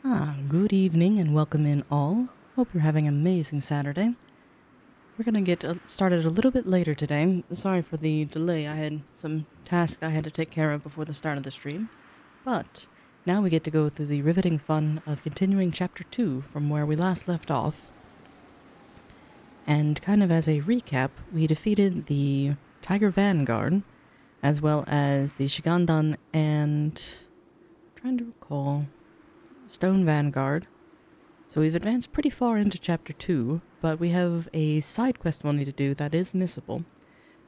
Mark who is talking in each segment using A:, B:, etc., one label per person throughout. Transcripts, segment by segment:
A: Good evening and welcome in all. Hope you're having an amazing Saturday. We're going to get started a little bit later today. Sorry for the delay. I had some tasks I had to take care of before the start of the stream. But now we get to go through the riveting fun of continuing Chapter 2 from where we last left off. And kind of as a recap, we defeated the Tiger Vanguard, as well as the Shigandan and... trying to recall... Stone Vanguard. So we've advanced pretty far into Chapter 2, but we have a side quest we'll need to do that is missable,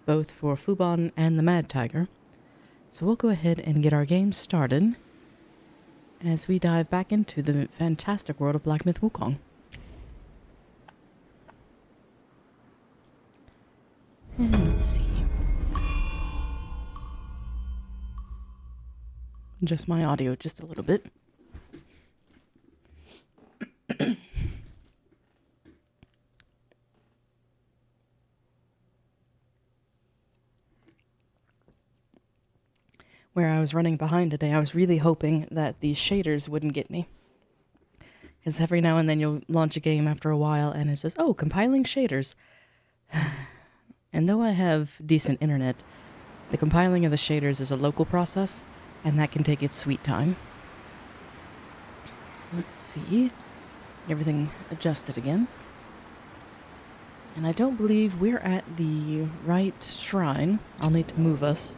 A: both for Fubon and the Mad Tiger. So we'll go ahead and get our game started as we dive back into the fantastic world of Black Myth Wukong. And let's see. Just my audio just a little bit. Where I was running behind today, I was really hoping that the shaders wouldn't get me. Because every now and then you'll launch a game after a while and it says, oh, compiling shaders. And though I have decent internet, the compiling of the shaders is a local process, and that can take its sweet time. So let's see. Everything adjusted again. And I don't believe we're at the right shrine. I'll need to move us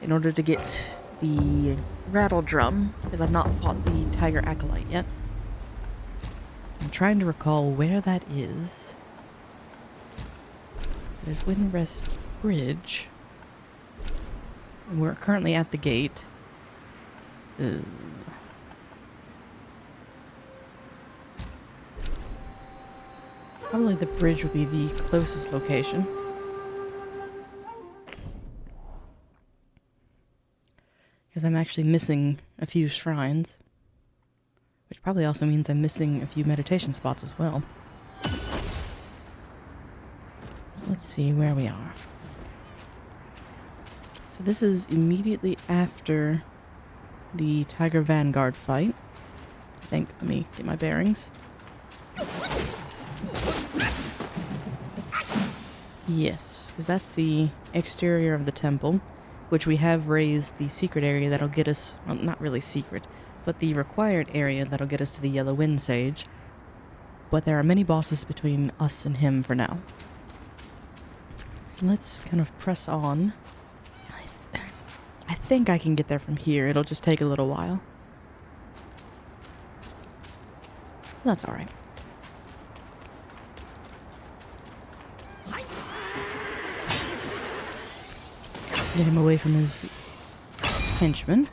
A: in order to get the rattle drum, because I've not fought the Tiger Acolyte yet. I'm trying to recall where that is. So there's Windrest Bridge. And we're currently at the gate. Probably the bridge would be the closest location. Because I'm actually missing a few shrines. Which probably also means I'm missing a few meditation spots as well. Let's see where we are. So this is immediately after the Tiger Vanguard fight. I think. Let me get my bearings. Yes, because that's the exterior of the temple, which we have raised the secret area that'll get us, well, not really secret, but the required area that'll get us to the Yellow Wind Sage. But there are many bosses between us and him for now. So let's kind of press on. I think I can get there from here. It'll just take a little while. That's alright. Get him away from his henchmen.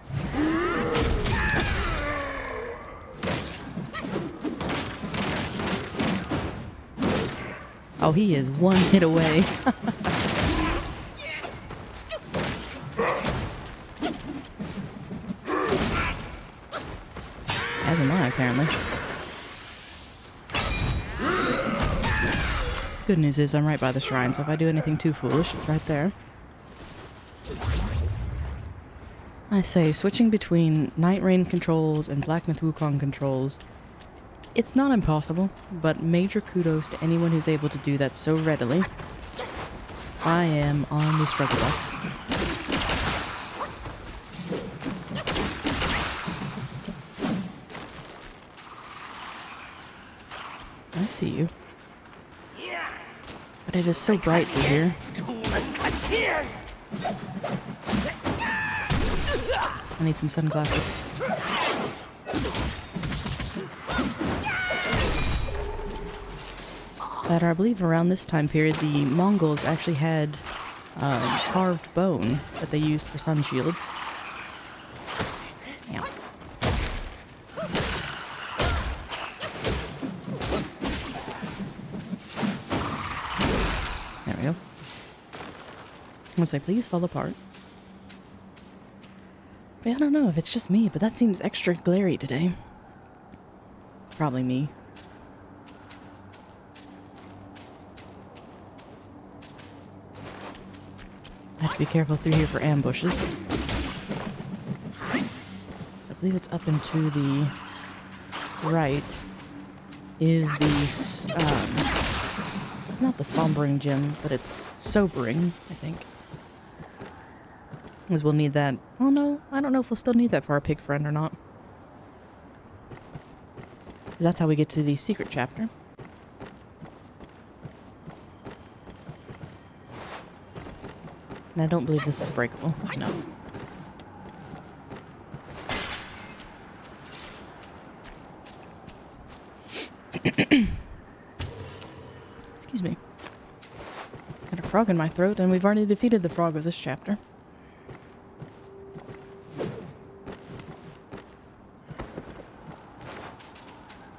A: Oh, he is one hit away. As am I, apparently. Good news is I'm right by the shrine, so if I do anything too foolish, it's right there. I say, switching between Night Rain controls and Black Myth Wukong controls, it's not impossible, but major kudos to anyone who's able to do that so readily. I am on the struggle bus. I see you. But it is so bright through here. I need some sunglasses. That I believe around this time period the Mongols actually had carved bone that they used for sun shields. Yeah. There we go. I'm gonna say, please fall apart. But I don't know if it's just me, but that seems extra glary today. Probably me. I have to be careful through here for ambushes. So I believe it's up into the right is not the sombering gem, but it's sobering, I think. Because we'll need that. Oh no, I don't know if we'll still need that for our pig friend or not. That's how we get to the secret chapter. And I don't believe this is breakable. No. Excuse me. Got a frog in my throat, and we've already defeated the frog of this chapter.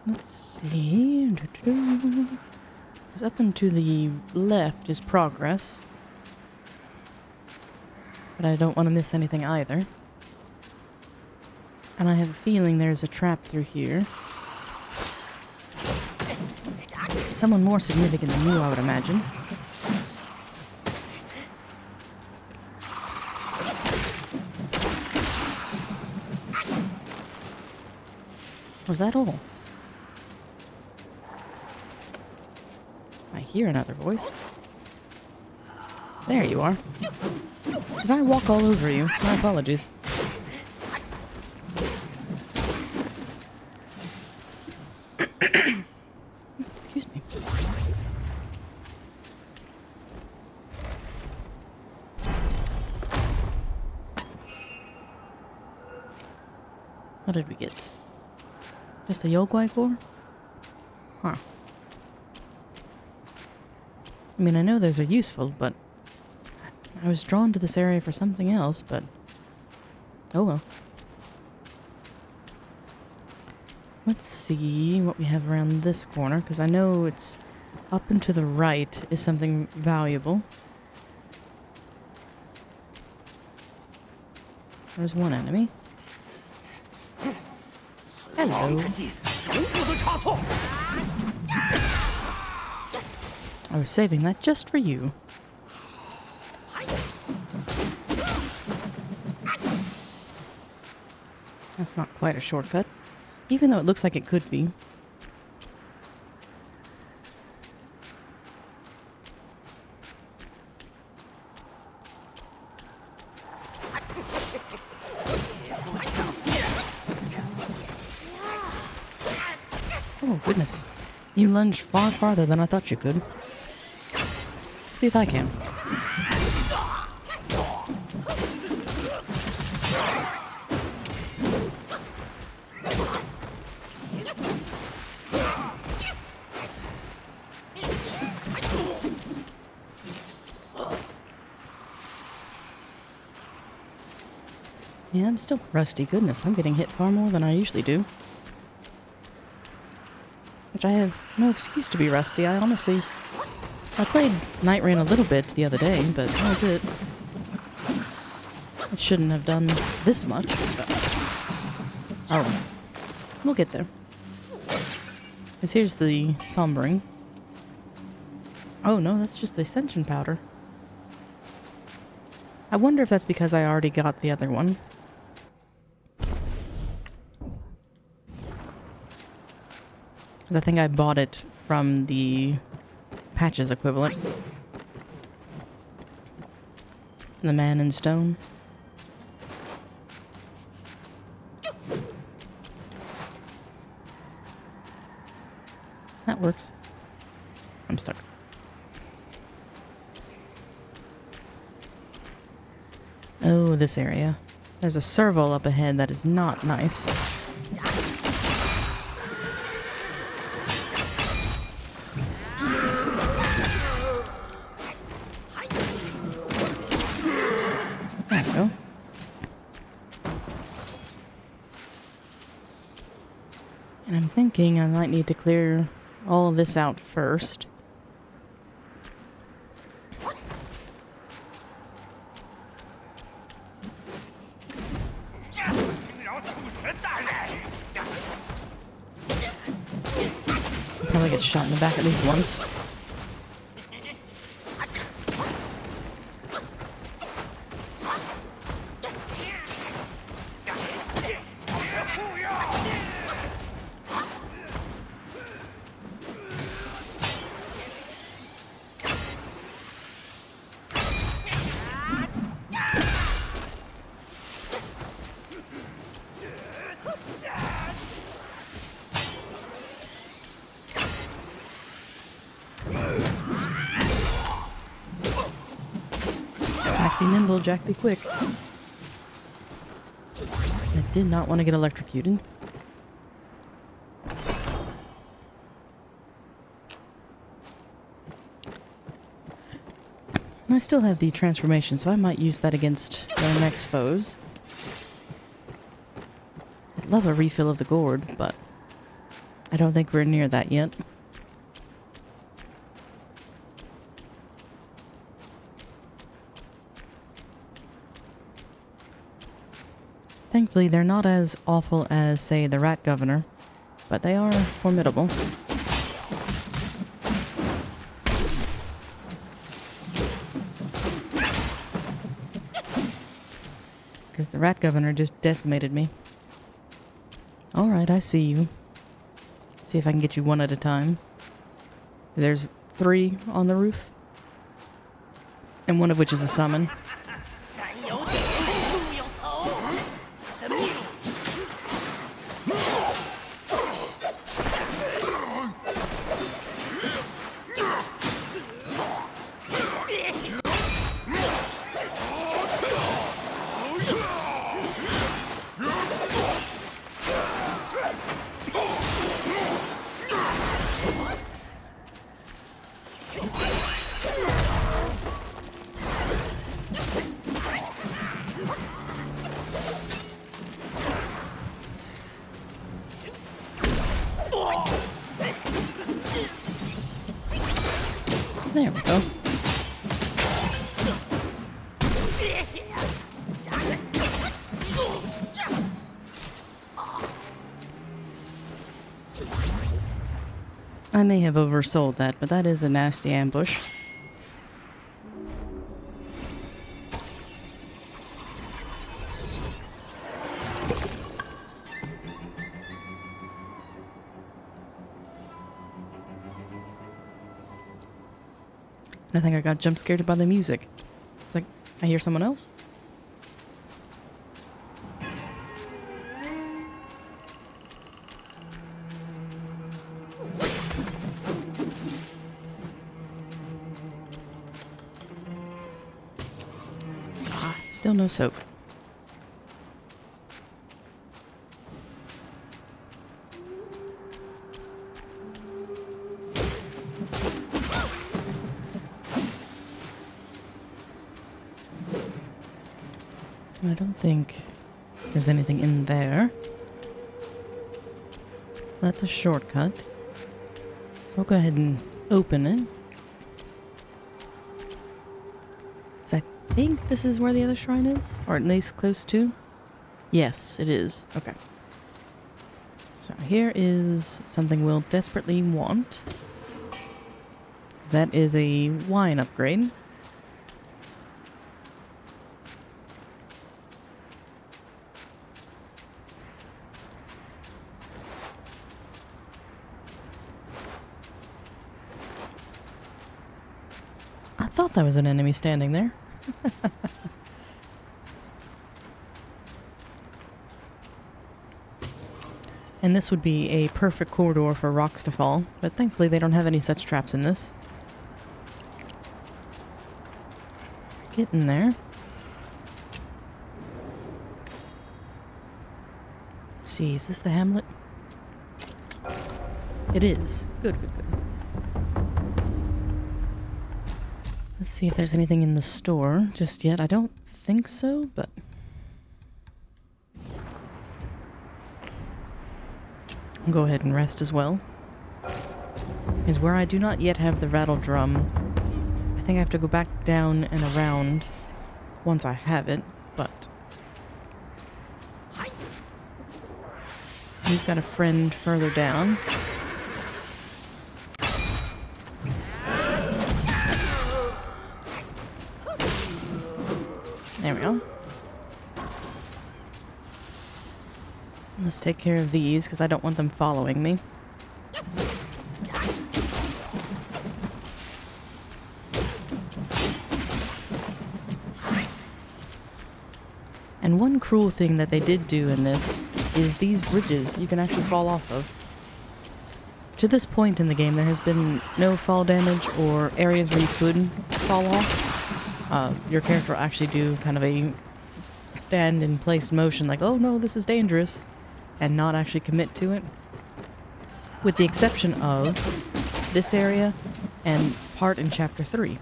A: Let's see. Because up and to the left is progress. But I don't want to miss anything either. And I have a feeling there's a trap through here. Someone more significant than you, I would imagine. Was that all? I hear another voice. There you are. Did I walk all over you? My apologies. Excuse me. What did we get? Just a Yogwai core? Huh. I mean, I know those are useful, but I was drawn to this area for something else, but oh well. Let's see what we have around this corner, because I know it's up and to the right is something valuable. There's one enemy. Hello. I was saving that just for you. That's not quite a shortcut, even though it looks like it could be. Oh, goodness. You lunged far farther than I thought you could. See if I can. Yeah, I'm still rusty. Goodness, I'm getting hit far more than I usually do. Which I have no excuse to be rusty. I played Night Rain a little bit the other day, but that was it. I shouldn't have done this much, but oh, we'll get there. Because here's the sombering. Oh no, that's just the ascension powder. I wonder if that's because I already got the other one. I think I bought it from the patches equivalent. The man in stone. That works. I'm stuck. Oh, this area. There's a serval up ahead that is not nice. There we go. And I'm thinking I might need to clear all of this out first. Probably get shot in the back at least once. Jack be nimble, Jack be quick. I did not want to get electrocuted. And I still have the transformation, so I might use that against our next foes. I'd love a refill of the gourd, but I don't think we're near that yet. Thankfully, they're not as awful as, say, the Rat Governor, but they are formidable. Because the Rat Governor just decimated me. Alright, I see you. See if I can get you one at a time. There's 3 on the roof. And one of which is a summon. There we go. I may have oversold that, but that is a nasty ambush. And I think I got jump scared by the music. It's like, I hear someone else? Ah, still no soap. I don't think there's anything in there. That's a shortcut. So I'll go ahead and open it. So I think this is where the other shrine is, or at least close to. Yes, it is. Okay. So here is something we'll desperately want. That is a wine upgrade. I thought there was an enemy standing there. And this would be a perfect corridor for rocks to fall, but thankfully they don't have any such traps in this. Get in there. Let's see, is this the hamlet? It is. Good, good, good. Let's see if there's anything in the store just yet. I don't think so, but... I'll go ahead and rest as well. Is where I do not yet have the rattle drum. I think I have to go back down and around once I have it, but... We've got a friend further down. There we go. Let's take care of these, because I don't want them following me. And one cruel thing that they did do in this is these bridges you can actually fall off of. To this point in the game, there has been no fall damage or areas where you could fall off. your character will actually do kind of a stand-in-place motion, like, oh no, this is dangerous, and not actually commit to it. With the exception of this area and part in Chapter 3.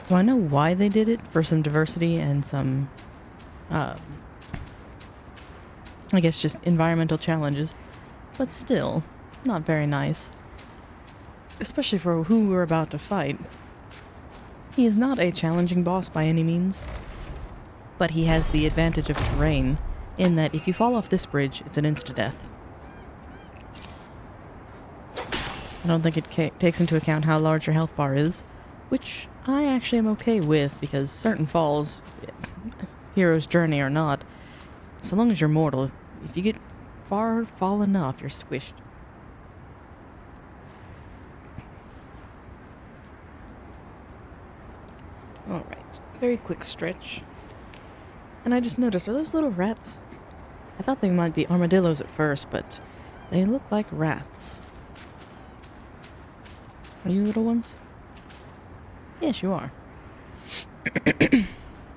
A: So I know why they did it, for some diversity and some, I guess just environmental challenges. But still, not very nice. Especially for who we're about to fight. He is not a challenging boss by any means. But he has the advantage of terrain, in that if you fall off this bridge, it's an insta-death. I don't think it takes into account how large your health bar is, which I actually am okay with, because certain falls, hero's journey or not, so long as you're mortal, if you get fall enough, you're squished. Alright, very quick stretch. And I just noticed, are those little rats? I thought they might be armadillos at first, but they look like rats. Are you little ones? Yes, you are.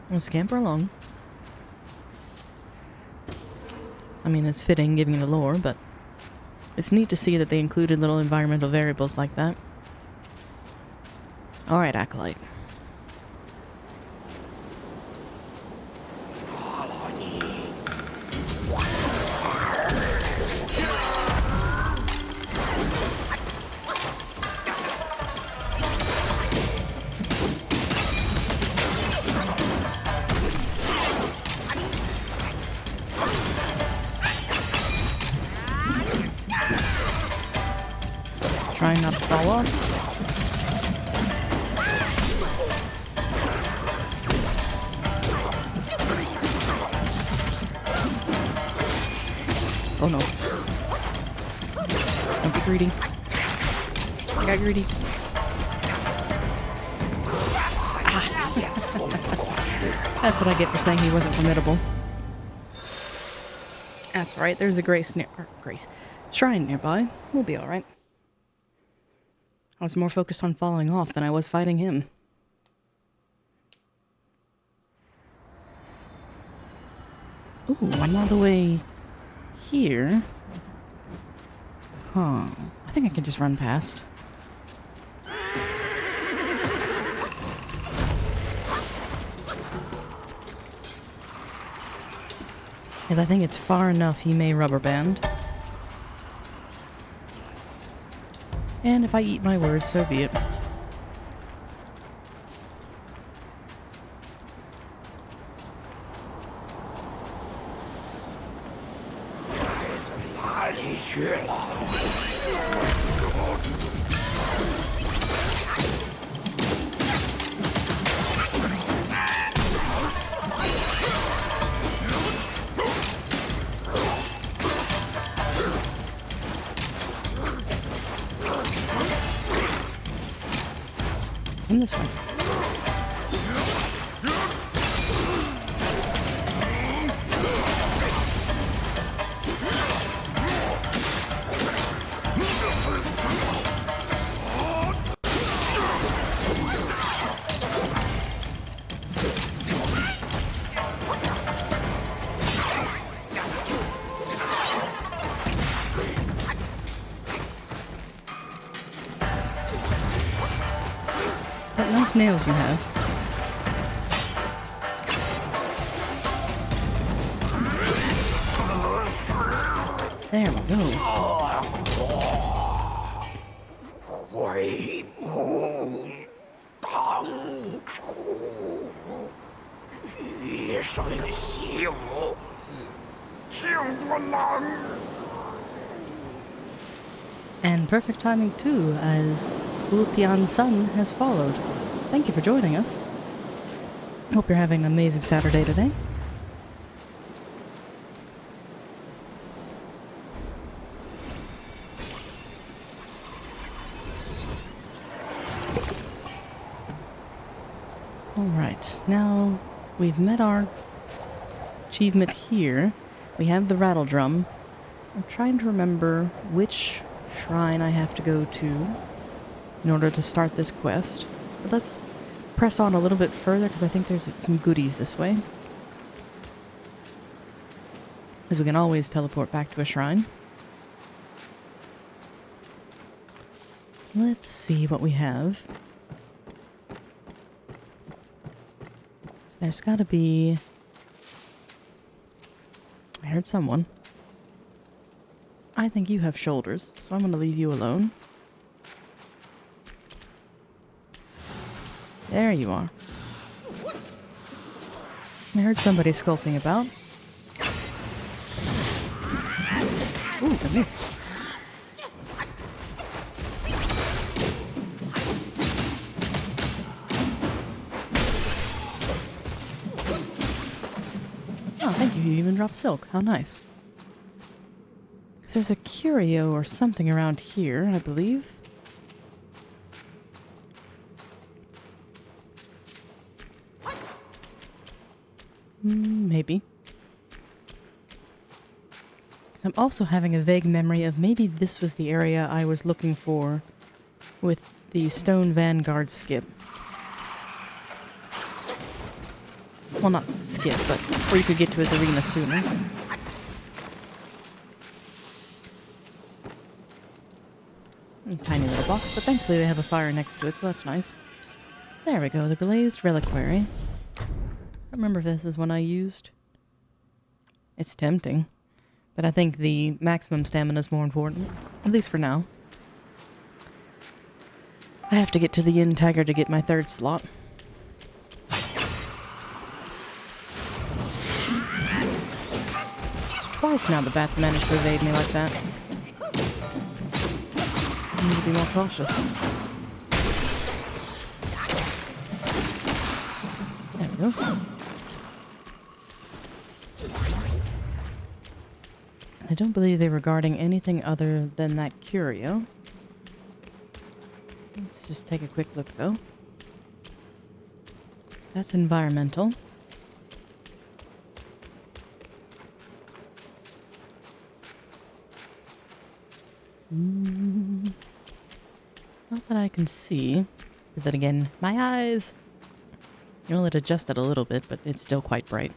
A: We'll scamper along. I mean, it's fitting, given the lore, but it's neat to see that they included little environmental variables like that. Alright, Acolyte. Trying not to fall off. Oh no. Don't be greedy. I got greedy. Ah. That's what I get for saying he wasn't formidable. That's right, there's a shrine nearby. We'll be alright. I was more focused on falling off than I was fighting him. Ooh, I'm all the way here. Huh. I think I can just run past. Because I think it's far enough he may rubber band. And if I eat my words, so be it. In this one. What nice nails you have. There we go. And perfect timing too, as Wukong's sun has followed. Thank you for joining us. Hope you're having an amazing Saturday today. Alright, now we've met our achievement here. We have the rattle drum. I'm trying to remember which shrine I have to go to in order to start this quest. But let's press on a little bit further because I think there's some goodies this way. Because we can always teleport back to a shrine. Let's see what we have. So there's gotta be... I heard someone. I think you have shoulders, so I'm gonna leave you alone. There you are. I heard somebody skulking about. Ooh, I missed. Oh, thank you. You even dropped silk. How nice. There's a curio or something around here, I believe. Maybe. I'm also having a vague memory of maybe this was the area I was looking for with the Stone Vanguard skip. Well, not skip, but where you could get to his arena sooner. Tiny little box, but thankfully they have a fire next to it, so that's nice. There we go, the glazed reliquary. I don't remember if this is one I used. It's tempting, but I think the maximum stamina is more important, at least for now. I have to get to the Inn Tiger to get my third slot. Twice now the bats managed to evade me like that. I need to be more cautious. There we go. I don't believe they were guarding anything other than that curio. Let's just take a quick look though. That's environmental. Not that I can see. But then again, my eyes! Well, it adjusted a little bit, but it's still quite bright.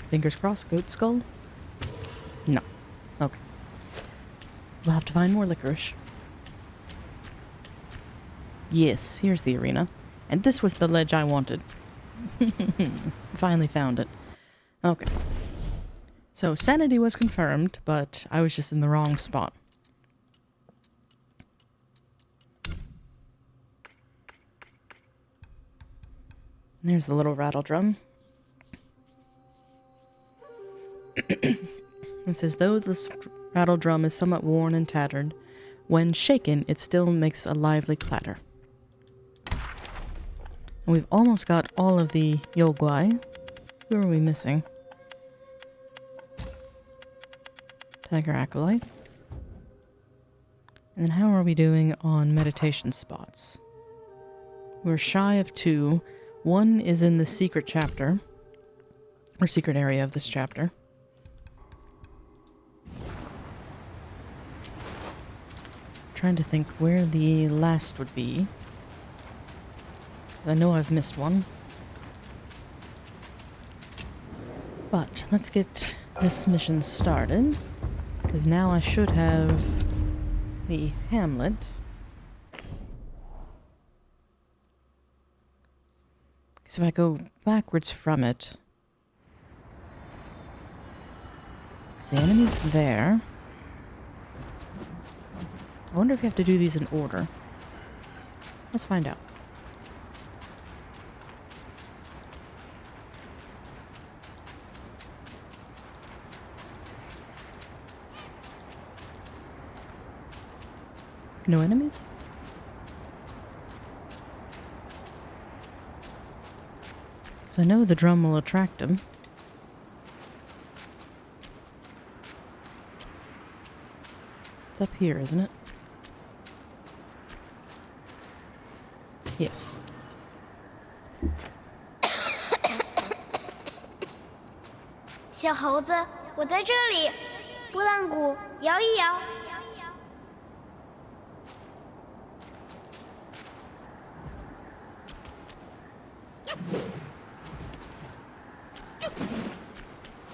A: Fingers crossed, goat skull? No. Okay. We'll have to find more licorice. Yes, here's the arena. And this was the ledge I wanted. Finally found it. Okay. So, sanity was confirmed, but I was just in the wrong spot. There's the little rattle drum. It says, though this rattle drum is somewhat worn and tattered, when shaken, it still makes a lively clatter. And we've almost got all of the Yogwai. Who are we missing? Tiger Acolyte. And then how are we doing on meditation spots? We're shy of 2. 1 is in the secret chapter, or secret area of this chapter. Trying to think where the last would be. 'Cause I know I've missed one. But let's get this mission started. Because now I should have the hamlet. So if I go backwards from it, the enemy's there. I wonder if you have to do these in order. Let's find out. No enemies? Because I know the drum will attract them. It's up here, isn't it? Yes.
B: 小猴子，我在这里。拨浪鼓摇一摇。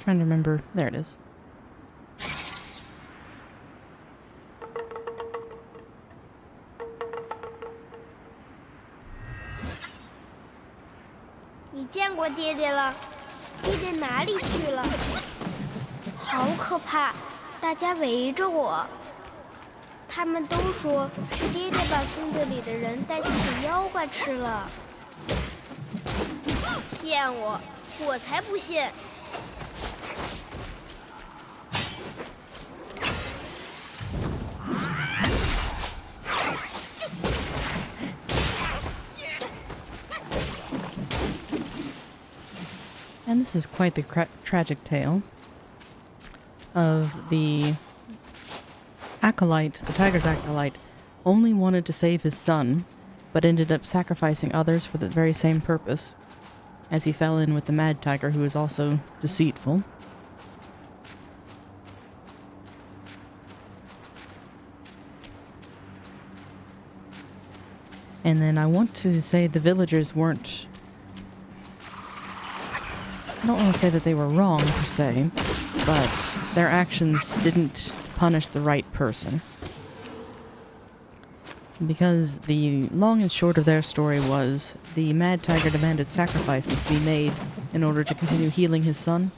A: Trying to remember. There it is.
B: 你见过爹爹了？爹爹哪里去了？好可怕！大家围着我，他们都说是爹爹把村子里的人带去给妖怪吃了。骗我！我才不信！
A: And this is quite the tragic tale of the acolyte, the tiger's acolyte, only wanted to save his son, but ended up sacrificing others for the very same purpose, as he fell in with the mad tiger, who is also deceitful. And then I want to say the villagers weren't... I don't want to say that they were wrong, per se, but their actions didn't punish the right person. Because the long and short of their story was, the mad tiger demanded sacrifices be made in order to continue healing his son.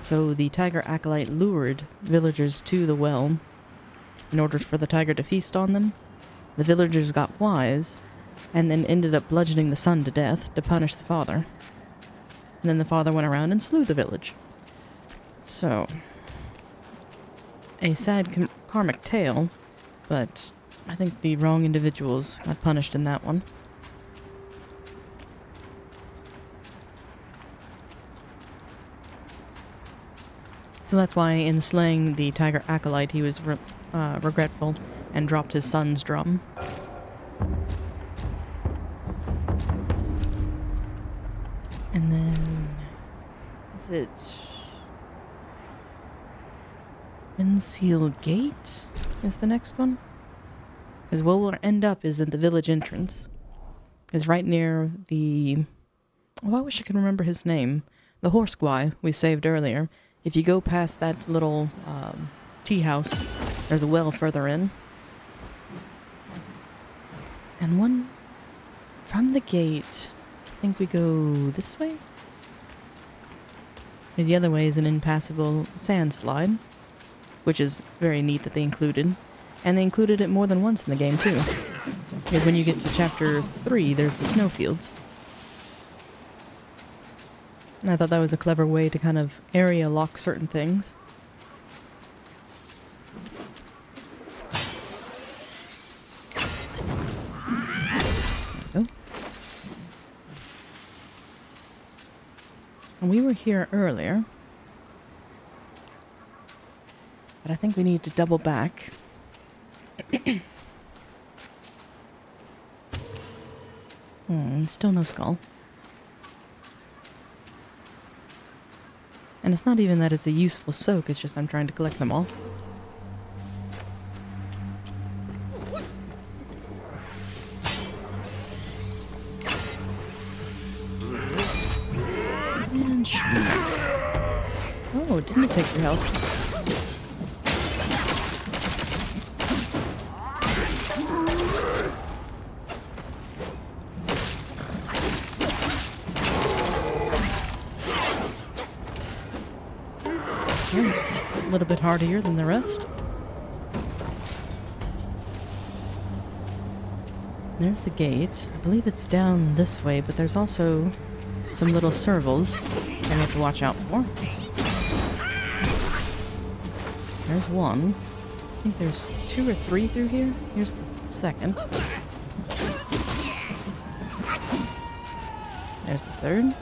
A: So the tiger acolyte lured villagers to the well in order for the tiger to feast on them. The villagers got wise, and then ended up bludgeoning the son to death to punish the father. And then the father went around and slew the village. So, a sad karmic tale, but I think the wrong individuals got punished in that one. So that's why in slaying the tiger acolyte he was regretful and dropped his son's drum. And then... is it... Concealed Gate is the next one? Because where we'll end up is at the village entrance. Is right near the... oh, I wish I could remember his name. The horse guy we saved earlier. If you go past that little tea house, there's a well further in. And one from the gate... I think we go this way? The other way is an impassable sand slide, which is very neat that they included. And they included it more than once in the game, too. Because when you get to chapter 3, there's the snowfields. And I thought that was a clever way to kind of area lock certain things. There we go. And we were here earlier. But I think we need to double back. Still no skull. And it's not even that it's a useful soak, it's just I'm trying to collect them all. And oh, didn't it take your health? A little bit hardier than the rest. There's the gate. I believe it's down this way, but there's also some little servals that we have to watch out for. There's one. I think there's 2 or 3 through here. Here's the second. There's the third.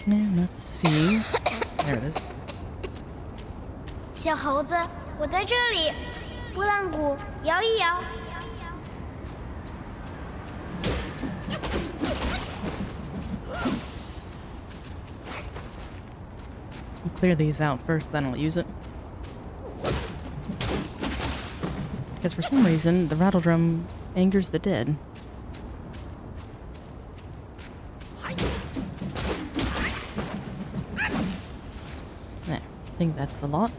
A: And let's see. There it is.
B: 小猴子，我在这里，拨浪鼓摇一摇。
A: clear these out first, then I'll use it. Because for some reason, the rattle drum angers the dead. There, I think that's the lot.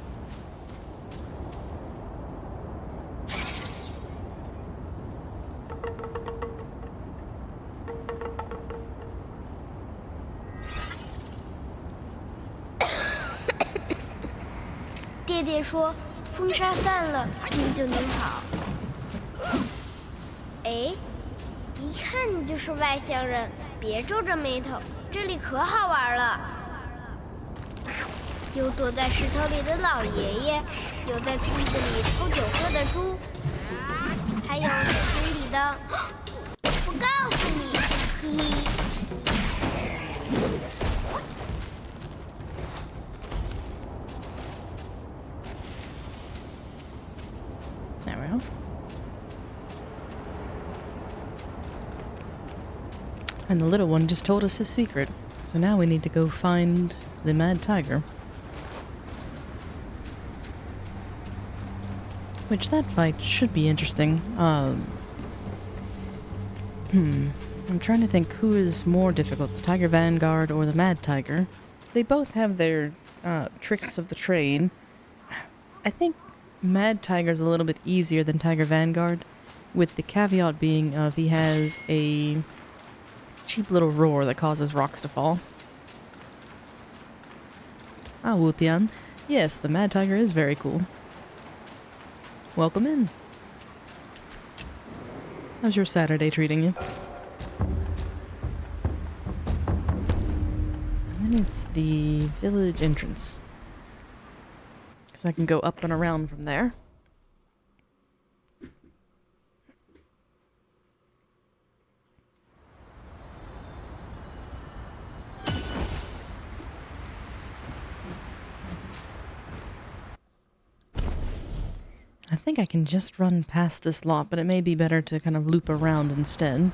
B: 爹爹说，风沙散了，您就能跑。哎，一看你就是外乡人，别皱着眉头，这里可好玩了。有躲在石头里的老爷爷，有在村子里偷酒喝的猪，还有在水里的……不告诉你，嘿嘿。
A: There we go. And the little one just told us his secret. So now we need to go find the mad tiger. Which that fight should be interesting. I'm trying to think who is more difficult, the Tiger Vanguard or the Mad Tiger. They both have their tricks of the trade. I think Mad Tiger's a little bit easier than Tiger Vanguard, with the caveat being of he has a cheap little roar that causes rocks to fall. Ah, Wutian. Yes, the Mad Tiger is very cool. Welcome in. How's your Saturday treating you? And then it's the village entrance. So I can go up and around from there. I think I can just run past this lot, but it may be better to kind of loop around instead.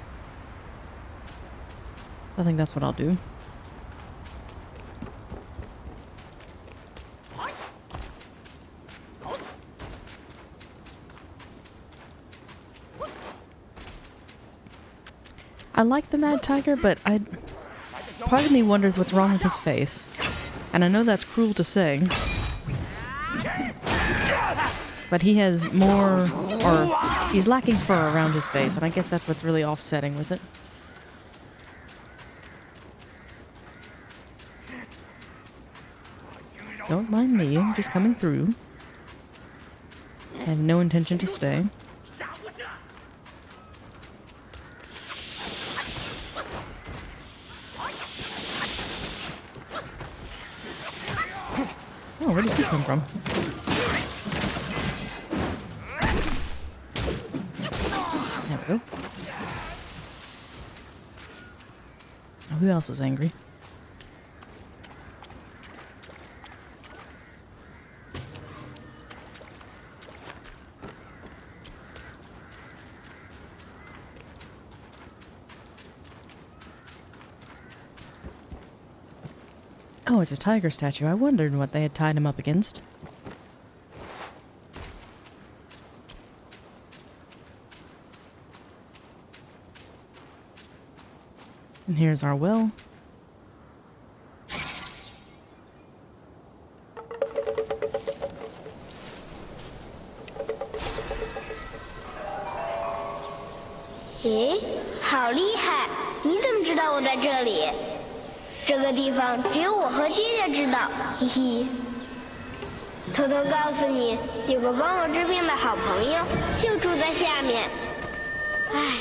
A: I think that's what I'll do. I like the Mad Tiger, but part of me wonders what's wrong with his face. And I know that's cruel to say. But he has more, or he's lacking fur around his face, and I guess that's what's really offsetting with it. Don't mind me, I'm just coming through. I have no intention to stay. Oh, where did he come from? There we go. Oh, who else is angry? Oh, it's a tiger statue. I wondered what they had tied him up against. And here's our well.
B: 诶，好厉害！你怎么知道我在这里？这个地方只有我和爹爹知道，嘿嘿。偷偷告诉你，有个帮我治病的好朋友，就住在下面。唉，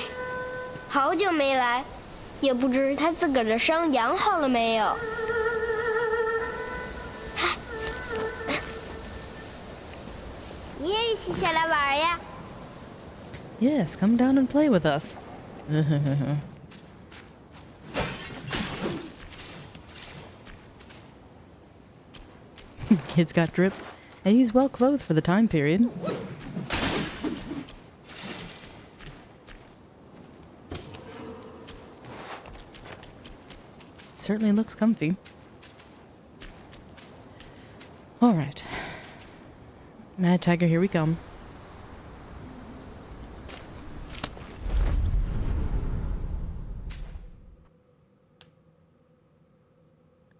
B: 好久没来，也不知他自个儿的伤养好了没有。你也一起下来玩呀？
A: Yes, come down and play with us. Kid's got drip, and he's well clothed for the time period. Certainly looks comfy. Alright. Mad Tiger, here we come.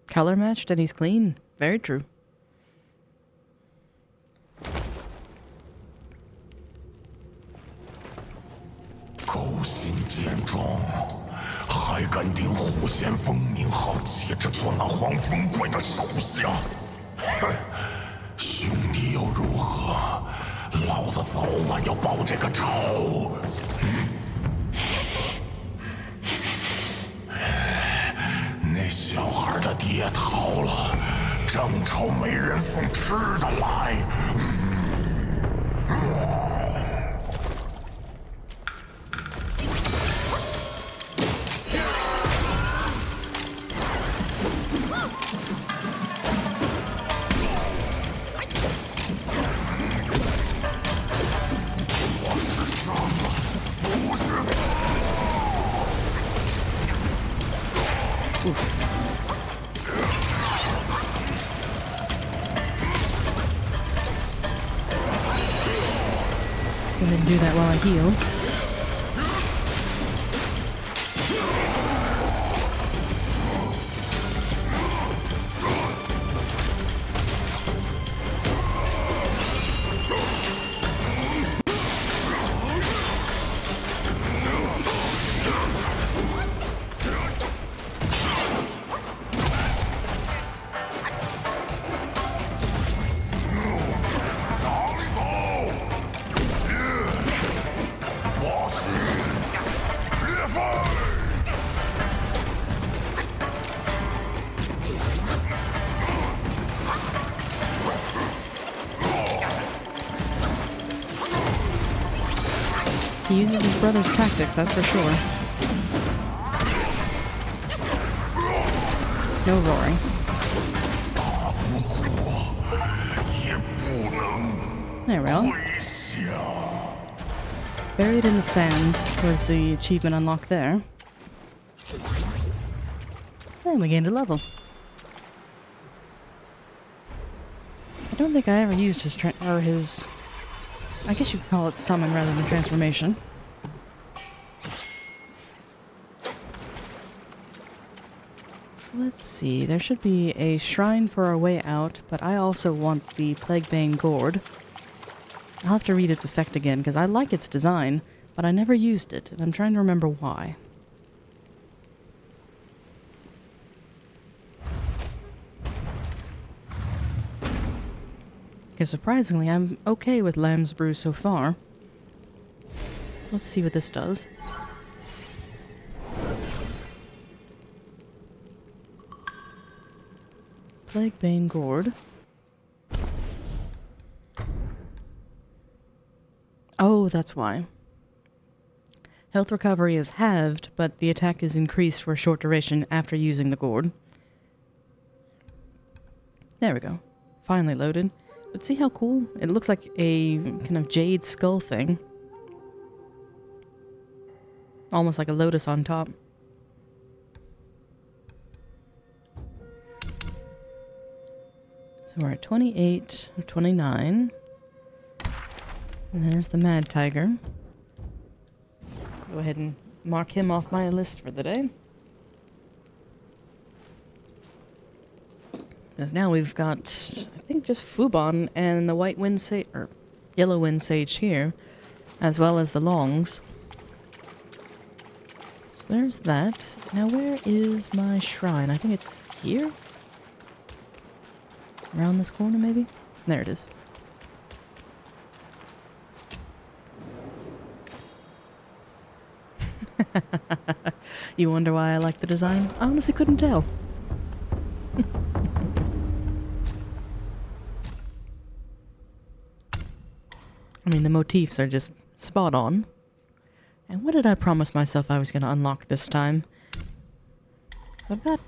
A: Color matched and he's clean. Very true.
C: 勾心剑状，还敢顶虎先锋名号，接着做那黄风怪的手下？哼，兄弟又如何？老子早晚要报这个仇！那小孩的爹逃了，正愁没人送吃的来。
A: Go ahead and do that while I heal. He uses his brother's tactics, that's for sure. No roaring. There we go. Buried in the sand was the achievement unlocked there. And we gained a level. I don't think I ever used his I guess you could call it summon rather than transformation. So let's see, there should be a shrine for our way out, but I also want the Plaguebane Gourd. I'll have to read its effect again, because I like its design, but I never used it, and I'm trying to remember why. Because surprisingly, I'm okay with Lamb's Brew so far. Let's see what this does. Plaguebane Gourd. Oh, that's why. Health recovery is halved, but the attack is increased for a short duration after using the gourd. There we go. Finally loaded. But see how cool? It looks like a kind of jade skull thing. Almost like a lotus on top. So we're at 28 of 29. And there's the Mad Tiger. Go ahead and mark him off my list for the day. Because now we've got, I think, just Fubon and the White Wind Sage, or Yellow Wind Sage here, as well as the Longs. So there's that. Now where is my shrine? I think it's here? Around this corner, maybe? There it is. You wonder why I like the design? I honestly couldn't tell. I mean, the motifs are just spot on. And what did I promise myself I was going to unlock this time? So I've got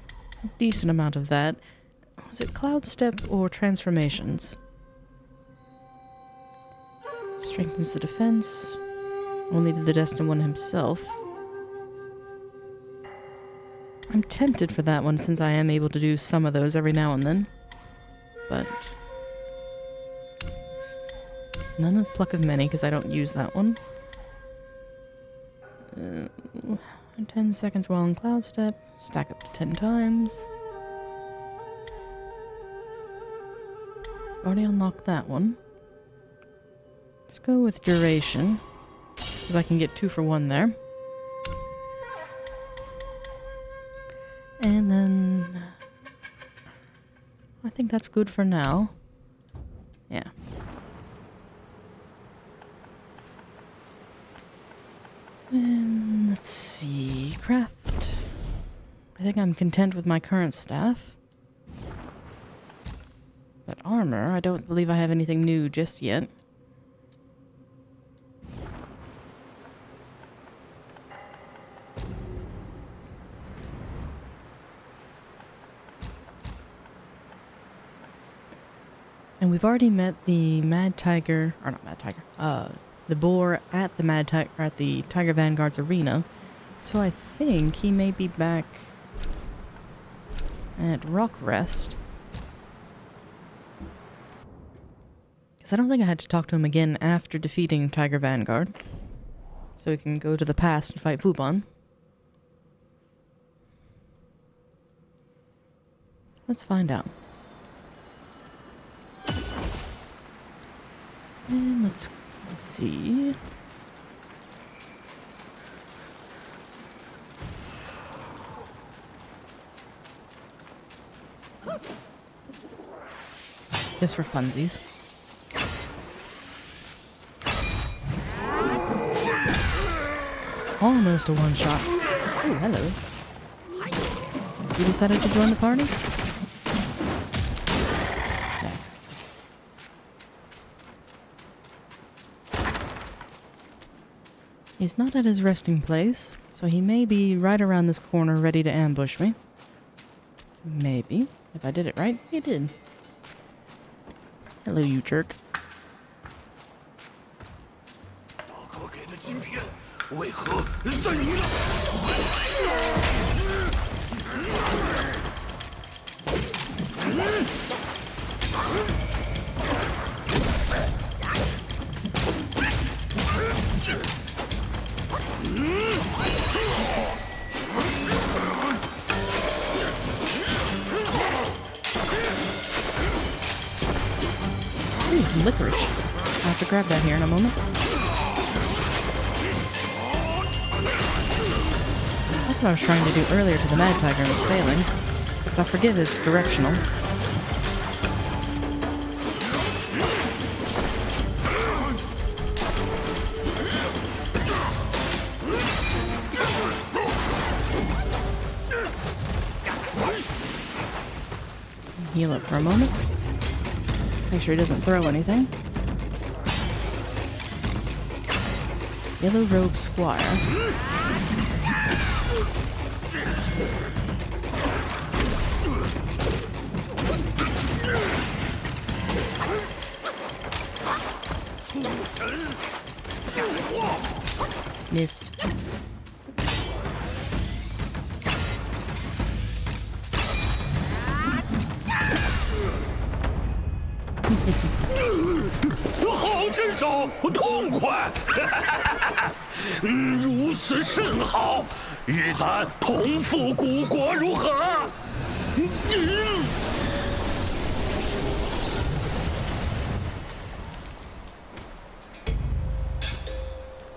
A: a decent amount of that. Was it Cloud Step or Transformations? Strengthens the defense. Only to the Destined One himself. I'm tempted for that one since I am able to do some of those every now and then. But None of Pluck of Many, because I don't use that one. 10 seconds while in Cloud Step. Stack up to 10 times. Already unlocked that one. Let's go with Duration, because I can get 2 for 1 there. And then... I think that's good for now. Yeah. And let's see... Craft. I think I'm content with my current staff. But armor, I don't believe I have anything new just yet. And we've already met the Mad Tiger, or not Mad Tiger, the boar at the Mad Tiger, at the Tiger Vanguard's arena. So I think he may be back at Rock Rest. Because I don't think I had to talk to him again after defeating Tiger Vanguard. So we can go to the past and fight Fubon. Let's find out. And let's see. Just for funsies. Almost a one-shot. Oh, hello. You decided to join the party? Yeah. He's not at his resting place, so he may be right around this corner ready to ambush me. Maybe. If I did it right, he did. Hello, you jerk. Ooh, some licorice. I'll have to grab that here in a moment. That's what I was trying to do earlier to the Mad Tiger and was failing. Because I forget it's directional. Heal up for a moment. Make sure he doesn't throw anything. Yellow Robe Squire. Missed.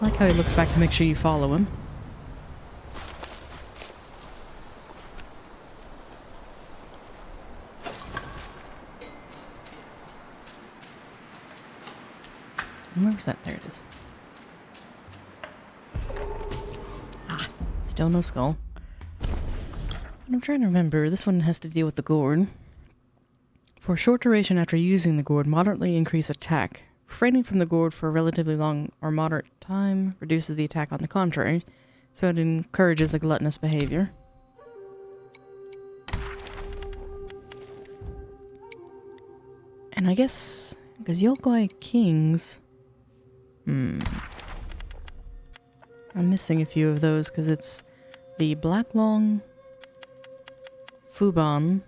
A: I like how he looks back to make sure you follow him. Where was that? There it is. Ah, still no skull. I'm trying to remember. This one has to deal with the gourd. For a short duration after using the gourd, moderately increase attack. Refraining from the gourd for a relatively long or moderate time reduces the attack on the contrary, so it encourages a gluttonous behavior. And I guess, because Yokai Kings... I'm missing a few of those, because it's the Black Loong, Fubon,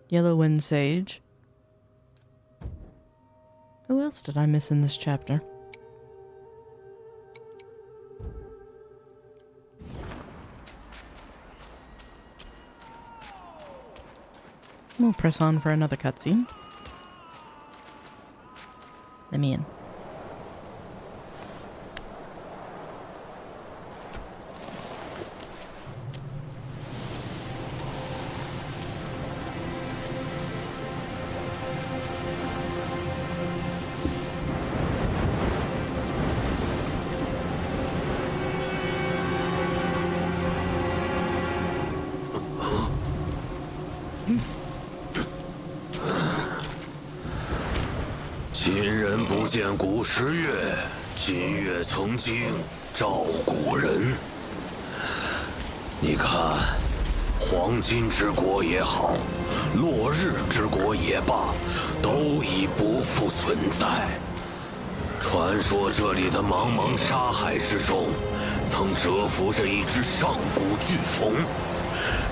A: Yellow Wind Sage, Who else did I miss in this chapter? We'll press on for another cutscene. Let me in.
D: 今人不见古时月，今月曾经照古人。你看，黄金之国也好，落日之国也罢，都已不复存在。传说这里的茫茫沙海之中，曾蛰伏着一只上古巨虫。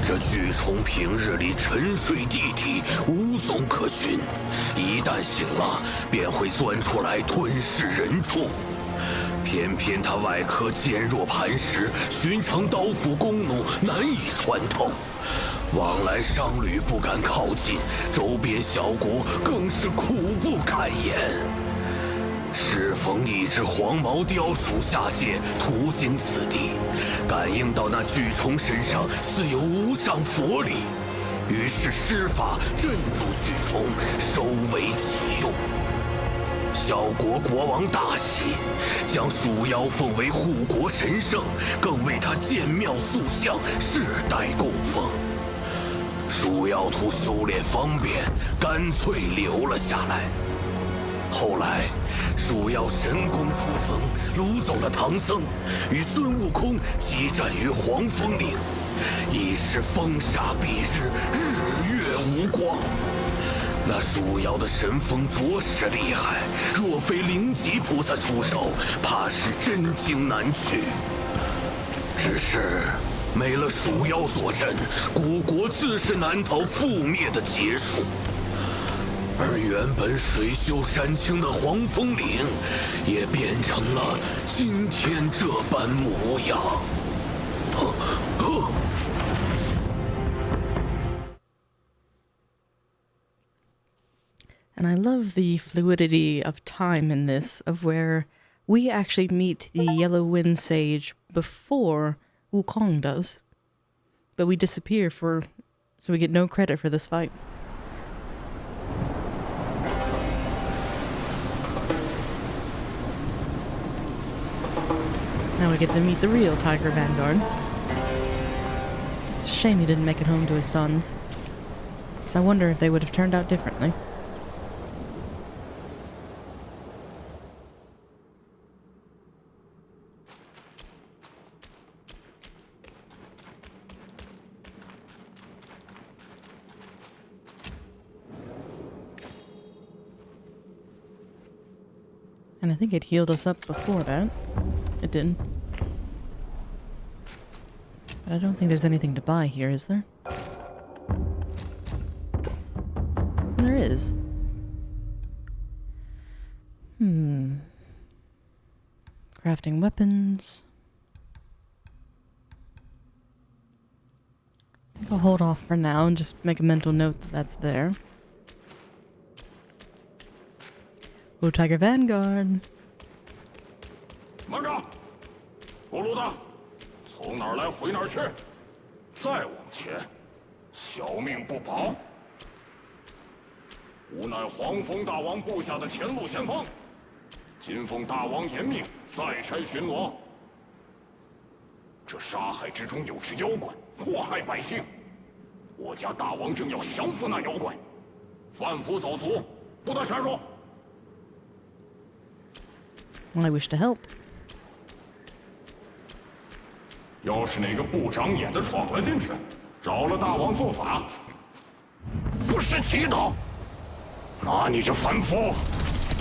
D: 这巨虫平日里沉睡地底，无踪可寻，一旦醒了，便会钻出来吞噬人畜。偏偏它外壳坚若磐石，寻常刀斧弓弩难以穿透，往来商旅不敢靠近，周边小国更是苦不堪言。适逢一只黄毛雕鼠下界，途经此地，感应到那巨虫身上似有无上佛力，于是施法镇住巨虫，收为己用。小国国王大喜，将鼠妖奉为护国神圣，更为他建庙塑像，世代供奉。鼠妖图修炼方便，干脆留了下来。后来，鼠妖神功出城，掳走了唐僧，与孙悟空激战于黄风岭，已是风沙蔽日，日月无光。那鼠妖的神风着实厉害，若非灵吉菩萨出手，怕是真经难取。只是没了鼠妖坐镇，古国自是难逃覆灭的劫数。而原本水秀山清的黄风岭，也变成了今天这般模样。
A: And I love the fluidity of time in this, of where we actually meet the Yellow Wind Sage before Wukong does. But we disappear so we get no credit for this fight. Now we get to meet the real Tiger Vanguard. It's a shame he didn't make it home to his sons, because I wonder if they would have turned out differently. And I think it healed us up before that. It didn't. But I don't think there's anything to buy here, is there? There is. Crafting weapons. I think I'll hold off for now and just make a mental note that that's there. Oh, Tiger Vanguard.
C: 慢着，过路的，从哪儿来回哪儿去，再往前，小命不保。吾乃黄风大王部下的前路先锋，今奉大王严命，再差巡逻。这沙海之中有只妖怪，祸害百姓，我家大王正要降服那妖怪，贩夫走卒，不得擅入。
A: I wish to help.
C: 要是哪个不长眼的闯了进去，扰了大王做法，不识祈祷，拿你这凡夫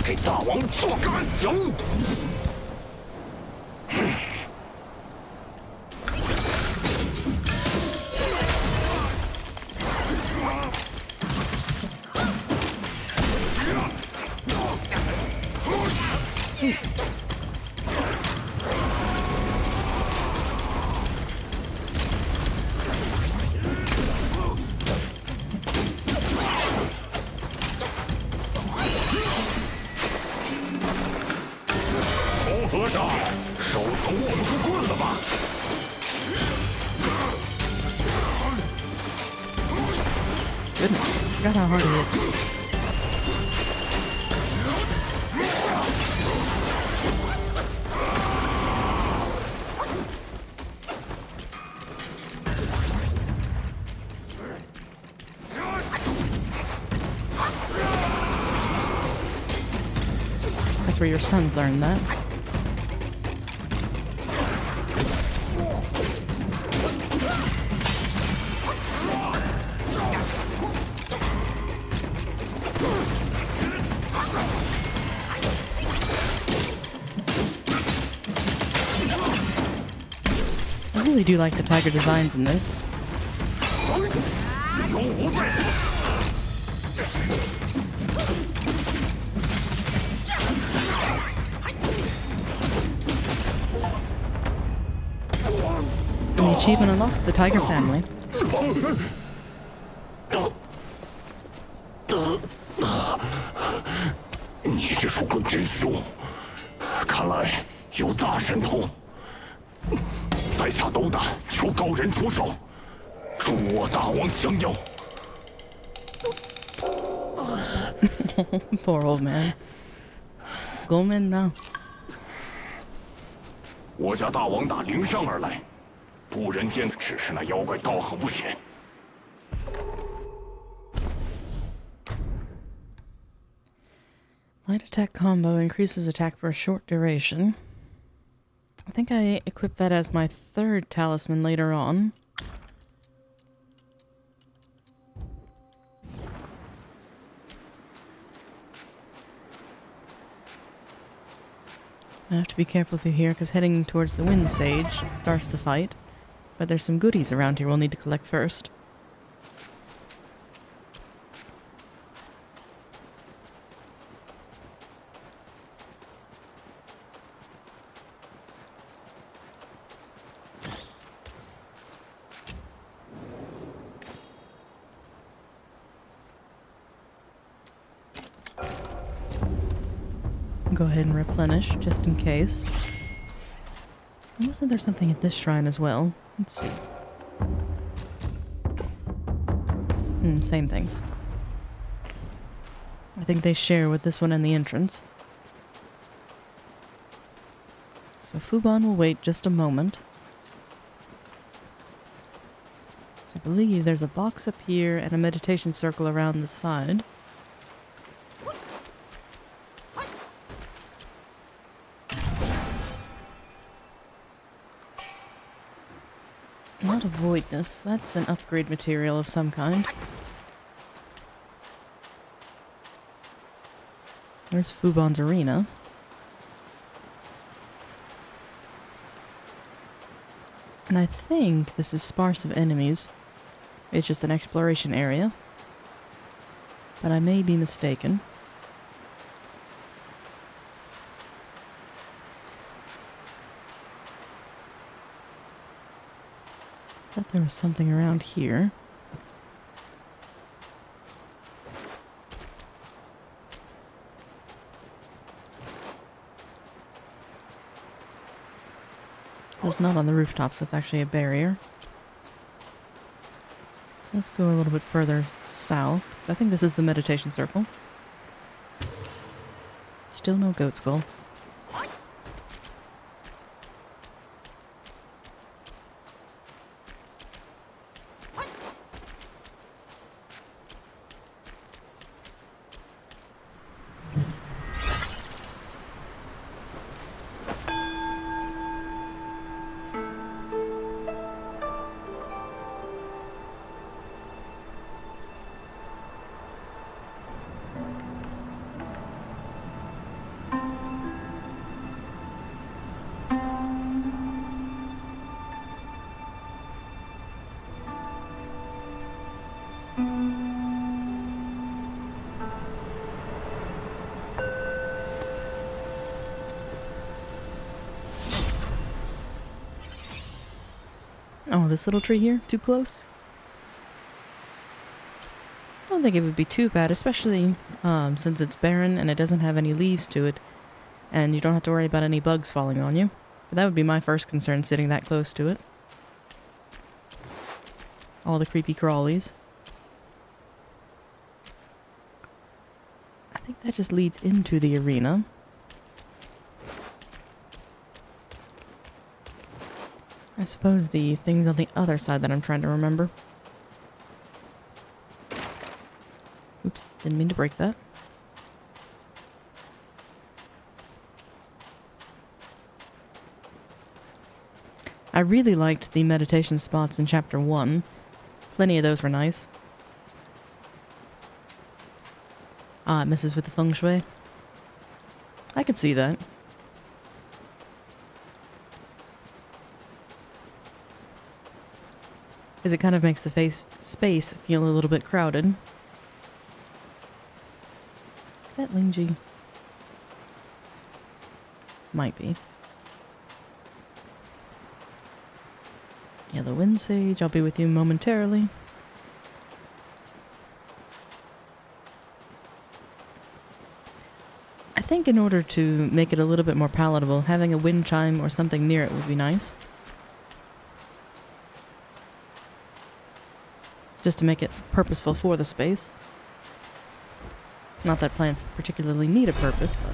C: 给大王做干将！
A: goodness. I forgot how hard it is. That's where your sons learned that. I really do like the tiger designs in this. The achievement unlocked, the tiger family.
C: 你这出棍真凶，看来有大神通。在下斗胆，求高人出手，助我大王降妖。
A: Poor old man. Gomen now.
C: 我家大王打灵山而来，不人间只是那妖怪道行不浅。
A: Light attack combo increases attack for a short duration. I think I equipped that as my third talisman later on. I have to be careful through here because heading towards the Wind Sage starts the fight. But there's some goodies around here we'll need to collect first. Go ahead and replenish, just in case. Wasn't there something at this shrine as well? Let's see. Same things. I think they share with this one and the entrance. So Fuban will wait just a moment. So I believe there's a box up here and a meditation circle around the side. Not a voidness, that's an upgrade material of some kind. There's Fuban's arena. And I think this is sparse of enemies. It's just an exploration area. But I may be mistaken. I thought there was something around here. It's not on the rooftops, that's actually a barrier. Let's go a little bit further south, because I think this is the meditation circle. Still no goat skull. Oh, this little tree here? Too close? I don't think it would be too bad, especially since it's barren and it doesn't have any leaves to it, and you don't have to worry about any bugs falling on you. But that would be my first concern, sitting that close to it. All the creepy crawlies. That just leads into the arena. I suppose the things on the other side that I'm trying to remember. Oops, didn't mean to break that. I really liked the meditation spots in Chapter 1. Plenty of those were nice. Ah, it messes with the feng shui. I could see that. Because it kind of makes the space feel a little bit crowded. Is that Lingji? Might be. Yellow Wind Sage, I'll be with you momentarily. I think in order to make it a little bit more palatable, having a wind chime or something near it would be nice. Just to make it purposeful for the space. Not that plants particularly need a purpose, but...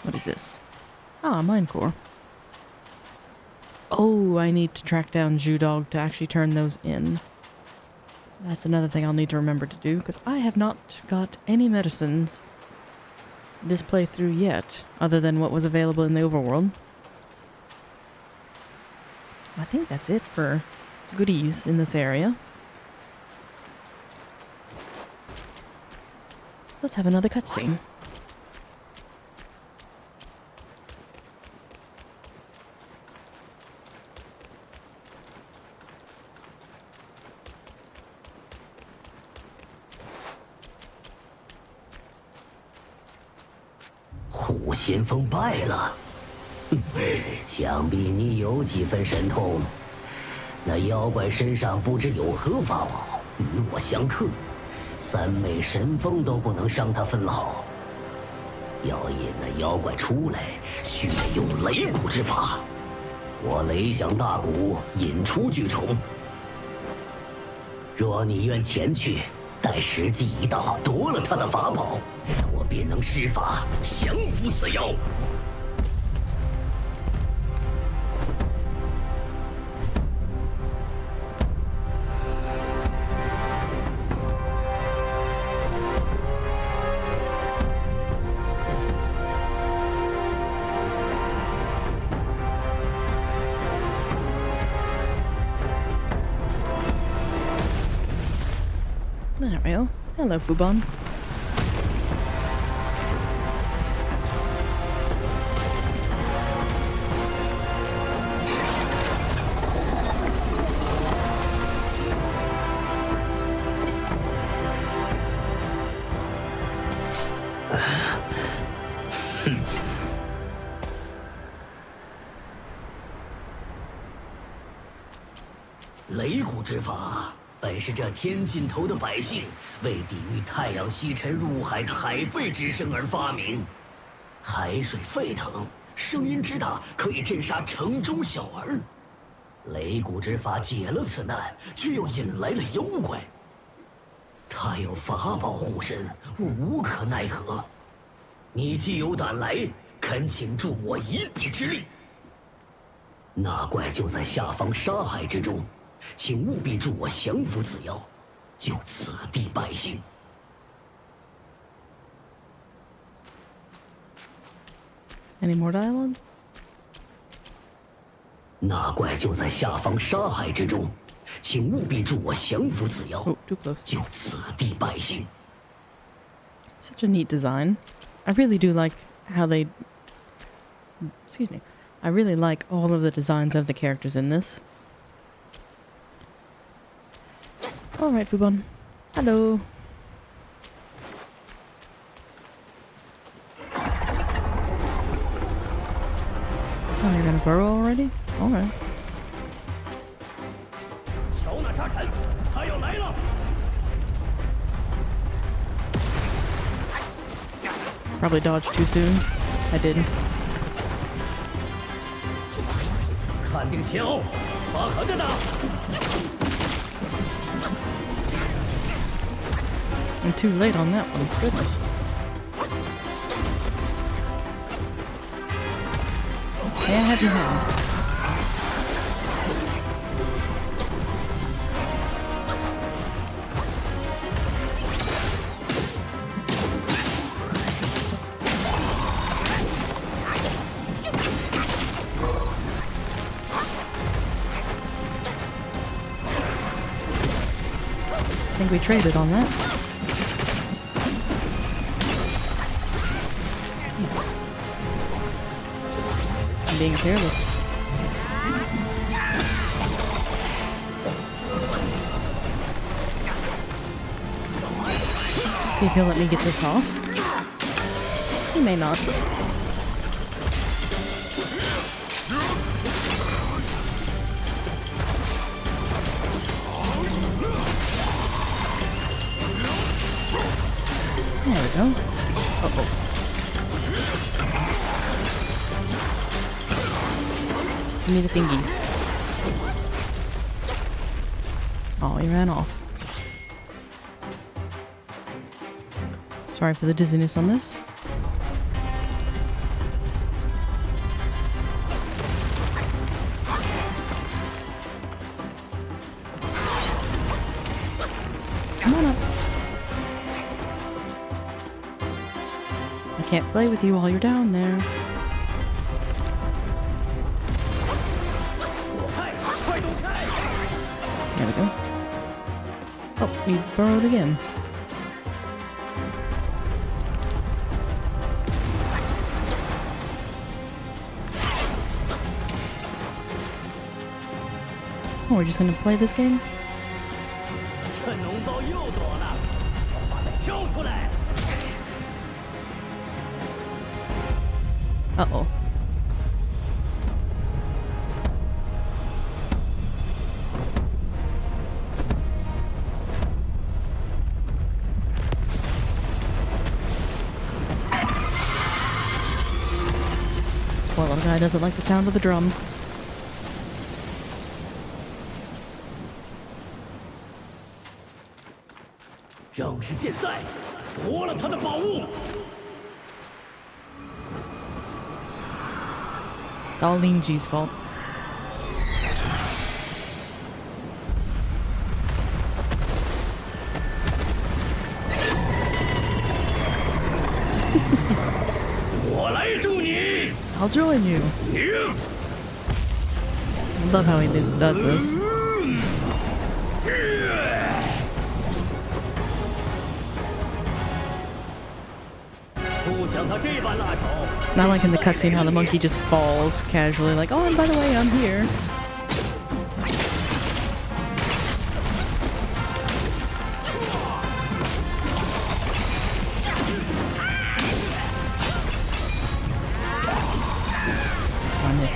A: What is this? Ah, mine core. Oh, I need to track down Zhu-Dog to actually turn those in. That's another thing I'll need to remember to do, because I have not got any medicines this playthrough yet, other than what was available in the overworld. I think that's it for goodies in this area. So let's have another cutscene.
E: 虎先锋败了，想必你有几分神通。那妖怪身上不知有何法宝，与我相克，三昧神风都不能伤他分毫。要引那妖怪出来，须得用雷鼓之法。我雷响大鼓，引出巨虫。若你愿前去，待时机一到，夺了他的法宝，我便能施法降服此妖。
A: There we go. Hello, Fubon.
E: 雷鼓之法本是这天尽头的百姓为抵御太阳西沉入海的海沸之声而发明。海水沸腾，声音之大，可以震杀城中小儿。雷鼓之法解了此难，却又引来了妖怪。他有法宝护身，我无可奈何。你既有胆来，恳请助我一臂之力。那怪就在下方沙海之中，请务必助我降服此妖，救此地百姓。
A: Any more dialogue?
E: 那怪就在下方沙海之中，请务必助我降服此妖，
A: Oh, too close.
E: 救此地百姓。
A: Such a neat design. I really do like how they... Excuse me. I really like all of the designs of the characters in this. Alright, Fubon. Hello. Oh, you're gonna burrow already? Alright.
E: 瞧那沙尘，他要来了！
A: Probably dodged too soon. I did.
E: 看定前后，狠狠的打！
A: I'm too late on that one. Goodness. May I have your hand? I think we traded on that. I'm being careless. See if he'll let me get this off. He may not. There we go. Uh-oh. Give me the thingies. Oh, he ran off. Sorry for the dizziness on this. Come on up. I can't play with you while you're down there. There we go. Oh, we burrowed again. Oh, we're just gonna play this game?
E: 趁龙刀又躲了，我把它敲出来。
A: Uh-oh. Poor little guy doesn't like the sound of the drum. It's all Linji's fault. I'll join you. I love how he does this. Not like in the cutscene how the monkey just falls casually, like, oh, and by the way, I'm here. I miss.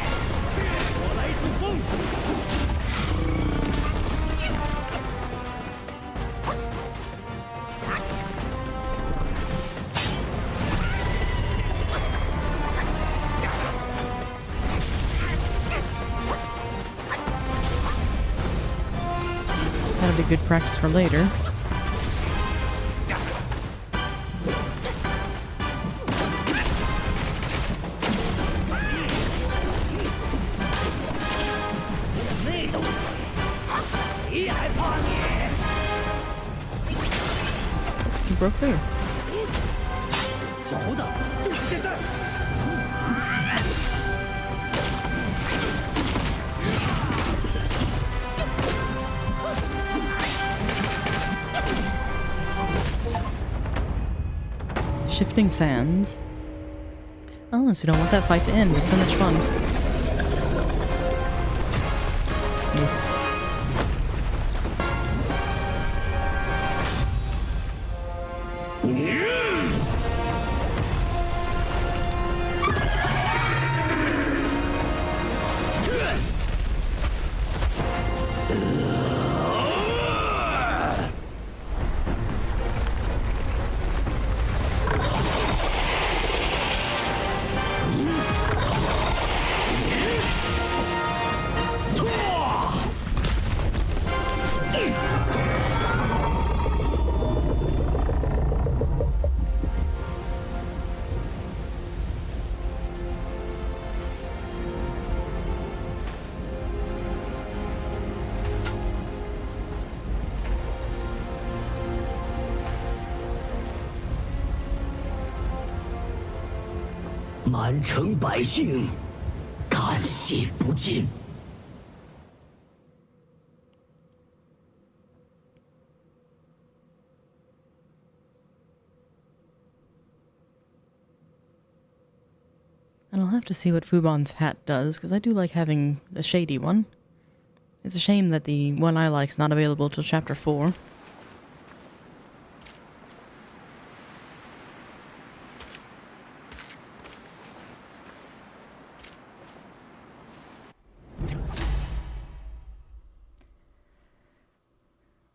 A: That'll be good practice for later. You broke through. Shifting sands. I honestly don't want that fight to end. It's so much fun. Missed.
E: 满城百姓感谢不尽。
A: And I'll have to see what Fubon's hat does, because I do like having the shady one. It's a shame that the one I like's not available till chapter 4.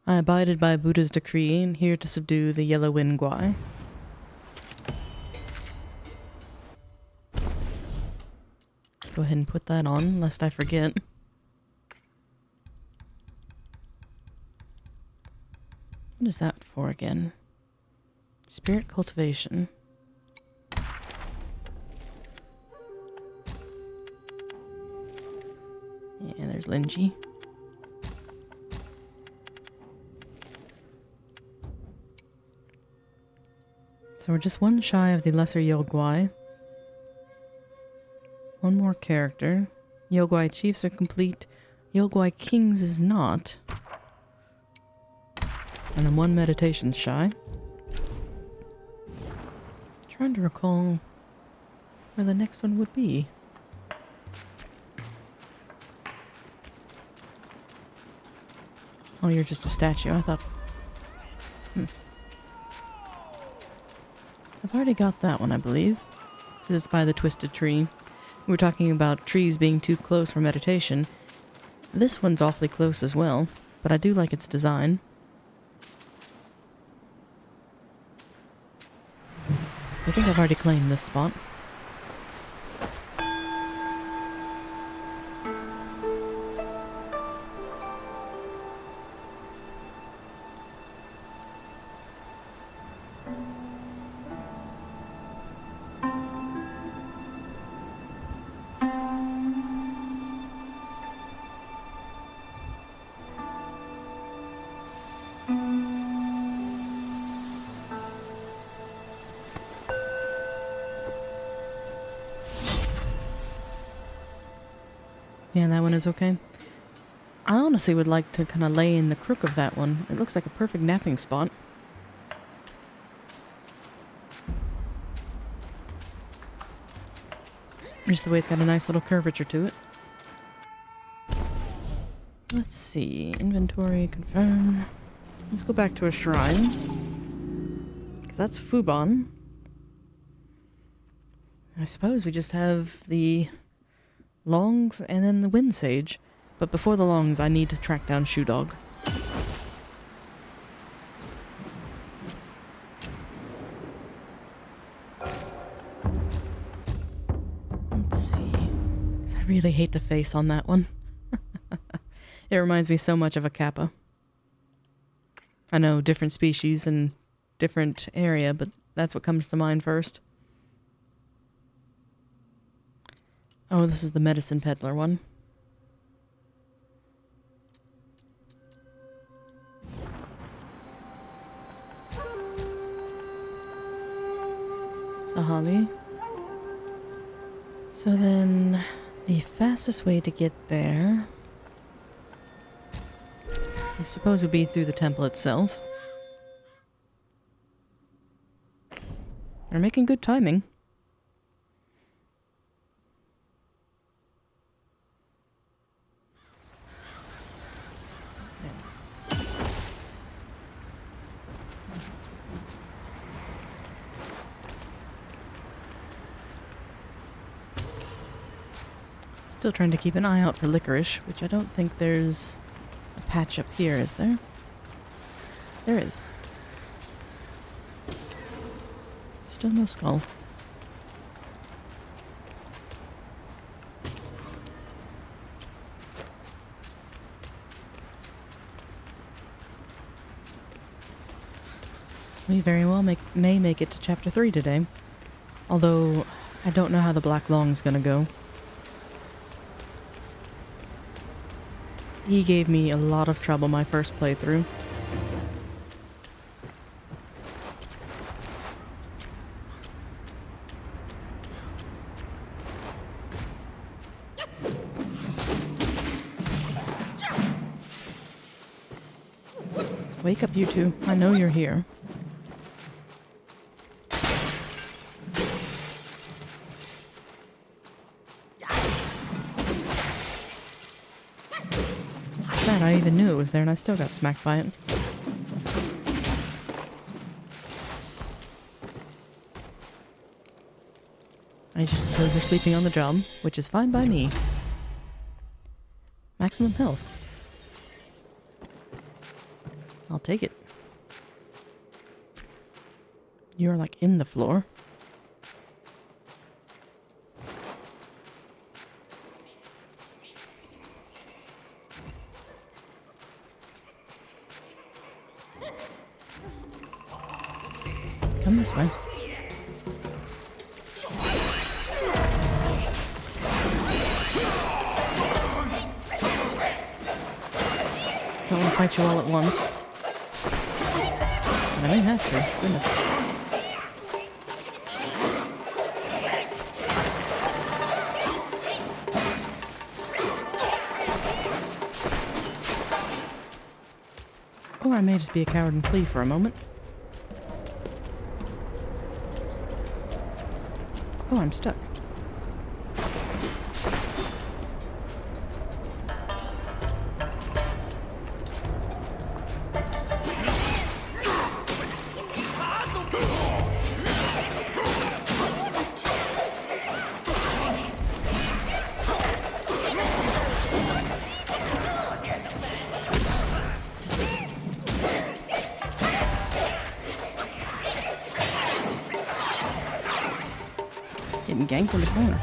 A: I abided by Buddha's decree and here to subdue the yellow wind guai. Go ahead and put that on, lest I forget. What is that for again? Spirit cultivation. Yeah, there's Linji. So we're just one shy of the lesser Yoguai. One more character. Yoguai chiefs are complete. Yoguai kings is not. And then one meditation's shy. Trying to recall where the next one would be. Oh, you're just a statue. I thought... I've already got that one, I believe. This is by the Twisted Tree. We were talking about trees being too close for meditation. This one's awfully close as well, but I do like its design. I think I've already claimed this spot. Yeah, that one is okay. I honestly would like to kind of lay in the crook of that one. It looks like a perfect napping spot. Just the way it's got a nice little curvature to it. Let's see. Inventory, confirm. Let's go back to a shrine. Because that's Fubon. I suppose we just have the Longs and then the Wind Sage. But before the Longs, I need to track down Shoe Dog. Let's see. 'Cause I really hate the face on that one. It reminds me so much of a kappa. I know, different species and different area, but that's what comes to mind first. Oh, this is the medicine peddler one. Sahali. So then, the fastest way to get there, I suppose, would be through the temple itself. We're making good timing. Still trying to keep an eye out for licorice, which I don't think there's a patch up here, is there? There is. Still no skull. We very well may make it to chapter 3 today. Although, I don't know how the Black Loong's gonna go. He gave me a lot of trouble my first playthrough. Wake up, you two. I know you're here. Sad I even knew it was there and I still got smacked by it. I just suppose they're sleeping on the job, which is fine by me. Maximum health. I'll take it. You're like in the floor. Come this way. Don't want to fight you all at once. I may have to. Goodness. Or I may just be a coward and flee for a moment. Oh, I'm stuck. Getting ganked in the corner.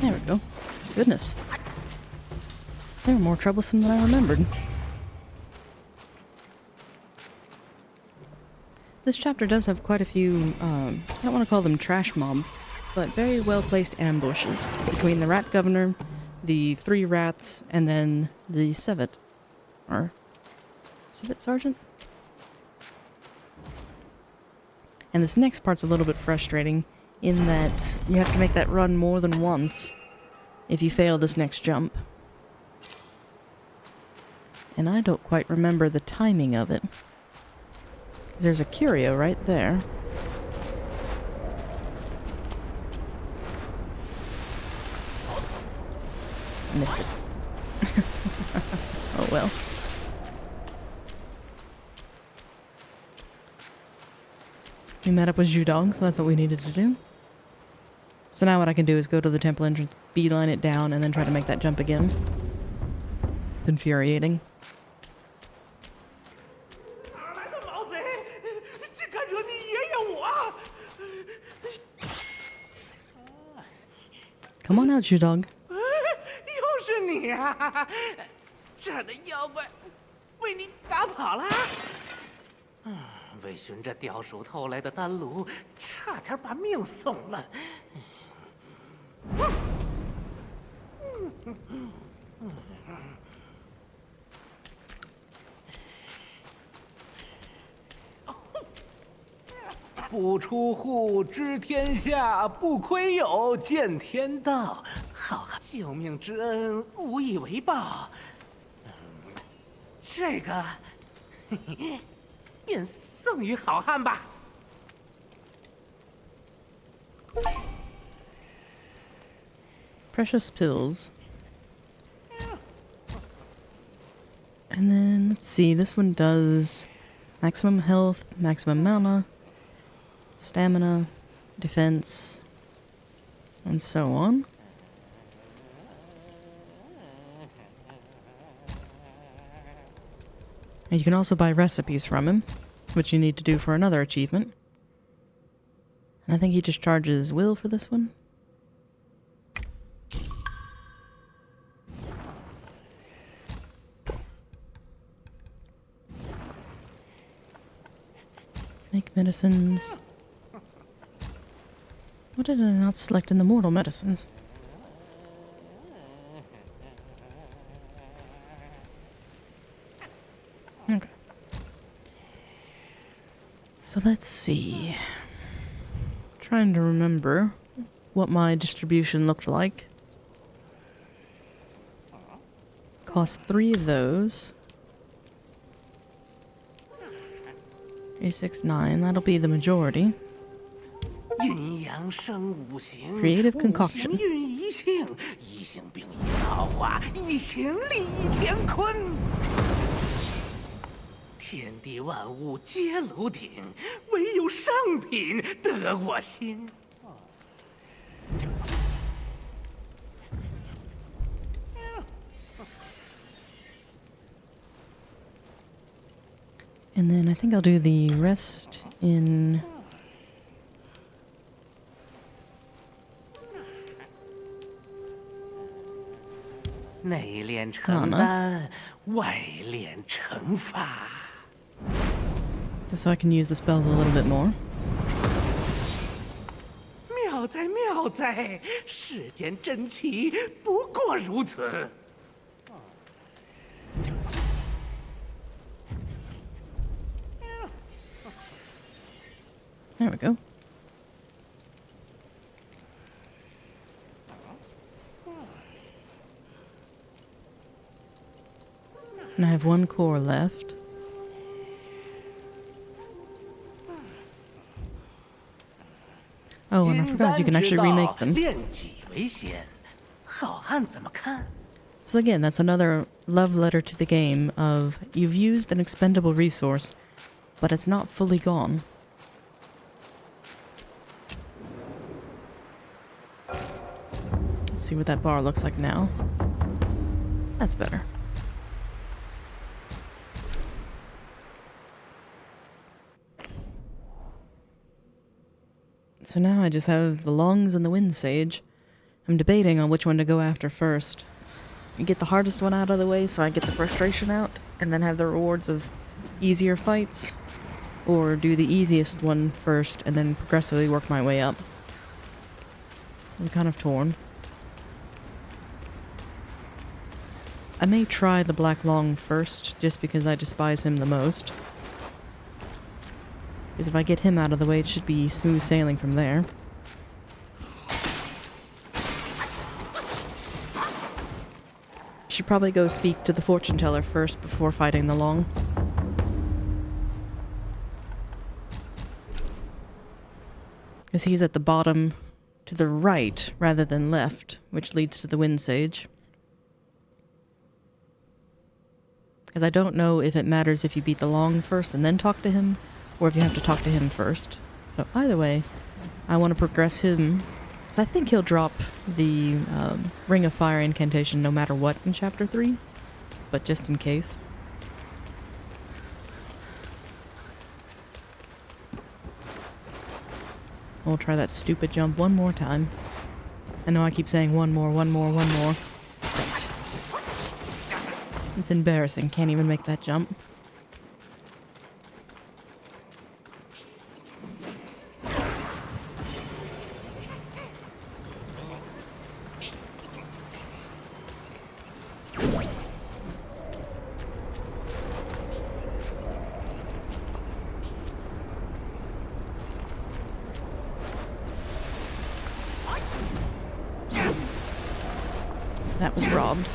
A: There we go. Goodness. They were more troublesome than I remembered. This chapter does have quite a few, I don't want to call them trash mobs, but very well-placed ambushes between the rat governor, the 3 rats, and then the civet. Or civet sergeant? And this next part's a little bit frustrating in that you have to make that run more than once if you fail this next jump. And I don't quite remember the timing of it. There's a curio right there. Missed it. Oh well. We met up with Wukong, so that's what we needed to do. So now what I can do is go to the temple entrance, beeline it down, and then try to make that jump again. It's infuriating. Come on out, Wukong.
F: 又是你啊！这儿的妖怪被你打跑了。为寻这掉鼠偷来的丹炉，差点把命送了。不出户知天下，不窥友见天道。好汉救命之恩，无以为报。这个，便送与好汉吧。
A: Precious pills. And then, let's see, this one does maximum health, maximum mana, stamina, defense, and so on. And you can also buy recipes from him, which you need to do for another achievement. And I think he just charges will for this one. Make medicines. What did I not select in the mortal medicines? Okay. So let's see. Trying to remember what my distribution looked like. Cost 3 of those. 369, that'll be the majority. Creative concoction.
F: 天地万物皆楼顶，唯有上品得我心。
A: And then I think I'll do the rest in...
F: 内炼成丹，外炼成法。
A: Just so I can use the spells a little bit more.
F: 妙哉妙哉，世间珍奇不过如此。
A: There we go. And I have 1 core left. Oh, and I forgot, you can actually remake them. So again, that's another love letter to the game of, you've used an expendable resource, but it's not fully gone. Let's see what that bar looks like now. That's better. So now I just have the Longs and the Wind Sage. I'm debating on which one to go after first. You get the hardest one out of the way so I get the frustration out, and then have the rewards of easier fights. Or do the easiest one first, and then progressively work my way up. I'm kind of torn. I may try the Black Loong first, just because I despise him the most. Because if I get him out of the way, it should be smooth sailing from there. Should probably go speak to the fortune teller first before fighting the Long. Because he's at the bottom to the right rather than left, which leads to the Wind Sage. Because I don't know if it matters if you beat the Long first and then talk to him, or if you have to talk to him first. So either way, I want to progress him, because I think he'll drop the Ring of Fire incantation no matter what in Chapter 3, but just in case. We'll try that stupid jump one more time. I know I keep saying one more, but it's embarrassing, can't even make that jump. That was robbed.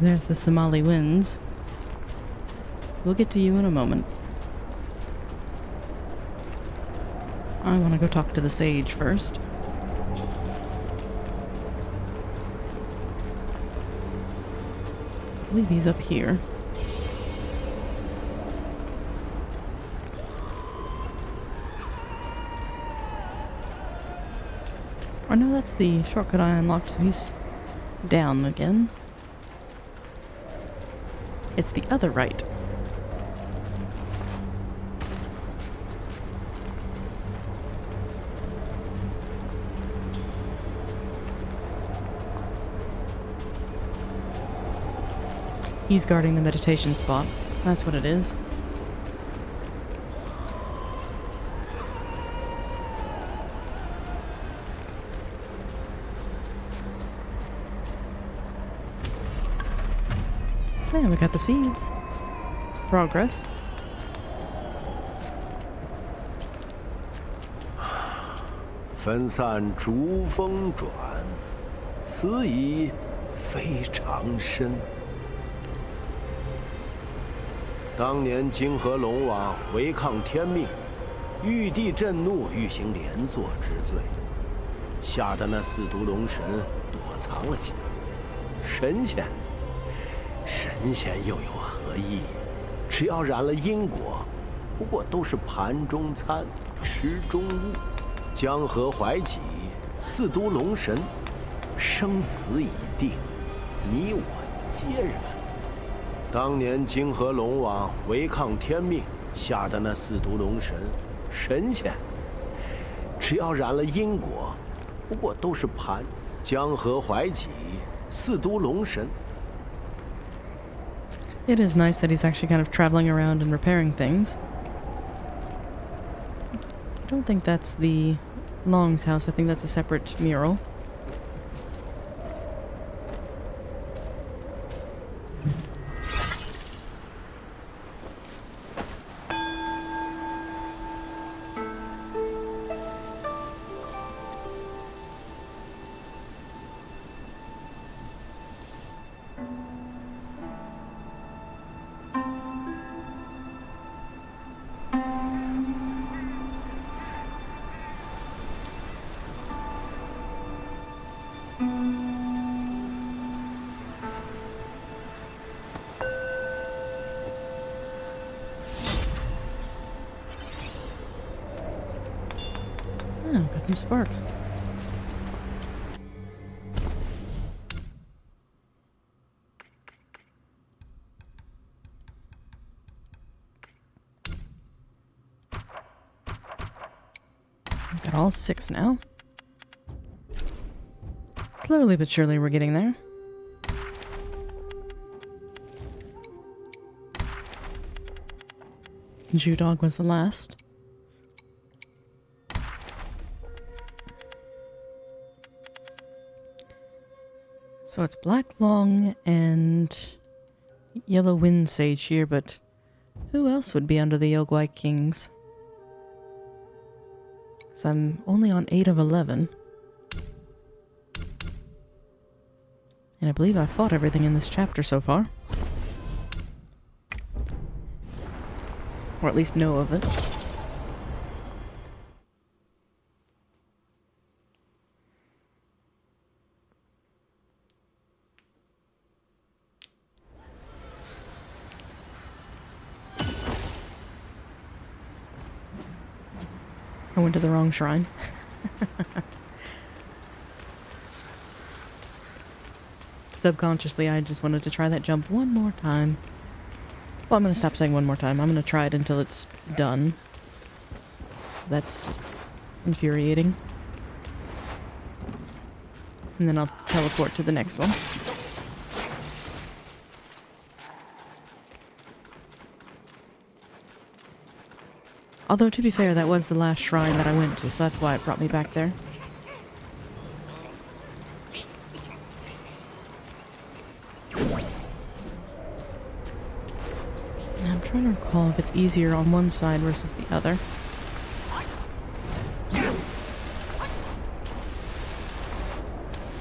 A: There's the Somali winds. We'll get to you in a moment. I want to go talk to the sage first. I believe he's up here. Oh no, that's the shortcut I unlocked, so he's down again. It's the other right. He's guarding the meditation spot. That's what it is. Yeah, we got the seeds. Progress.
G: "分散逐风转，此已非常深。当年泾河龙王违抗天命，玉帝震怒，欲行连坐之罪，吓得那四毒龙神躲藏了起来。神仙又有何意？只要染了因果，不过都是盘中餐，食中物。江河怀己，四毒龙神，生死已定，你我皆然。当年泾河龙王违抗天命，吓得那四毒龙神仙，只要染了因果，不过都是盘。江河怀己，四毒龙神。"
A: It is nice that he's actually kind of traveling around and repairing things. I don't think that's the Long's house. I think that's a separate mural. Oh, got some sparks. Got all 6 now. Slowly but surely we're getting there. Jew-Dog was the last. So it's Black Loong and Yellow Wind Sage here, but who else would be under the Yogwai Kings? So I'm only on 8 of 11. And I believe I fought everything in this chapter so far. Or at least know of it. I went to the wrong shrine. Subconsciously, I just wanted to try that jump one more time. Well, I'm going to stop saying one more time. I'm going to try it until it's done. That's just infuriating. And then I'll teleport to the next one. Although, to be fair, that was the last shrine that I went to, so that's why it brought me back there. And I'm trying to recall if it's easier on one side versus the other.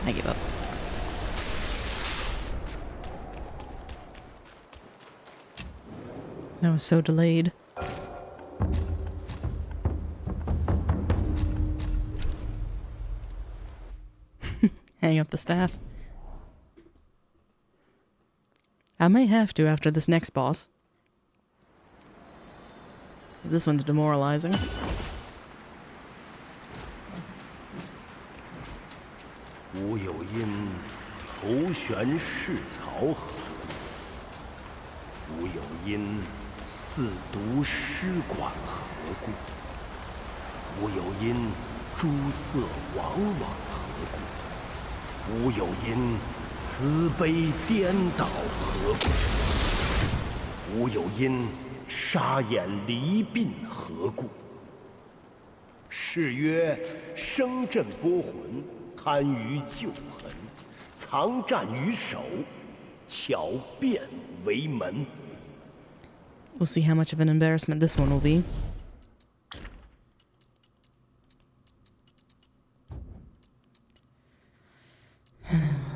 A: I give up. That was so delayed. Hang up the staff. I may have to after this next boss. This one's demoralizing.
G: 吾有因头悬是草河故，吾有因四毒师管何故，吾有因诸色往往何故，吾有因慈悲颠倒何故，吾有因杀眼离鬓何故。是曰声震波魂，贪于旧痕，藏战于手，巧辩为门。
A: We'll see how much of an embarrassment this one will be.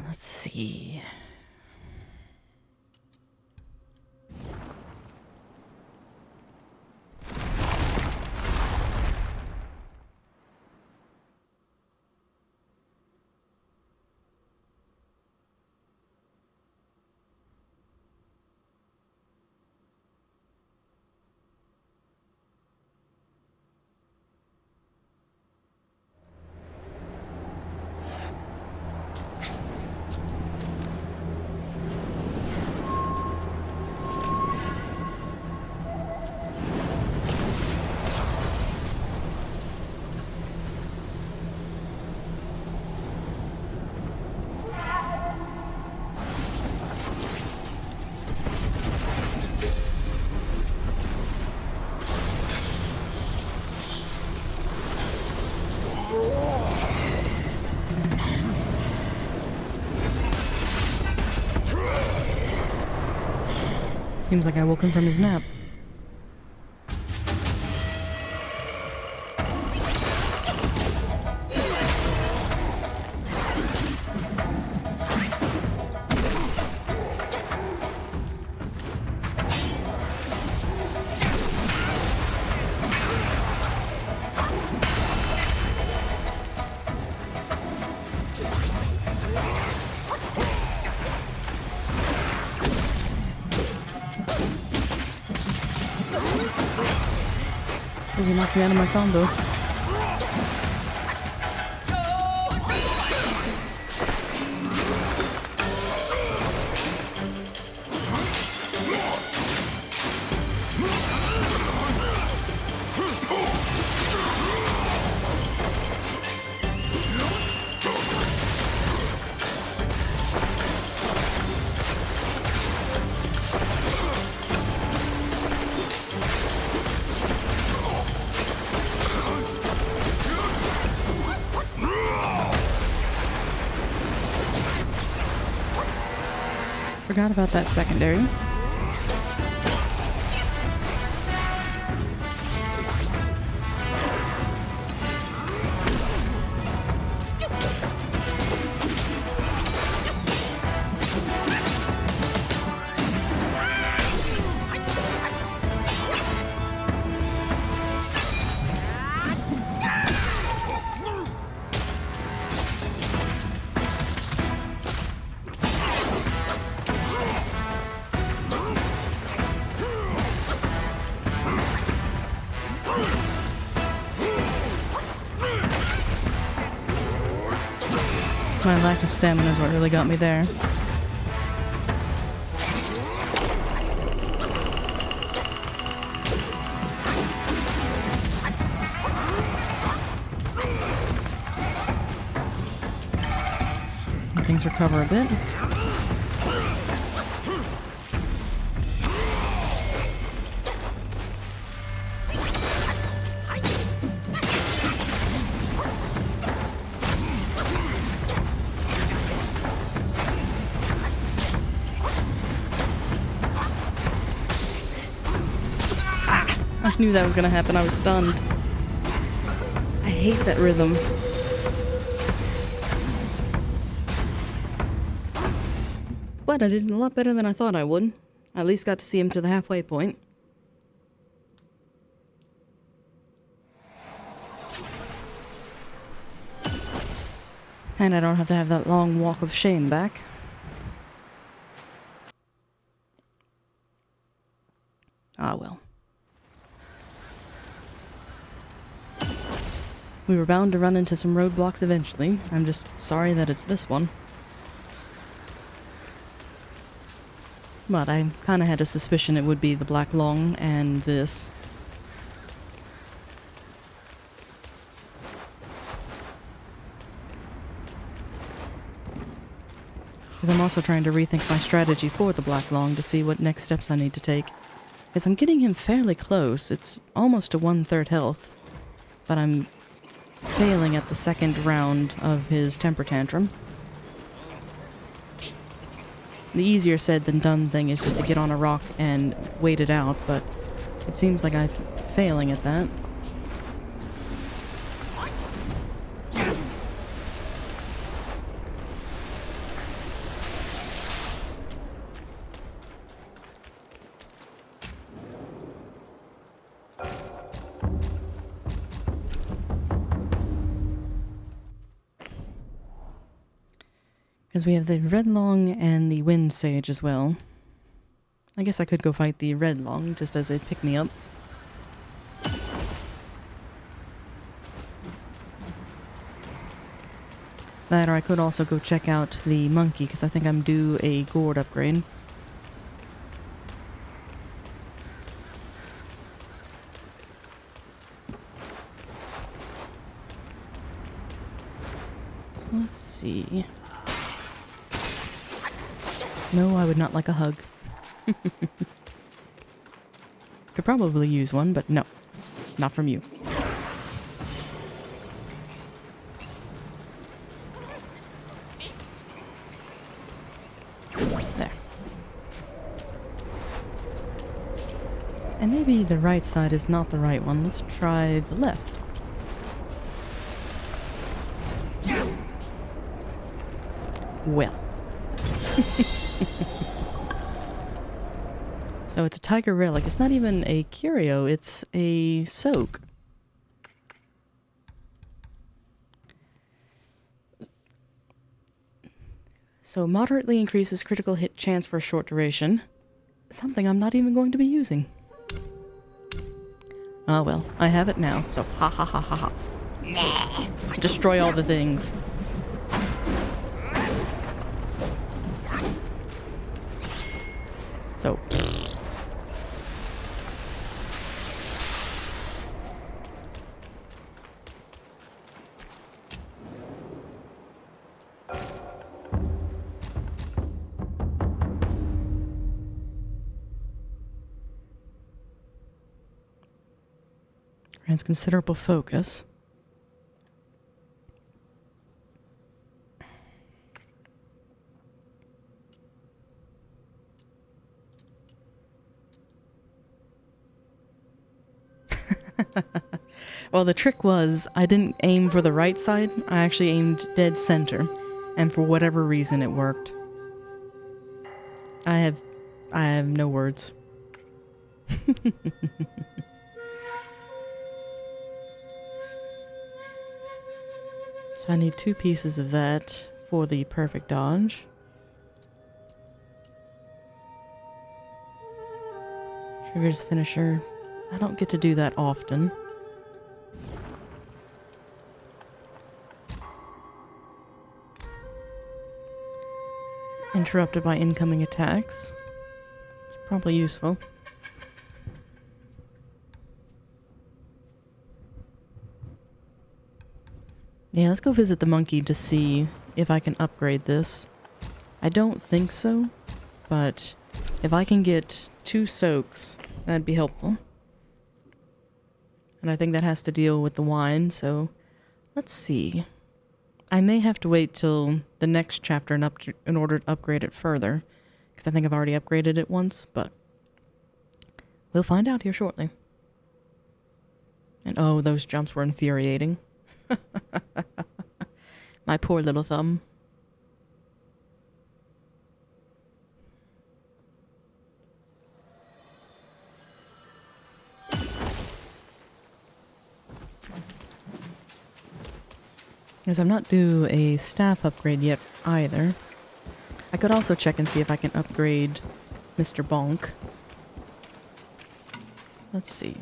A: Let's see. Seems like I woke him from his nap. He knocked me out of my combo. Forgot about that secondary. My lack of stamina is what really got me there. Things recover a bit. I knew that was gonna happen. I was stunned. I hate that rhythm. But I did a lot better than I thought I would. I at least got to see him to the halfway point. And I don't have to have that long walk of shame back. Ah, well. We were bound to run into some roadblocks eventually. I'm just sorry that it's this one. But I kind of had a suspicion it would be the Black Loong and this. Because I'm also trying to rethink my strategy for the Black Loong to see what next steps I need to take. Because I'm getting him fairly close. It's almost to 1/3 health. But I'm failing at the second round of his temper tantrum. The easier said than done thing is just to get on a rock and wait it out, but it seems like I'm failing at that. Because we have the Red Loong and the Wind Sage as well. I guess I could go fight the Red Loong just as a pick-me-up. That, or I could also go check out the monkey, because I think I'm due a gourd upgrade. So let's see. No, I would not like a hug. Could probably use one, but no. Not from you. There. And maybe the right side is not the right one. Let's try the left. Well. So it's a tiger relic. It's not even a curio, it's a soak. So moderately increases critical hit chance for a short duration. Something I'm not even going to be using. Ah well, I have it now, so ha ha ha ha ha. Nah. Destroy all the things. So... grants considerable focus. Well, the trick was, I didn't aim for the right side, I actually aimed dead center, and for whatever reason it worked. I have no words. So I need 2 pieces of that for the perfect dodge. Triggers finisher. I don't get to do that often. Interrupted by incoming attacks. It's probably useful. Yeah, let's go visit the monkey to see if I can upgrade this. I don't think so, but if I can get 2 soaks, that'd be helpful. And I think that has to deal with the wine, so let's see. I may have to wait till the next chapter in order to upgrade it further, because I think I've already upgraded it once, but we'll find out here shortly. And oh, those jumps were infuriating. My poor little thumb. Because I'm not due a staff upgrade yet either. I could also check and see if I can upgrade Mr. Bonk. Let's see.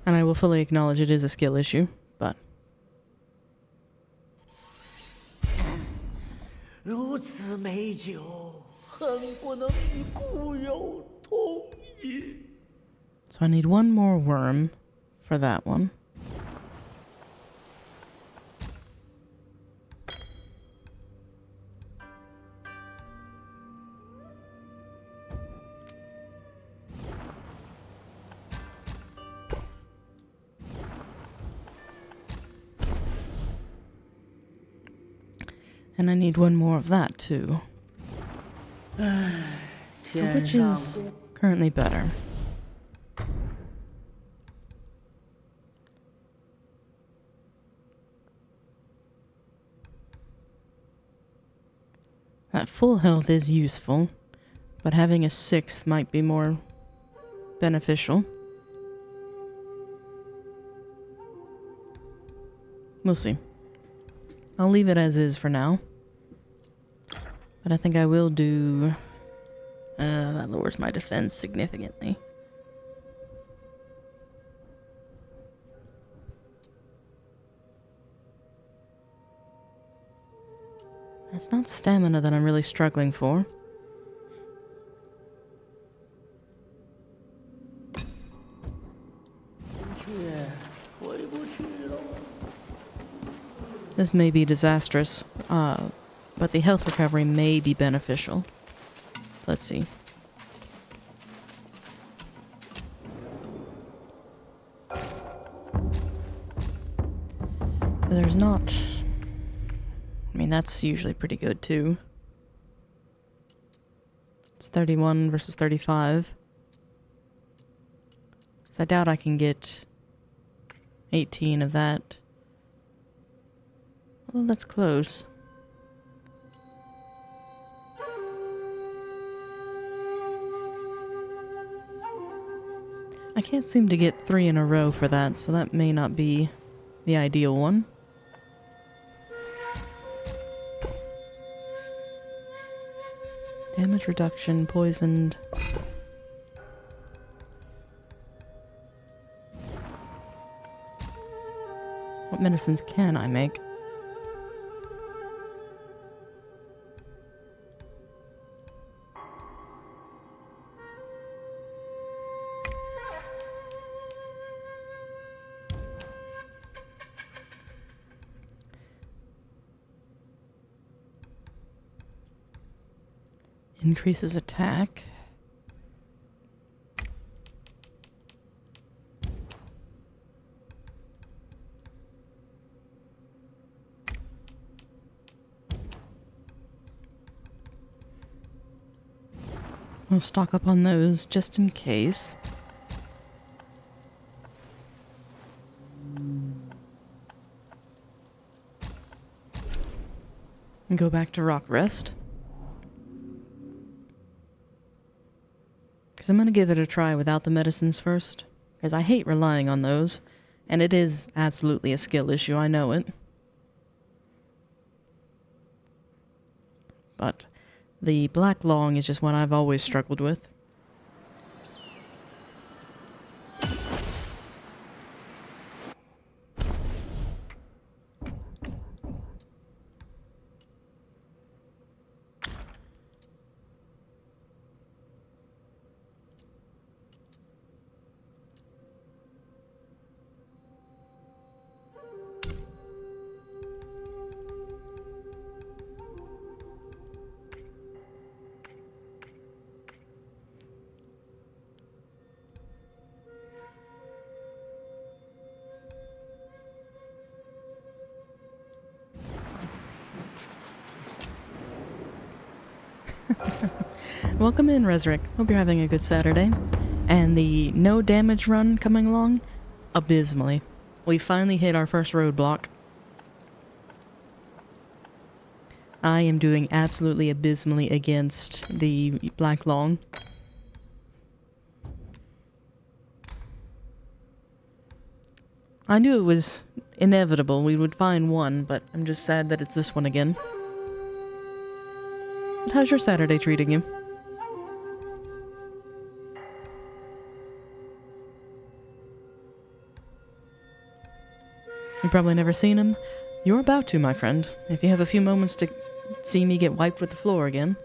A: And I will fully acknowledge it is a skill issue, but...
E: 如此美酒，恨不能与故友同饮。
A: So I need one more worm for that one. And I need one more of that too. So which is currently better? That full health is useful, but having a 6th might be more beneficial. We'll see. I'll leave it as is for now. But I think I will do... that lowers my defense significantly. It's not stamina that I'm really struggling for. This may be disastrous, but the health recovery may be beneficial. Let's see. There's not... I mean, that's usually pretty good, too. It's 31 versus 35. So I doubt I can get 18 of that. Well, that's close. I can't seem to get 3 in a row for that, so that may not be the ideal one. Damage reduction, poisoned. What medicines can I make? Increases attack. We'll stock up on those just in case. And go back to rock rest. Because I'm going to give it a try without the medicines first. Because I hate relying on those. And it is absolutely a skill issue, I know it. But the Black Loong is just one I've always struggled with. Welcome in, Resurrect. Hope you're having a good Saturday. And the no damage run coming along? Abysmally. We finally hit our first roadblock. I am doing absolutely abysmally against the Black Loong. I knew it was inevitable we would find one, but I'm just sad that it's this one again. But how's your Saturday treating you? You've probably never seen him. You're about to, my friend, if you have a few moments to see me get wiped with the floor again.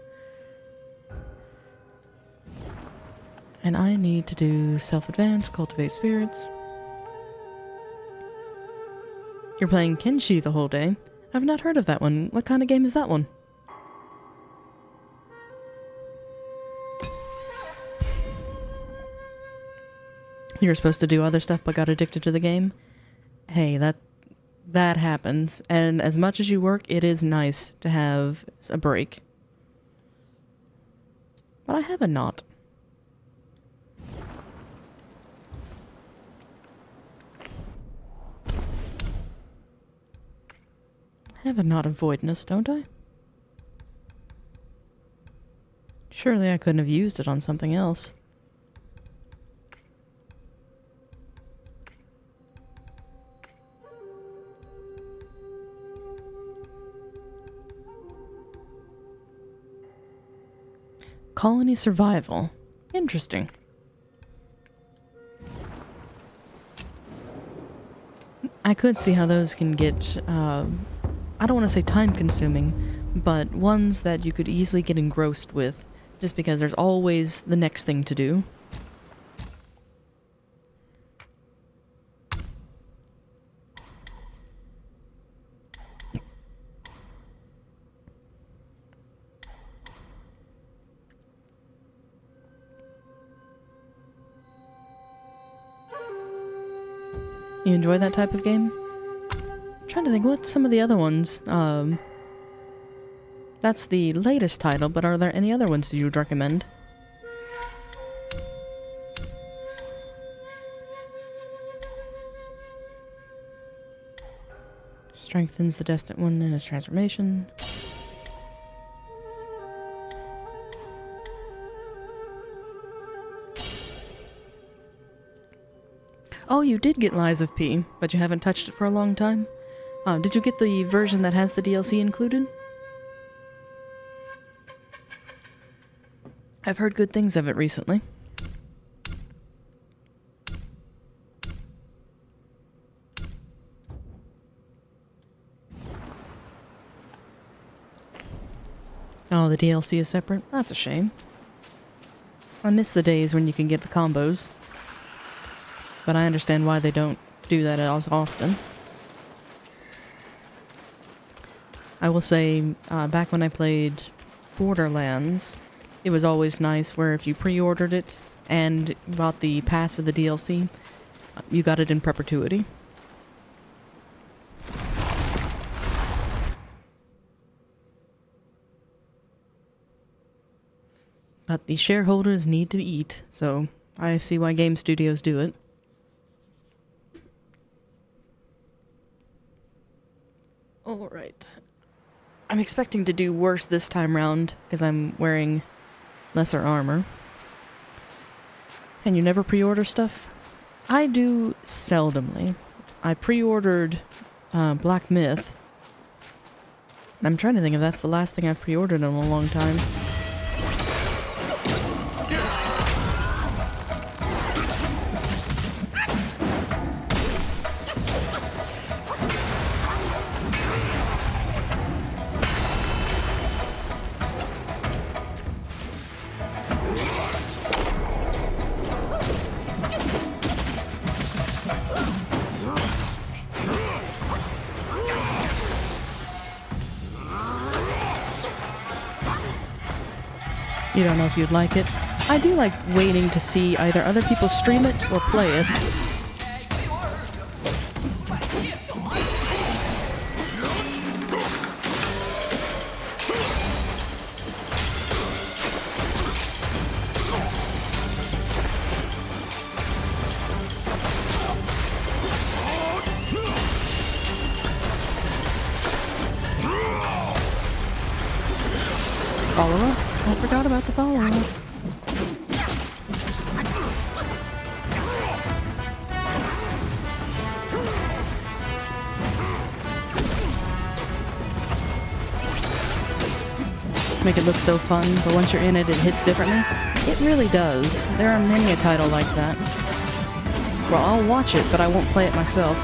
A: And I need to do self-advance, cultivate spirits. You're playing Kenshi the whole day? I've not heard of that one. What kind of game is that one? You were supposed to do other stuff but got addicted to the game? Hey, that happens. And as much as you work, it is nice to have a break. But I have a knot. I have a knot of voidness, don't I? Surely I couldn't have used it on something else. Colony survival. Interesting. I could see how those can get, I don't want to say time-consuming, but ones that you could easily get engrossed with, just because there's always the next thing to do. You enjoy that type of game? I'm trying to think, what's some of the other ones? That's the latest title, but are there any other ones that you would recommend? Strengthens the destined one in his transformation. Oh, you did get Lies of P, but you haven't touched it for a long time? Did you get the version that has the DLC included? I've heard good things of it recently. Oh, the DLC is separate? That's a shame. I miss the days when you can get the combos. But I understand why they don't do that as often. I will say, back when I played Borderlands, it was always nice where if you pre-ordered it and bought the pass with the DLC, you got it in perpetuity. But the shareholders need to eat, so I see why game studios do it. Alright. I'm expecting to do worse this time round, because I'm wearing lesser armor. And you never pre-order stuff? I do seldomly. I pre-ordered Black Myth. And I'm trying to think if that's the last thing I've pre-ordered in a long time. You don't know if you'd like it. I do like waiting to see either other people stream it or play it. Follow-up? I forgot about the follow-up. make it look so fun, but once you're in it, it hits differently. It really does. There are many a title like that. Well, I'll watch it, but I won't play it myself.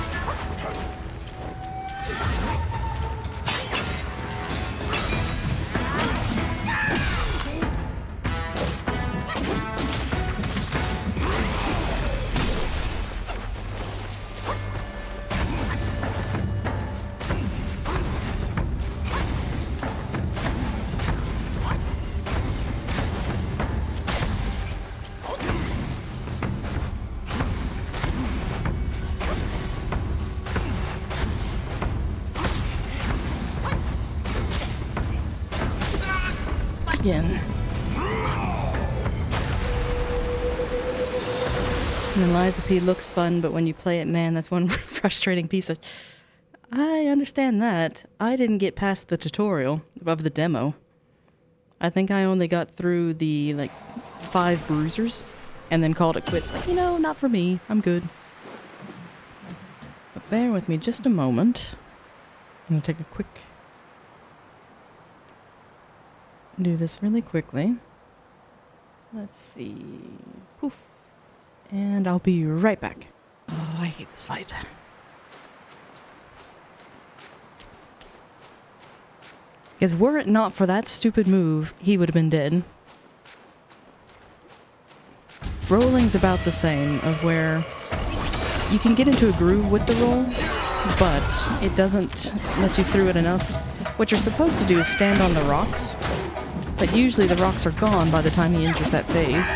A: Again. And Liza P looks fun, but when you play it, man, that's one frustrating piece of... I understand that. I didn't get past the tutorial of the demo. I think I only got through the, 5 bruisers, and then called it quits. Like, not for me. I'm good. But bear with me just a moment. I'm gonna take a quick... do this really quickly. So let's see. Poof. And I'll be right back. Oh, I hate this fight. Because were it not for that stupid move, he would have been dead. Rolling's about the same, of where you can get into a groove with the roll, but it doesn't let you through it enough. What you're supposed to do is stand on the rocks, but usually the rocks are gone by the time he enters that phase.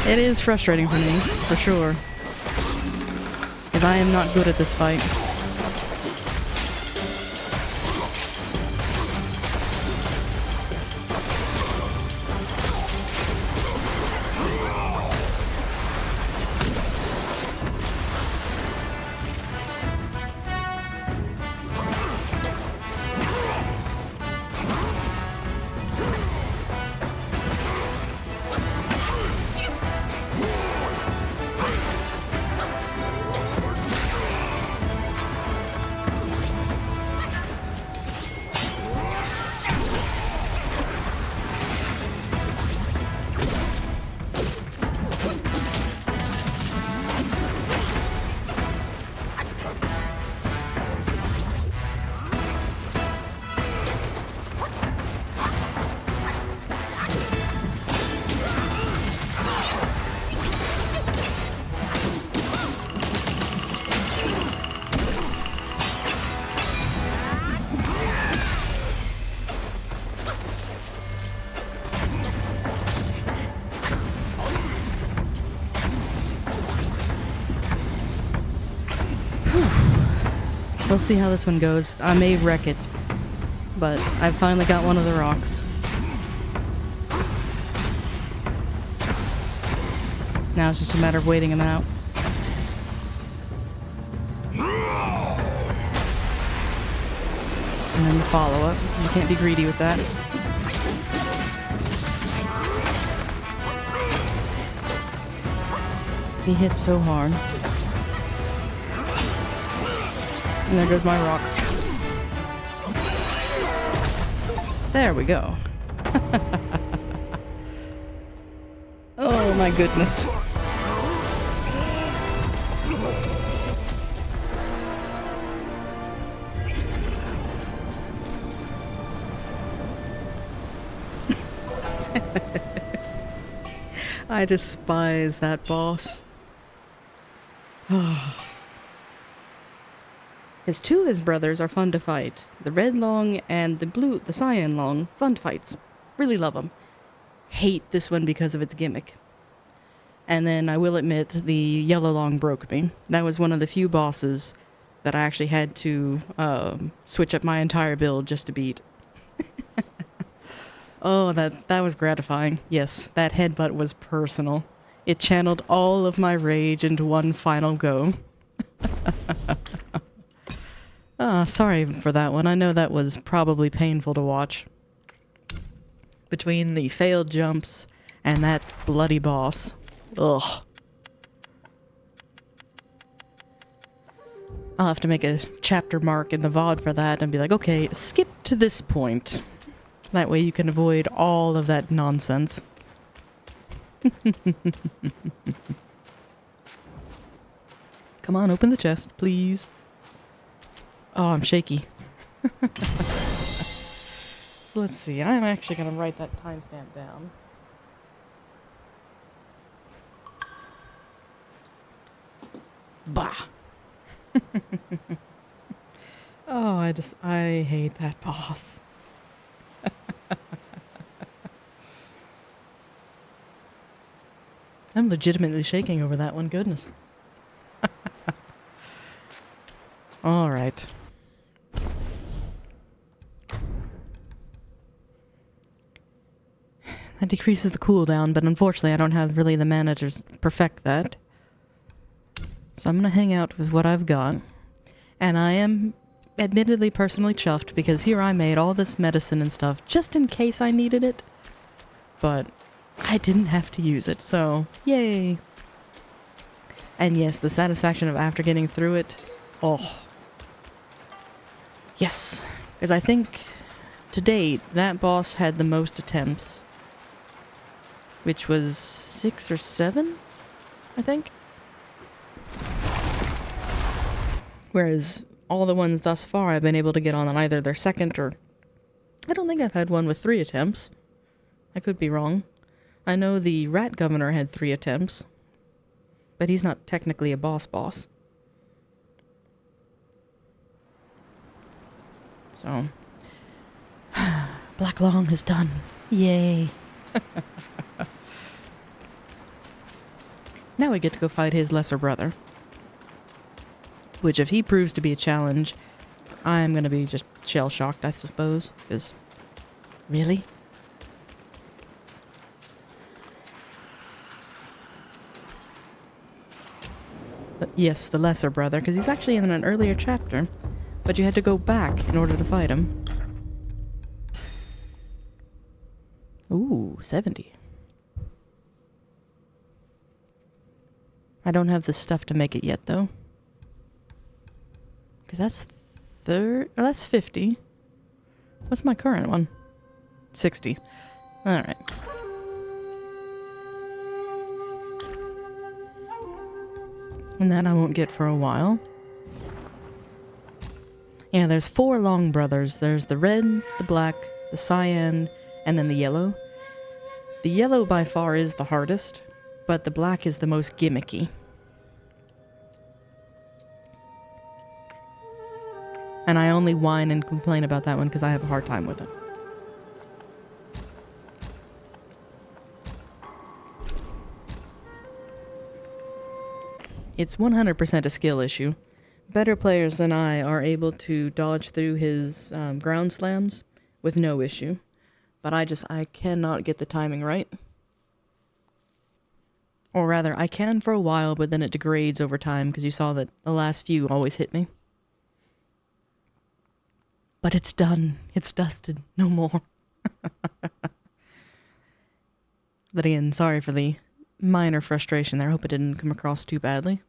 A: It is frustrating for me, for sure. Because I am not good at this fight. We'll see how this one goes. I may wreck it, but I've finally got one of the rocks. Now it's just a matter of waiting him out. And then the follow-up. You can't be greedy with that. He hits so hard. And there goes my rock. There we go. Oh my goodness. I despise that boss. Two of his brothers are fun to fight. The Red Loong and the Cyan Loong, fun fights. Really love them. Hate this one because of its gimmick. And then I will admit, the Yellow Long broke me. That was one of the few bosses that I actually had to switch up my entire build just to beat. Oh, that was gratifying. Yes, that headbutt was personal. It channeled all of my rage into one final go. Sorry for that one. I know that was probably painful to watch. Between the failed jumps and that bloody boss. Ugh. I'll have to make a chapter mark in the VOD for that and be like, okay, skip to this point. That way you can avoid all of that nonsense. Come on, open the chest, please. Oh, I'm shaky. So let's see, I'm actually going to write that timestamp down. Bah! Oh, I hate that boss. I'm legitimately shaking over that one, goodness. Alright. That decreases the cooldown, but unfortunately I don't have really the mana to perfect that. So I'm gonna hang out with what I've got. And I am admittedly personally chuffed because here I made all this medicine and stuff just in case I needed it. But I didn't have to use it, so yay! And yes, the satisfaction of after getting through it, oh. Yes, because I think to date that boss had the most attempts, which was 6 or 7, I think. Whereas all the ones thus far I've been able to get on either their second or... I don't think I've had one with 3 attempts. I could be wrong. I know the Rat Governor had 3 attempts, but he's not technically a boss. So, Black Loong is done. Yay. Now we get to go fight his lesser brother. Which, if he proves to be a challenge, I'm gonna be just shell-shocked, I suppose. Because, really? But yes, the lesser brother, because he's actually in an earlier chapter. But you had to go back in order to fight him. Ooh, 70. I don't have the stuff to make it yet, though. Because that's that's 50. What's my current one? 60. Alright. And that I won't get for a while. Yeah, there's 4 Long brothers. There's the red, the black, the cyan, and then the yellow. The yellow by far is the hardest, but the black is the most gimmicky. And I only whine and complain about that one because I have a hard time with it. It's 100% a skill issue. Better players than I are able to dodge through his ground slams with no issue. But I cannot get the timing right. Or rather, I can for a while, but then it degrades over time because you saw that the last few always hit me. But it's done. It's dusted. No more. But again, sorry for the minor frustration there. I hope it didn't come across too badly.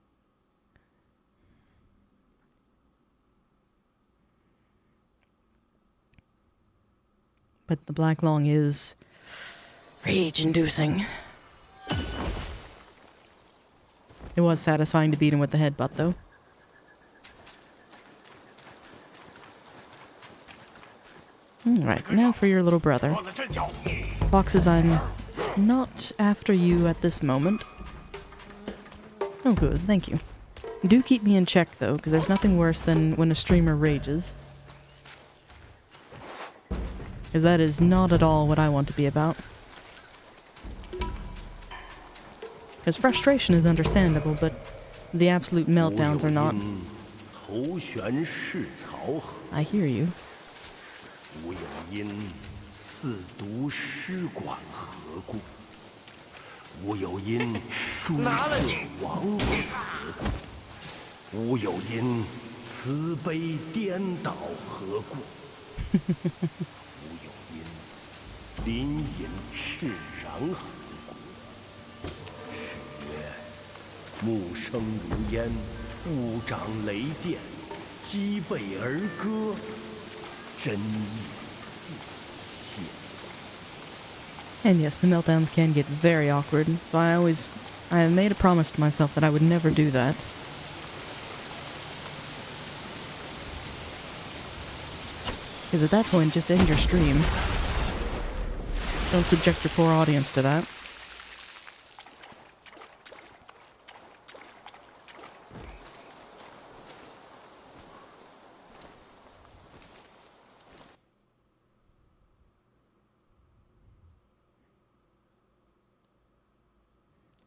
A: But the Black Loong is rage-inducing. It was satisfying to beat him with the headbutt, though. Alright, now for your little brother. Foxes, I'm not after you at this moment. Oh good, thank you. Do keep me in check, though, because there's nothing worse than when a streamer rages. Because that is not at all what I want to be about. Because frustration is understandable, but the absolute meltdowns are not.
G: 头悬是曹河，
A: I hear you.
G: 吾有因四毒师管何故？吾有因诸色亡我何故？吾有因慈悲颠倒何故？吾有因林隐赤然何故？是曰：木生如烟，物长雷电，击背而歌，真意自现。
A: And yes, the meltdowns can get very awkward, so I made a promise to myself that I would never do that. Because at that point, just end your stream. Don't subject your poor audience to that.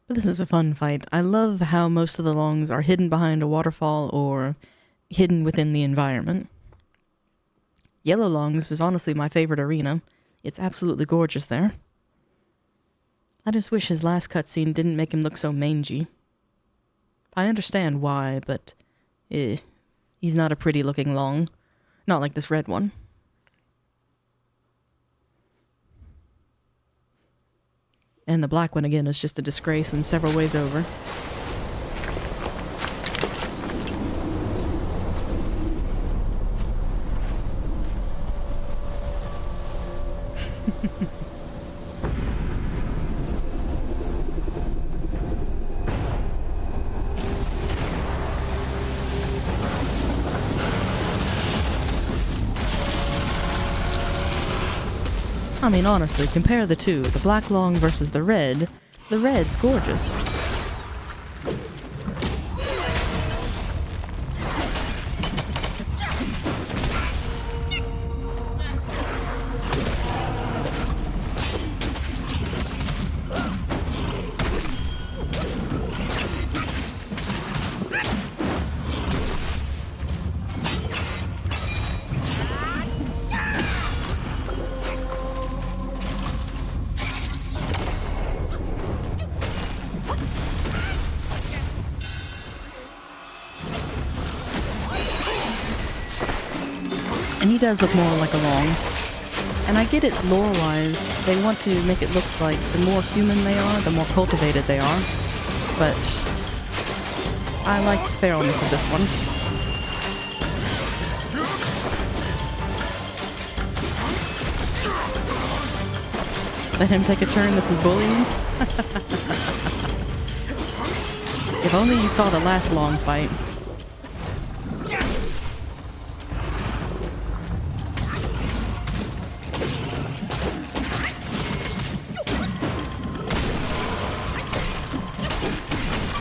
A: But this is a fun fight. I love how most of the Longs are hidden behind a waterfall or hidden within the environment. Yellow Longs is honestly my favorite arena. It's absolutely gorgeous there. I just wish his last cutscene didn't make him look so mangy. I understand why, but he's not a pretty looking Long. Not like this red one. And the black one, again, is just a disgrace in several ways over. I mean, honestly, compare the two. The Black Loong versus the red. The red's gorgeous. And he does look more like a Long. And I get it lore-wise. They want to make it look like the more human they are, the more cultivated they are. But I like the feralness of this one. Let him take a turn, this is bullying. If only you saw the last Long fight.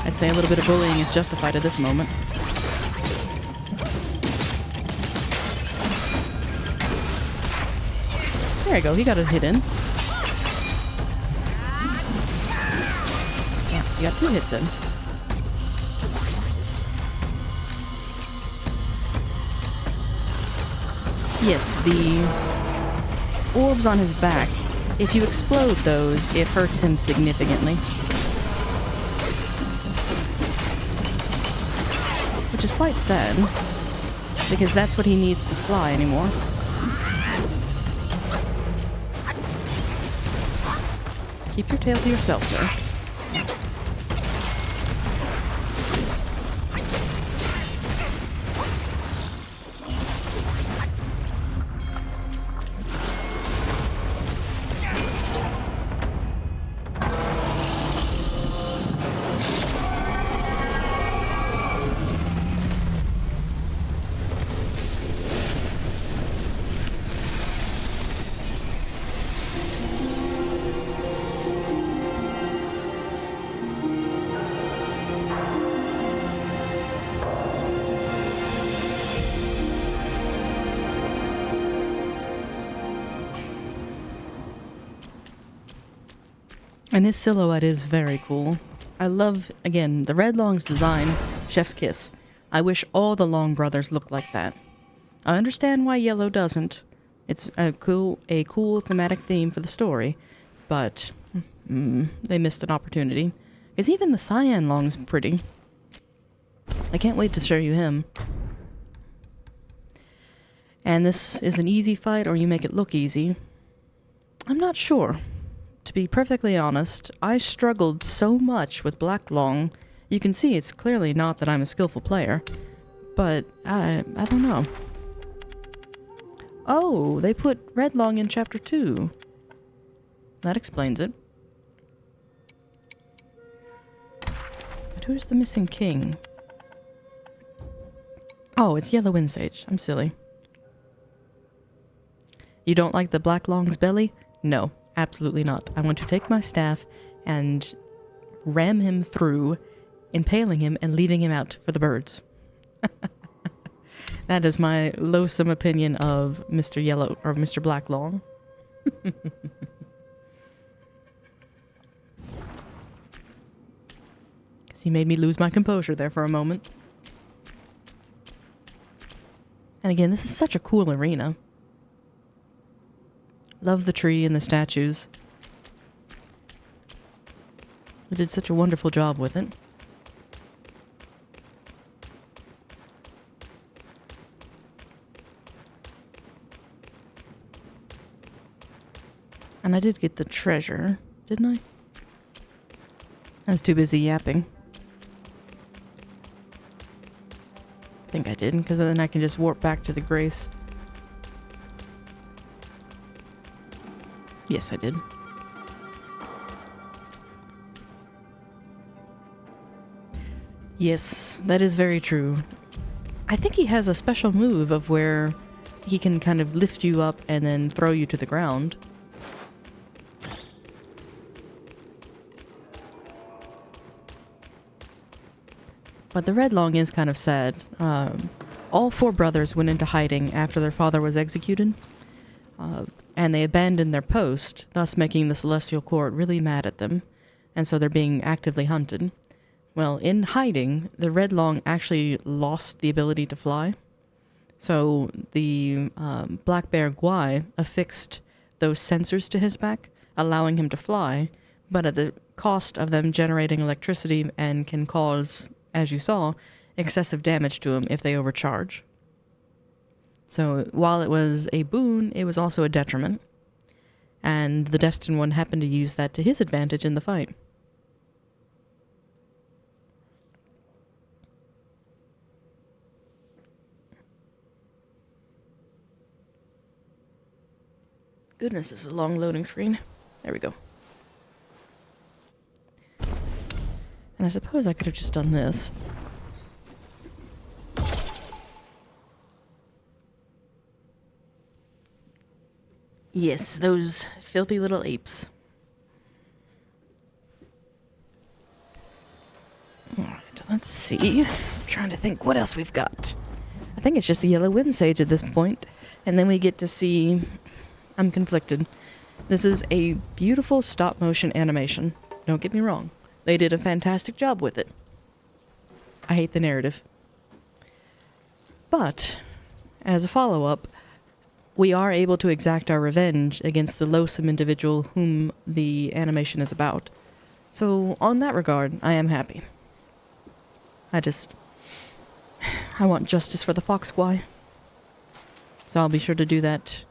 A: I'd say a little bit of bullying is justified at this moment. There you go, he got a hit in. Yeah, he got 2 hits in. Yes, the orbs on his back, if you explode those, it hurts him significantly. Which is quite sad, because that's what he needs to fly anymore. Keep your tail to yourself, sir. And his silhouette is very cool. I love, again, the Red Long's design. Chef's kiss. I wish all the Long brothers looked like that. I understand why Yellow doesn't. It's a cool thematic theme for the story, but they missed an opportunity. Because even the Cyan Long's pretty. I can't wait to show you him. And this is an easy fight, or you make it look easy. I'm not sure. To be perfectly honest, I struggled so much with Black Loong. You can see it's clearly not that I'm a skillful player, but I don't know. Oh, they put Red Loong in Chapter 2. That explains it. But who's the missing king? Oh, it's Yellow Windsage. I'm silly. You don't like the Black Long's belly? No, absolutely not. I want to take my staff and ram him through, impaling him and leaving him out for the birds. That is my loathsome opinion of Mr. Yellow, or Mr. Black Loong. Because he made me lose my composure there for a moment. And again, this is such a cool arena. Love the tree and the statues. They did such a wonderful job with it. And I did get the treasure, didn't I? I was too busy yapping. I think I did, because then I can just warp back to the Grace. Yes, I did. Yes, that is very true. I think he has a special move of where he can kind of lift you up and then throw you to the ground. But the Red Loong is kind of sad. All four brothers went into hiding after their father was executed. And they abandoned their post, thus making the Celestial Court really mad at them. And so they're being actively hunted. Well, in hiding, the Red Loong actually lost the ability to fly. So the Black Bear Gwai affixed those sensors to his back, allowing him to fly, but at the cost of them generating electricity and can cause, as you saw, excessive damage to him if they overcharge. So while it was a boon, it was also a detriment. And the Destined One happened to use that to his advantage in the fight. Goodness, this is a long loading screen. There we go. And I suppose I could have just done this. Yes, those filthy little apes. Alright, let's see. I'm trying to think what else we've got. I think it's just the Yellow Windsage at this point. And then we get to see... I'm conflicted. This is a beautiful stop-motion animation. Don't get me wrong. They did a fantastic job with it. I hate the narrative. But, as a follow-up, we are able to exact our revenge against the loathsome individual whom the animation is about. So, on that regard, I am happy. I want justice for the Fox Gwai. So I'll be sure to do that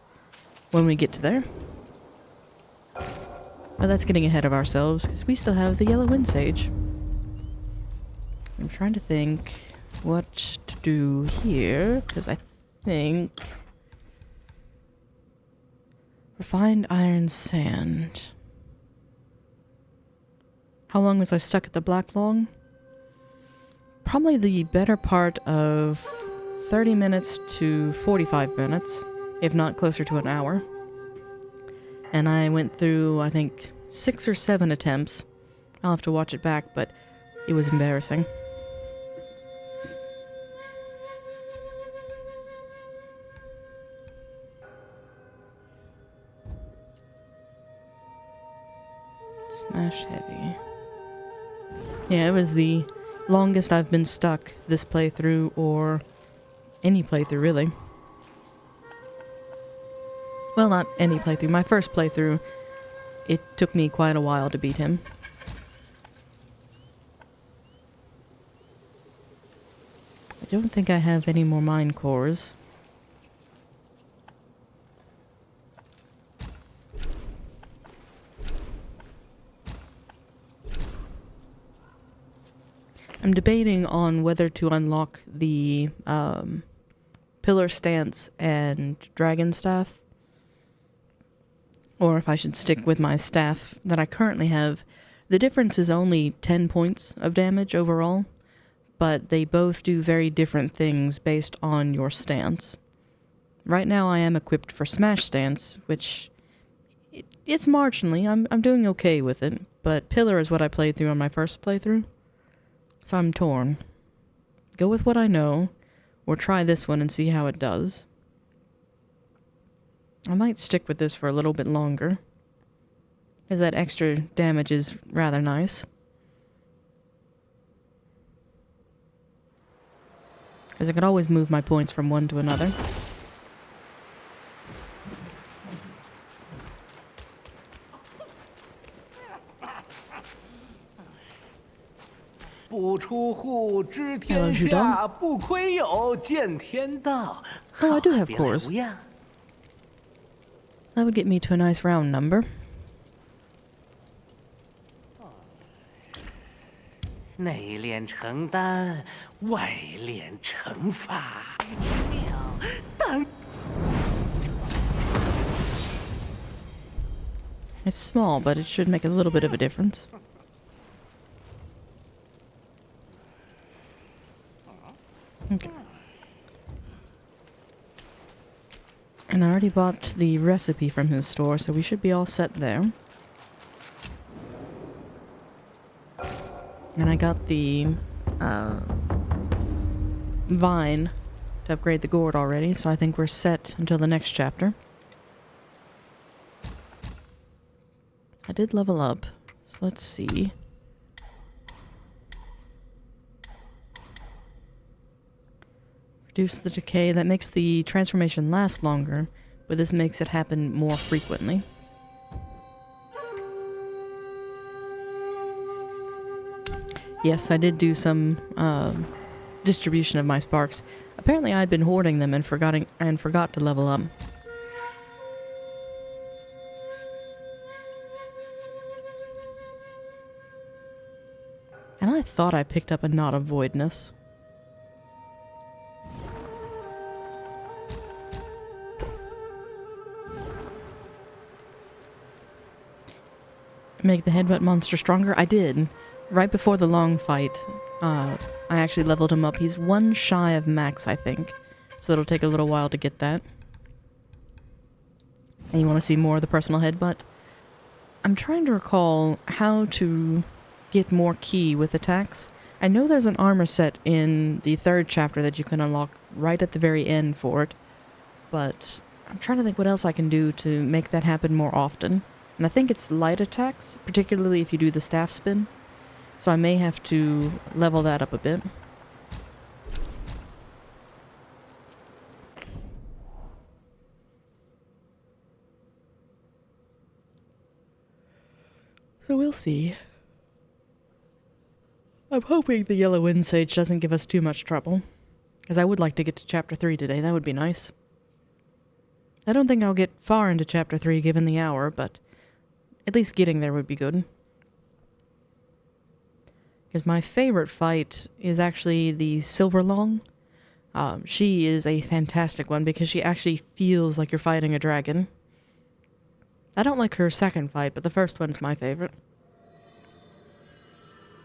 A: when we get to there. But that's getting ahead of ourselves, because we still have the Yellow Windsage. I'm trying to think what to do here, because I think... Refined iron sand. How long was I stuck at the Black Loong? Probably the better part of 30 minutes to 45 minutes, if not closer to an hour. And I went through, I think, 6 or 7 attempts. I'll have to watch it back, but it was embarrassing. Smash heavy. Yeah, it was the longest I've been stuck this playthrough, or any playthrough really. Well, not any playthrough. My first playthrough, it took me quite a while to beat him. I don't think I have any more mine cores. I'm debating on whether to unlock the pillar stance and dragon staff, or if I should stick with my staff that I currently have. The difference is only 10 points of damage overall, but they both do very different things based on your stance. Right now I am equipped for smash stance, which it's marginally. I'm doing okay with it, but pillar is what I played through on my first playthrough. So I'm torn. Go with what I know, or try this one and see how it does. I might stick with this for a little bit longer, as that extra damage is rather nice. Because I could always move my points from one to another.
F: 不出户，知天下；不窥友，见天道。
A: Oh, I do have cores. That would get me to a nice round number.
F: 内练成丹，外练成法，妙但。
A: It's small, but it should make a little bit of a difference. Okay. And I already bought the recipe from his store, so we should be all set there. And I got the vine to upgrade the gourd already, so I think we're set until the next chapter. I did level up, so let's see. Reduce the decay. That makes the transformation last longer, but this makes it happen more frequently. Yes, I did do some distribution of my sparks. Apparently I'd been hoarding them and forgot to level up. And I thought I picked up a knot of voidness. Make the headbutt monster stronger? I did. Right before the long fight, I actually leveled him up. He's one shy of max, I think. So it'll take a little while to get that. And you want to see more of the personal headbutt? I'm trying to recall how to get more ki with attacks. I know there's an armor set in the third chapter that you can unlock right at the very end for it. But I'm trying to think what else I can do to make that happen more often. And I think it's light attacks, particularly if you do the staff spin. So I may have to level that up a bit. So we'll see. I'm hoping the Yellow Wind Sage doesn't give us too much trouble. Because I would like to get to Chapter 3 today, that would be nice. I don't think I'll get far into Chapter 3 given the hour, but at least getting there would be good. Because my favorite fight is actually the Silver Loong. She is a fantastic one because she actually feels like you're fighting a dragon. I don't like her second fight, but the first one's my favorite.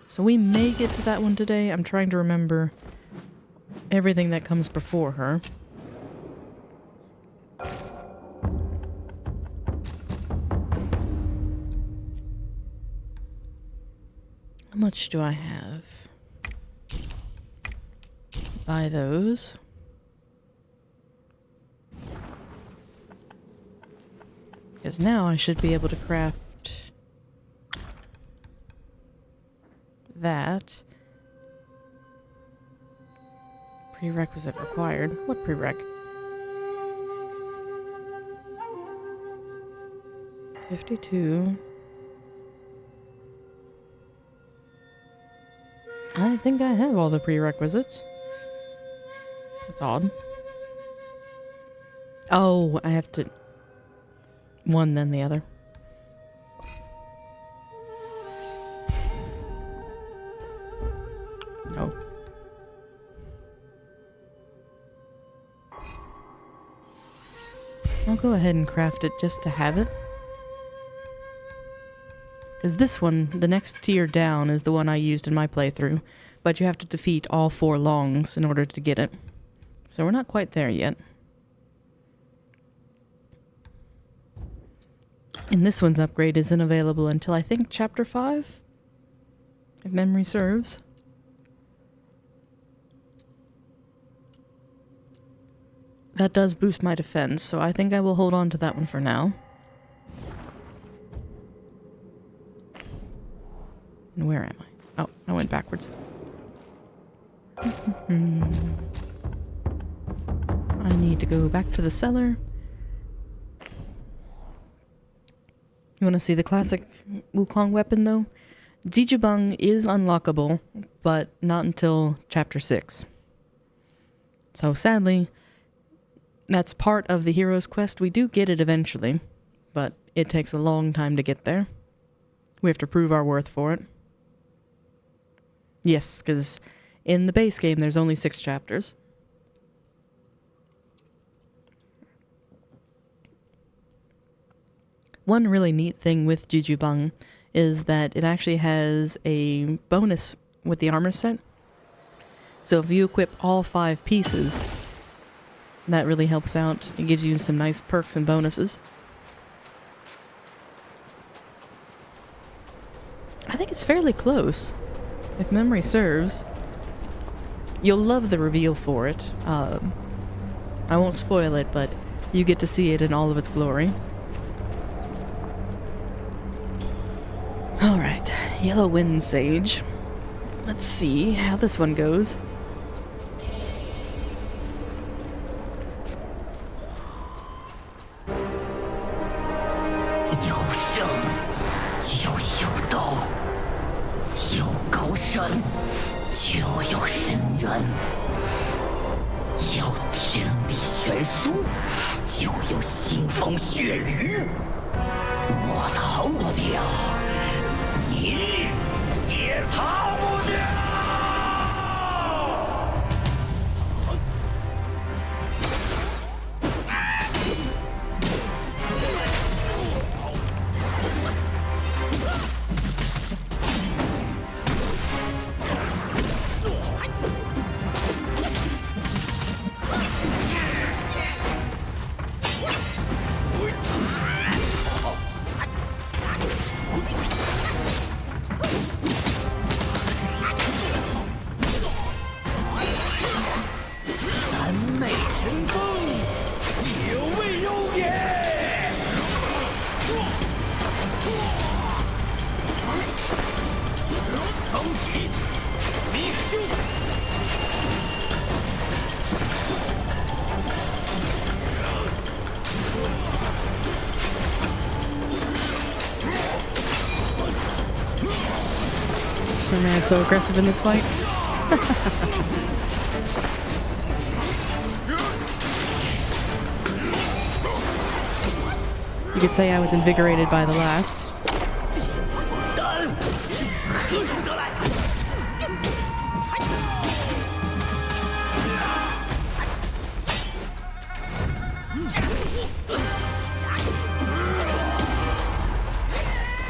A: So we may get to that one today. I'm trying to remember everything that comes before her. How much do I have? Buy those. Because now I should be able to craft that. Prerequisite required. What prereq? 52. I think I have all the prerequisites. That's odd. Oh, I have to... one, then the other. No. I'll go ahead and craft it just to have it. Because this one, the next tier down, is the one I used in my playthrough. But you have to defeat all 4 Longs in order to get it. So we're not quite there yet. And this one's upgrade isn't available until I think Chapter 5? If memory serves. That does boost my defense, so I think I will hold on to that one for now. And where am I? Oh, I went backwards. I need to go back to the cellar. You want to see the classic Wukong weapon, though? Jijibang is unlockable, but not until Chapter 6. So sadly, that's part of the hero's quest. We do get it eventually, but it takes a long time to get there. We have to prove our worth for it. Yes, because in the base game there's only 6 chapters. One really neat thing with Jijibang is that it actually has a bonus with the armor set. So if you equip all 5 pieces, that really helps out. It gives you some nice perks and bonuses. I think it's fairly close, if memory serves. You'll love the reveal for it. I won't spoil it, but you get to see it in all of its glory. Alright, Yellow Wind Sage. Let's see how this one goes. Snowman is so aggressive in this fight. You could say I was invigorated by the last.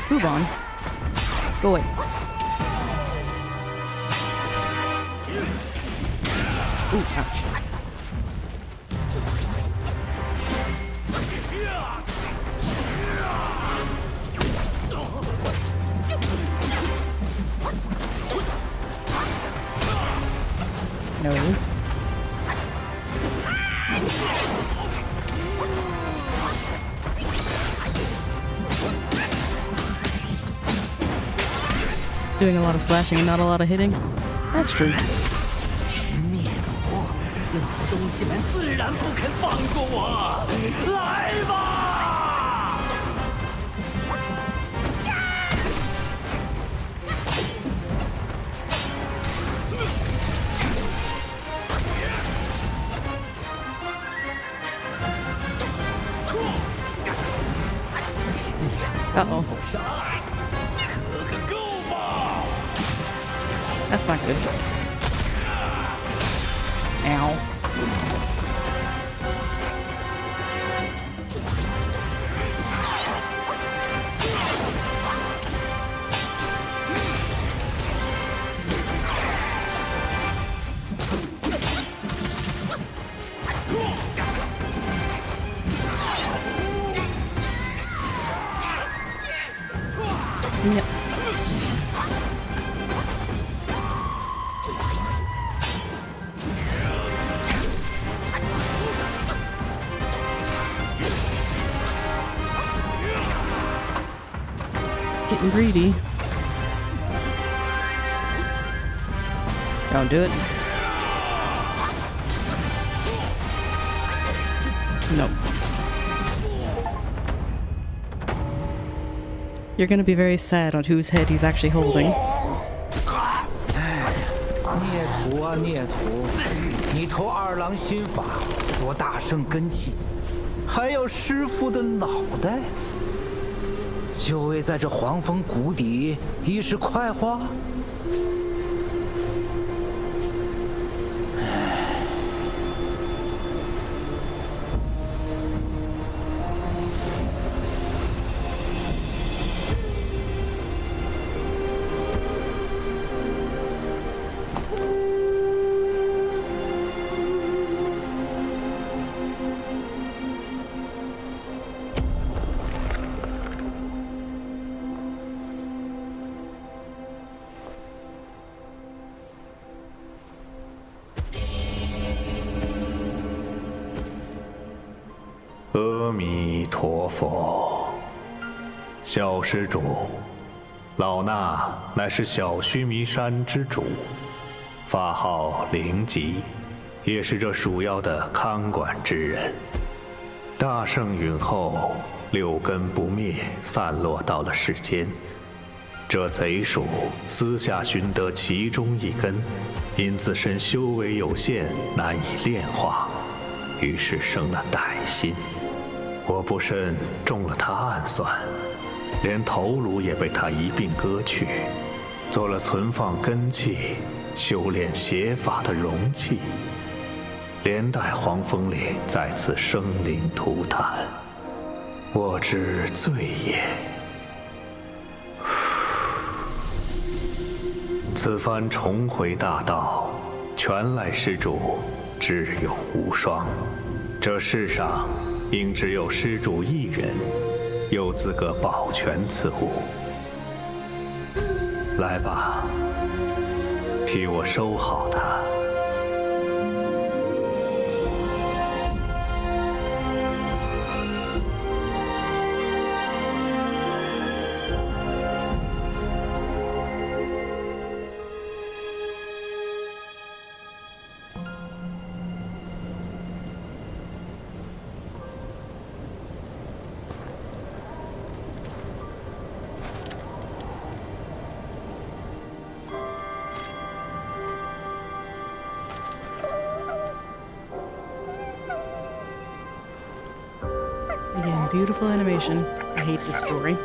A: Move on. Go away. Ooh, ouch. No. Doing a lot of slashing and not a lot of hitting. That's true.
E: 灭族，老东西们自然不肯放过我。来吧！Uh-oh. 杀，可个够吧！
A: That's not good. Ow. Yep. Getting greedy. Don't do it. Nope. You're gonna be very sad on whose head he's actually holding.
H: 孽徒啊孽徒，你投二郎心法，夺大圣根器，还要师傅的脑袋，就为在这黄风谷底一时快活？
G: 阿弥陀佛，小施主，老衲乃是小须弥山之主，法号灵吉，也是这鼠妖的看管之人。大圣陨后，六根不灭，散落到了世间。这贼鼠私下寻得其中一根，因自身修为有限，难以炼化，于是生了歹心。我不慎中了他暗算，连头颅也被他一并割去，做了存放根器、修炼邪法的容器，连带黄风岭再次生灵涂炭，我之罪也。此番重回大道，全赖施主智勇无双，这世上应只有施主一人有资格保全此物。来吧，替我收好它。
A: Again, beautiful animation. I hate this story.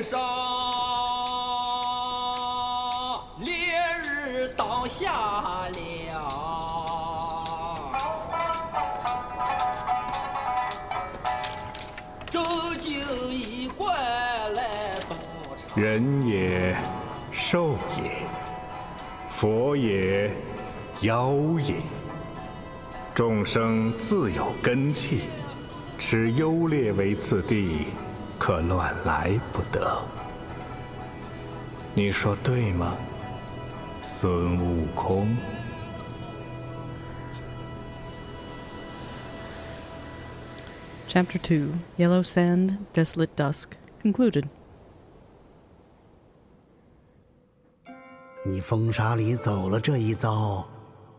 I: 上，烈日当下了。周敬一怪来到场。
J: 人也，兽也，佛也，妖也。众生自有根器，持优劣为次第，可乱来不得。你说对吗，孙悟空
A: ？Chapter 2, Yellow Sand, Desolate Dusk, concluded.
K: 你风沙里走了这一遭，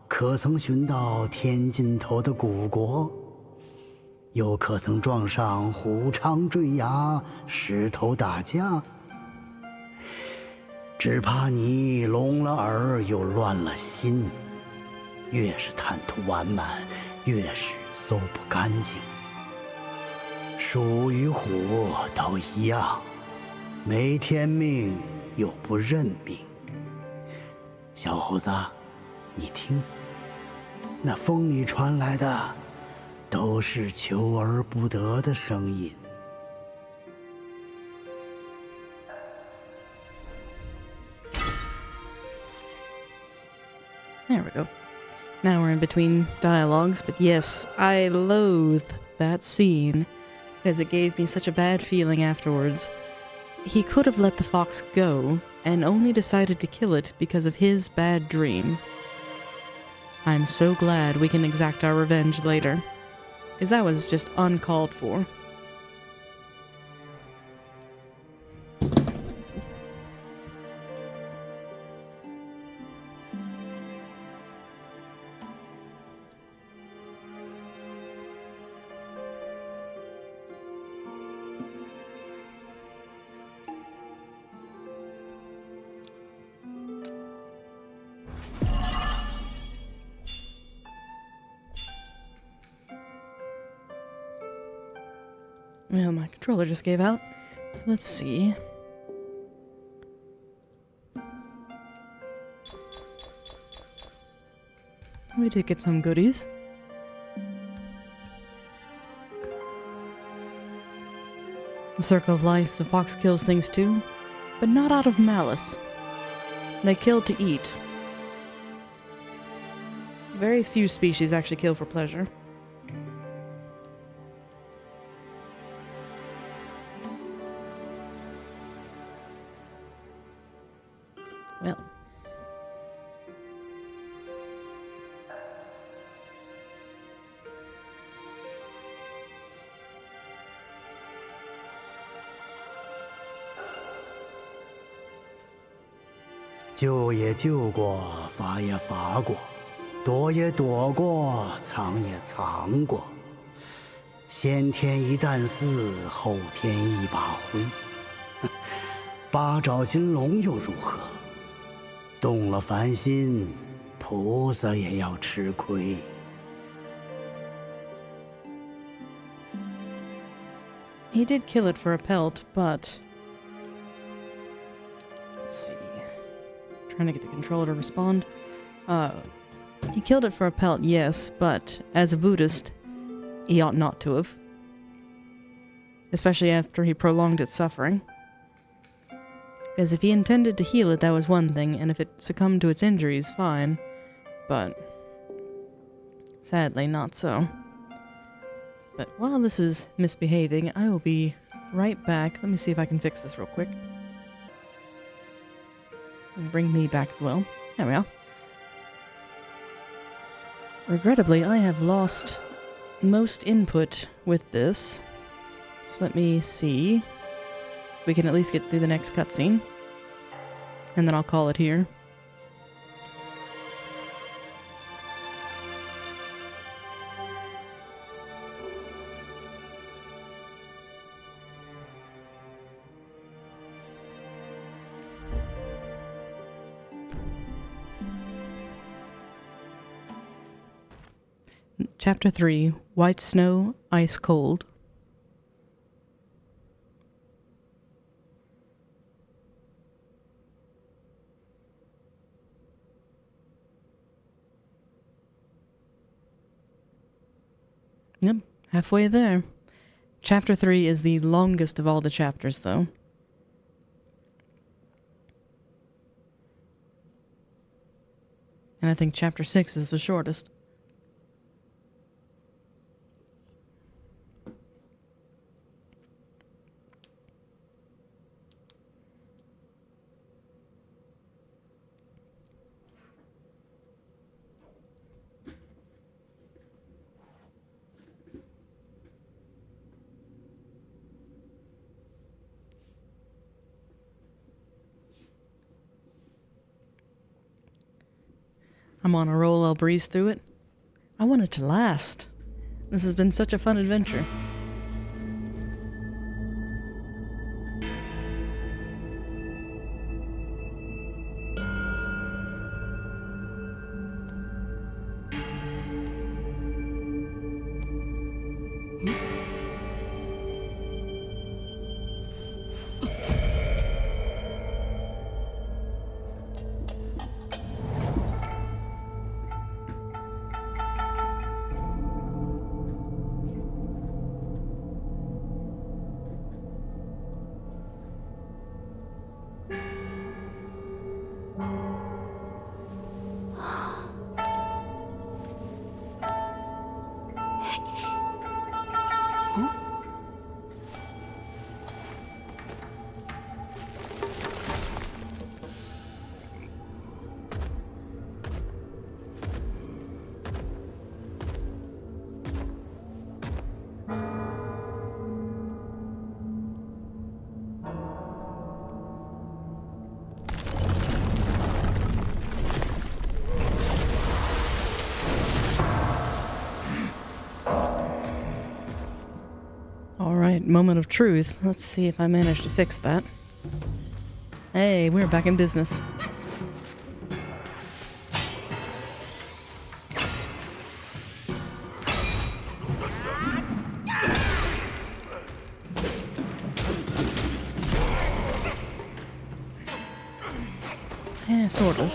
K: 可曾寻到天尽头的古国？又可曾撞上虎长坠崖、石头打架？只怕你聋了耳又乱了心，越是贪图完满，越是搜不干净。鼠与虎都一样，没天命又不认命。小猴子，你听，那风里传来的都是求而不得的声音。
A: There we go. Now we're in between dialogues, but yes, I loathe that scene because it gave me such a bad feeling afterwards. He could have let the fox go and only decided to kill it because of his bad dream. I'm so glad we can exact our revenge later, because that was just uncalled for. Well, my controller just gave out, so let's see. We did get some goodies. The Circle of Life, the fox kills things too, but not out of malice. They kill to eat. Very few species actually kill for pleasure. Well.
K: "救也救过，罚也罚过，躲也躲过，藏也藏过。先天一担丝，后天一把灰。八爪金龙又如何？动了凡心，菩萨也要吃亏。"
A: He did kill it for a pelt, but... Let's see. Trying to get the controller to respond. He killed it for a pelt, yes, but as a Buddhist, he ought not to have. Especially after he prolonged its suffering. Because if he intended to heal it, that was one thing, and if it succumbed to its injuries, fine. But sadly, not so. But while this is misbehaving, I will be right back. Let me see if I can fix this real quick. And bring me back as well. There we are. Regrettably, I have lost most input with this. So let me see. We can at least get through the next cutscene. And then I'll call it here. Chapter 3, White Snow, Ice Cold. Halfway there. Chapter 3 is the longest of all the chapters, though. And I think Chapter 6 is the shortest. I'm on a roll, I'll breeze through it. I want it to last. This has been such a fun adventure. Alright, moment of truth. Let's see if I manage to fix that. Hey, we're back in business. Yeah, sort of.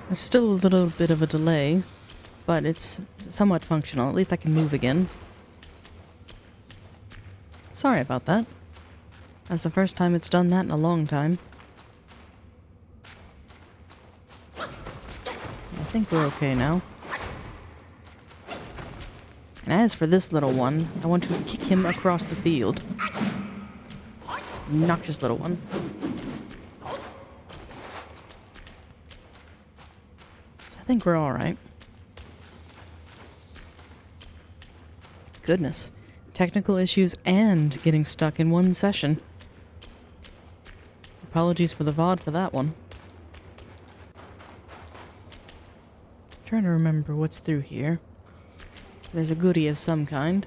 A: There's still a little bit of a delay, but it's somewhat functional. At least I can move again. Sorry about that. That's the first time it's done that in a long time. I think we're okay now. And as for this little one, I want to kick him across the field. Obnoxious little one. So I think we're alright. Goodness. Technical issues and getting stuck in one session. Apologies for the VOD for that one. Trying to remember what's through here. There's a goodie of some kind.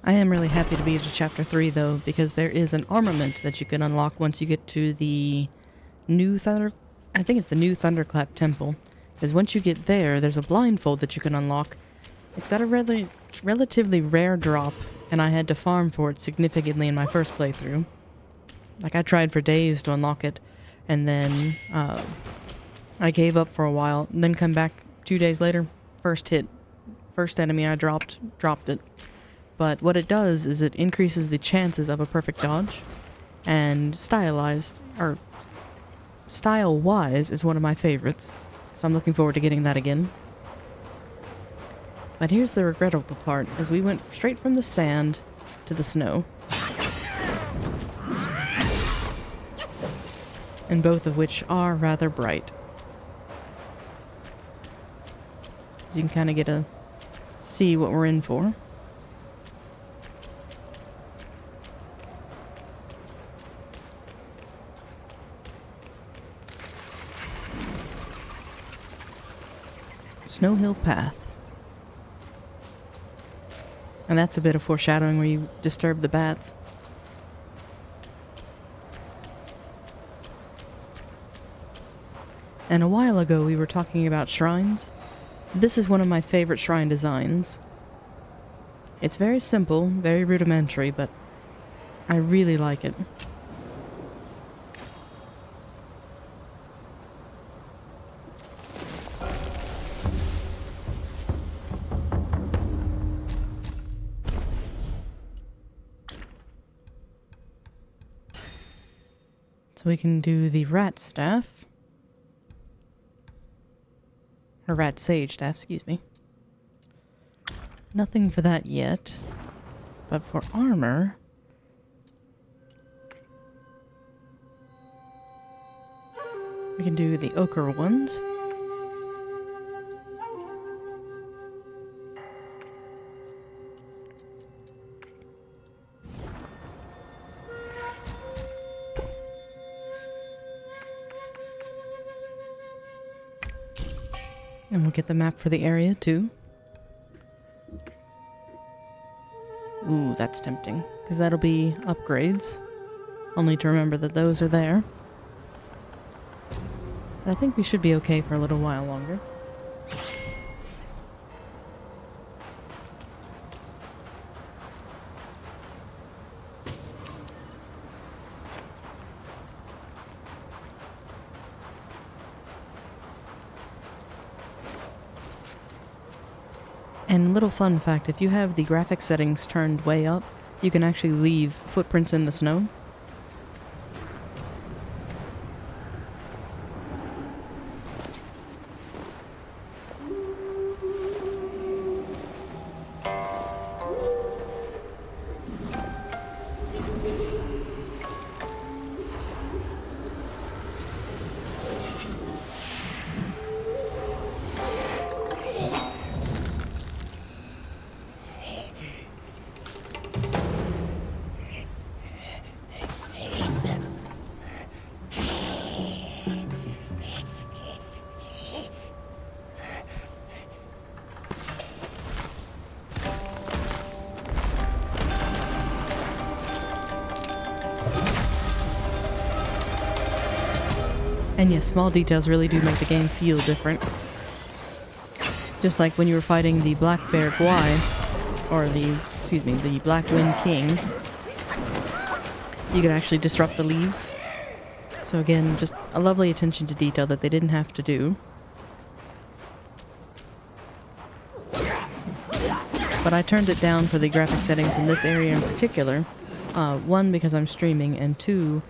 A: I am really happy to be to Chapter 3, though, because there is an armament that you can unlock once you get to the new I think it's the new Thunderclap Temple. Because once you get there, there's a blindfold that you can unlock. It's got a relatively rare drop, and I had to farm for it significantly in my first playthrough. Like, I tried for days to unlock it, and then I gave up for a while, and then come back 2 days later, first hit. First enemy I dropped it. But what it does is it increases the chances of a perfect dodge, and style-wise is one of my favorites, so I'm looking forward to getting that again. But here's the regrettable part, as we went straight from the sand to the snow. And both of which are rather bright. So you can kind of get a see what we're in for. Snow Hill Path. And that's a bit of foreshadowing where you disturb the bats. And a while ago we were talking about shrines. This is one of my favorite shrine designs. It's very simple, very rudimentary, but I really like it. So we can do the rat staff. Or rat sage staff, excuse me. Nothing for that yet. But for armor... we can do the ochre ones. And we'll get the map for the area, too. Ooh, that's tempting. Because that'll be upgrades. I'll need to remember that those are there. I think we should be okay for a little while longer. And little fun fact, if you have the graphic settings turned way up, you can actually leave footprints in the snow. And yes, small details really do make the game feel different. Just like when you were fighting the Black Bear Gwai, or the Black Wind King, you could actually disrupt the leaves. So again, just a lovely attention to detail that they didn't have to do. But I turned it down for the graphic settings in this area in particular. One, because I'm streaming, and two,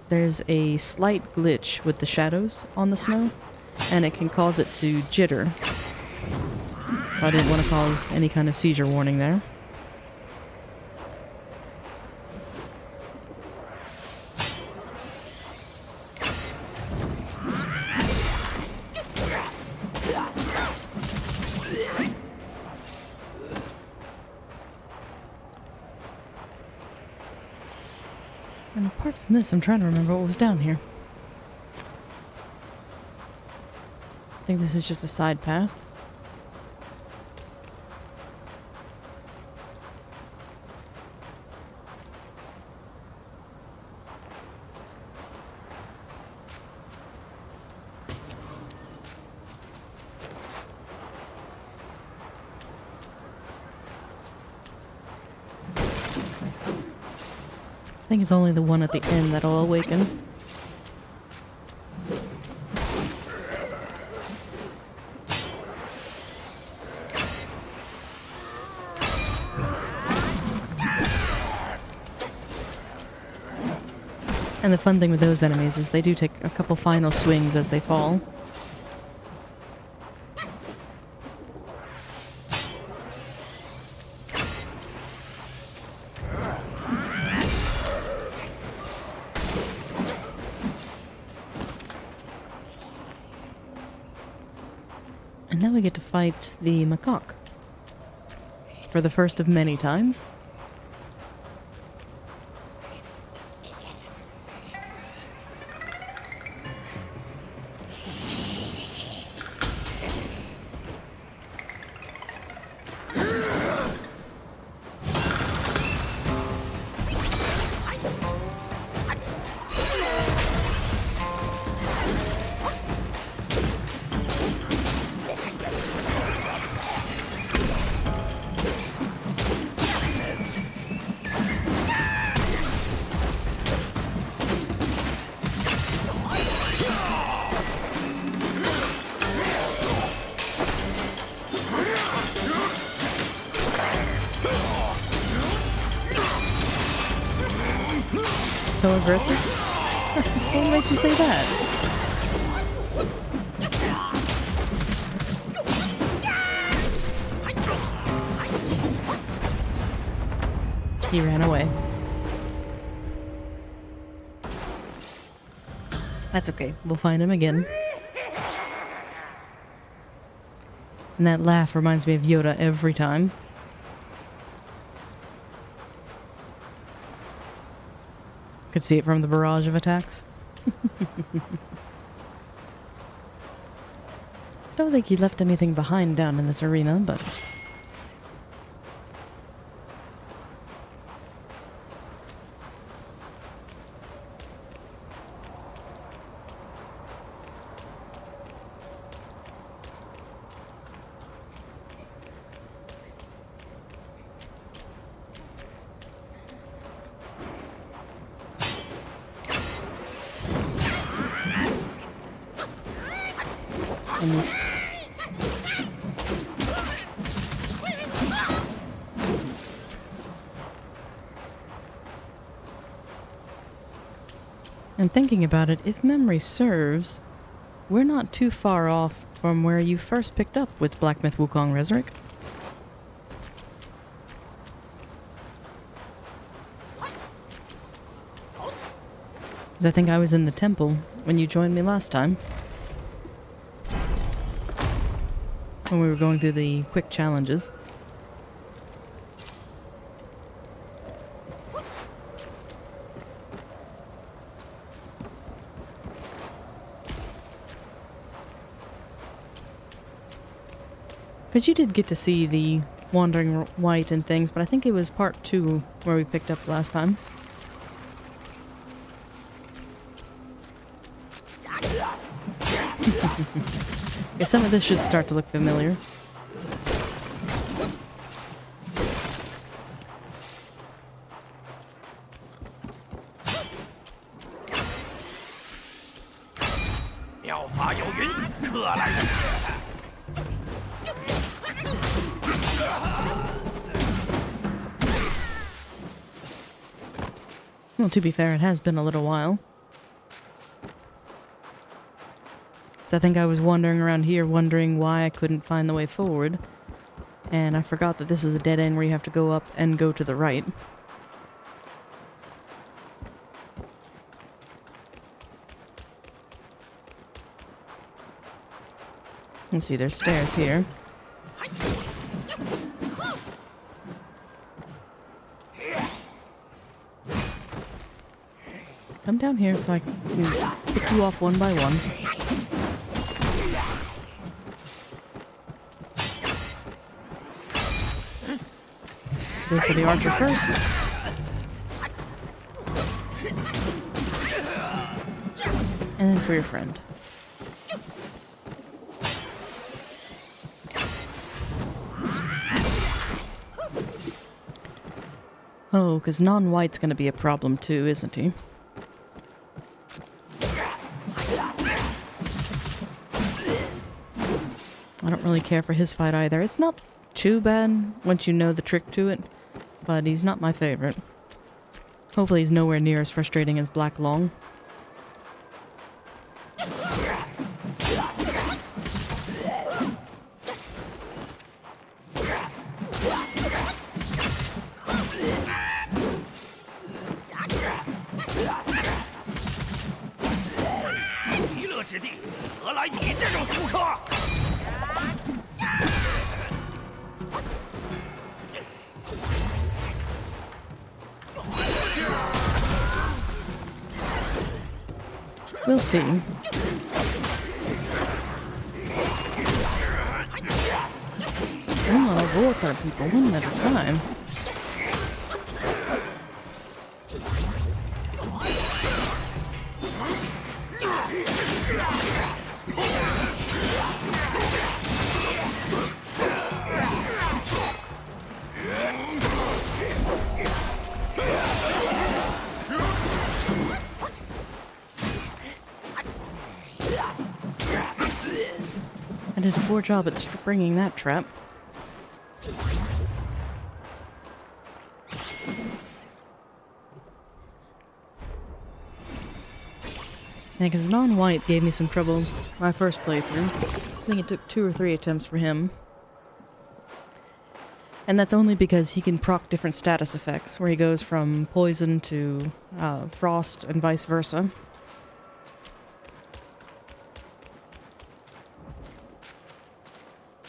A: there's a slight glitch with the shadows on the snow, and it can cause it to jitter. So I didn't want to cause any kind of seizure warning there. And apart from this, I'm trying to remember what was down here. I think this is just a side path. I think it's only the one at the end that'll awaken. And the fun thing with those enemies is they do take a couple final swings as they fall. And now we get to fight the macaque. For the first of many times. so aggressive? What makes you say that? He ran away. That's okay. We'll find him again. And that laugh reminds me of Yoda every time. Could see it from the barrage of attacks. Don't think he left anything behind down in this arena, but... I missed. And thinking about it, if memory serves, we're not too far off from where you first picked up with Black Myth Wukong Resurrect. 'Cause I think I was in the temple when you joined me last time. When we were going through the quick challenges. But you did get to see the Wandering White and things, but I think it was part 2 where we picked up last time. Yeah, some of this should start to look familiar. Well, to be fair, it has been a little while. I think I was wandering around here wondering why I couldn't find the way forward. And I forgot that this is a dead end where you have to go up and go to the right. Let's see, there's stairs here. Come down here so I can pick you off one by one. Go for the archer first. And then for your friend. Oh, because non-white's gonna be a problem too, isn't he? I don't really care for his fight either. It's not too bad once you know the trick to it, but he's not my favorite. Hopefully he's nowhere near as frustrating as Black Loong. We'll see. I'm gonna work on people one at a time. I did a poor job at springing that trap. Yeah, because non-white gave me some trouble my first playthrough. I think it took 2 or 3 attempts for him. And that's only because he can proc different status effects, where he goes from poison to frost and vice versa.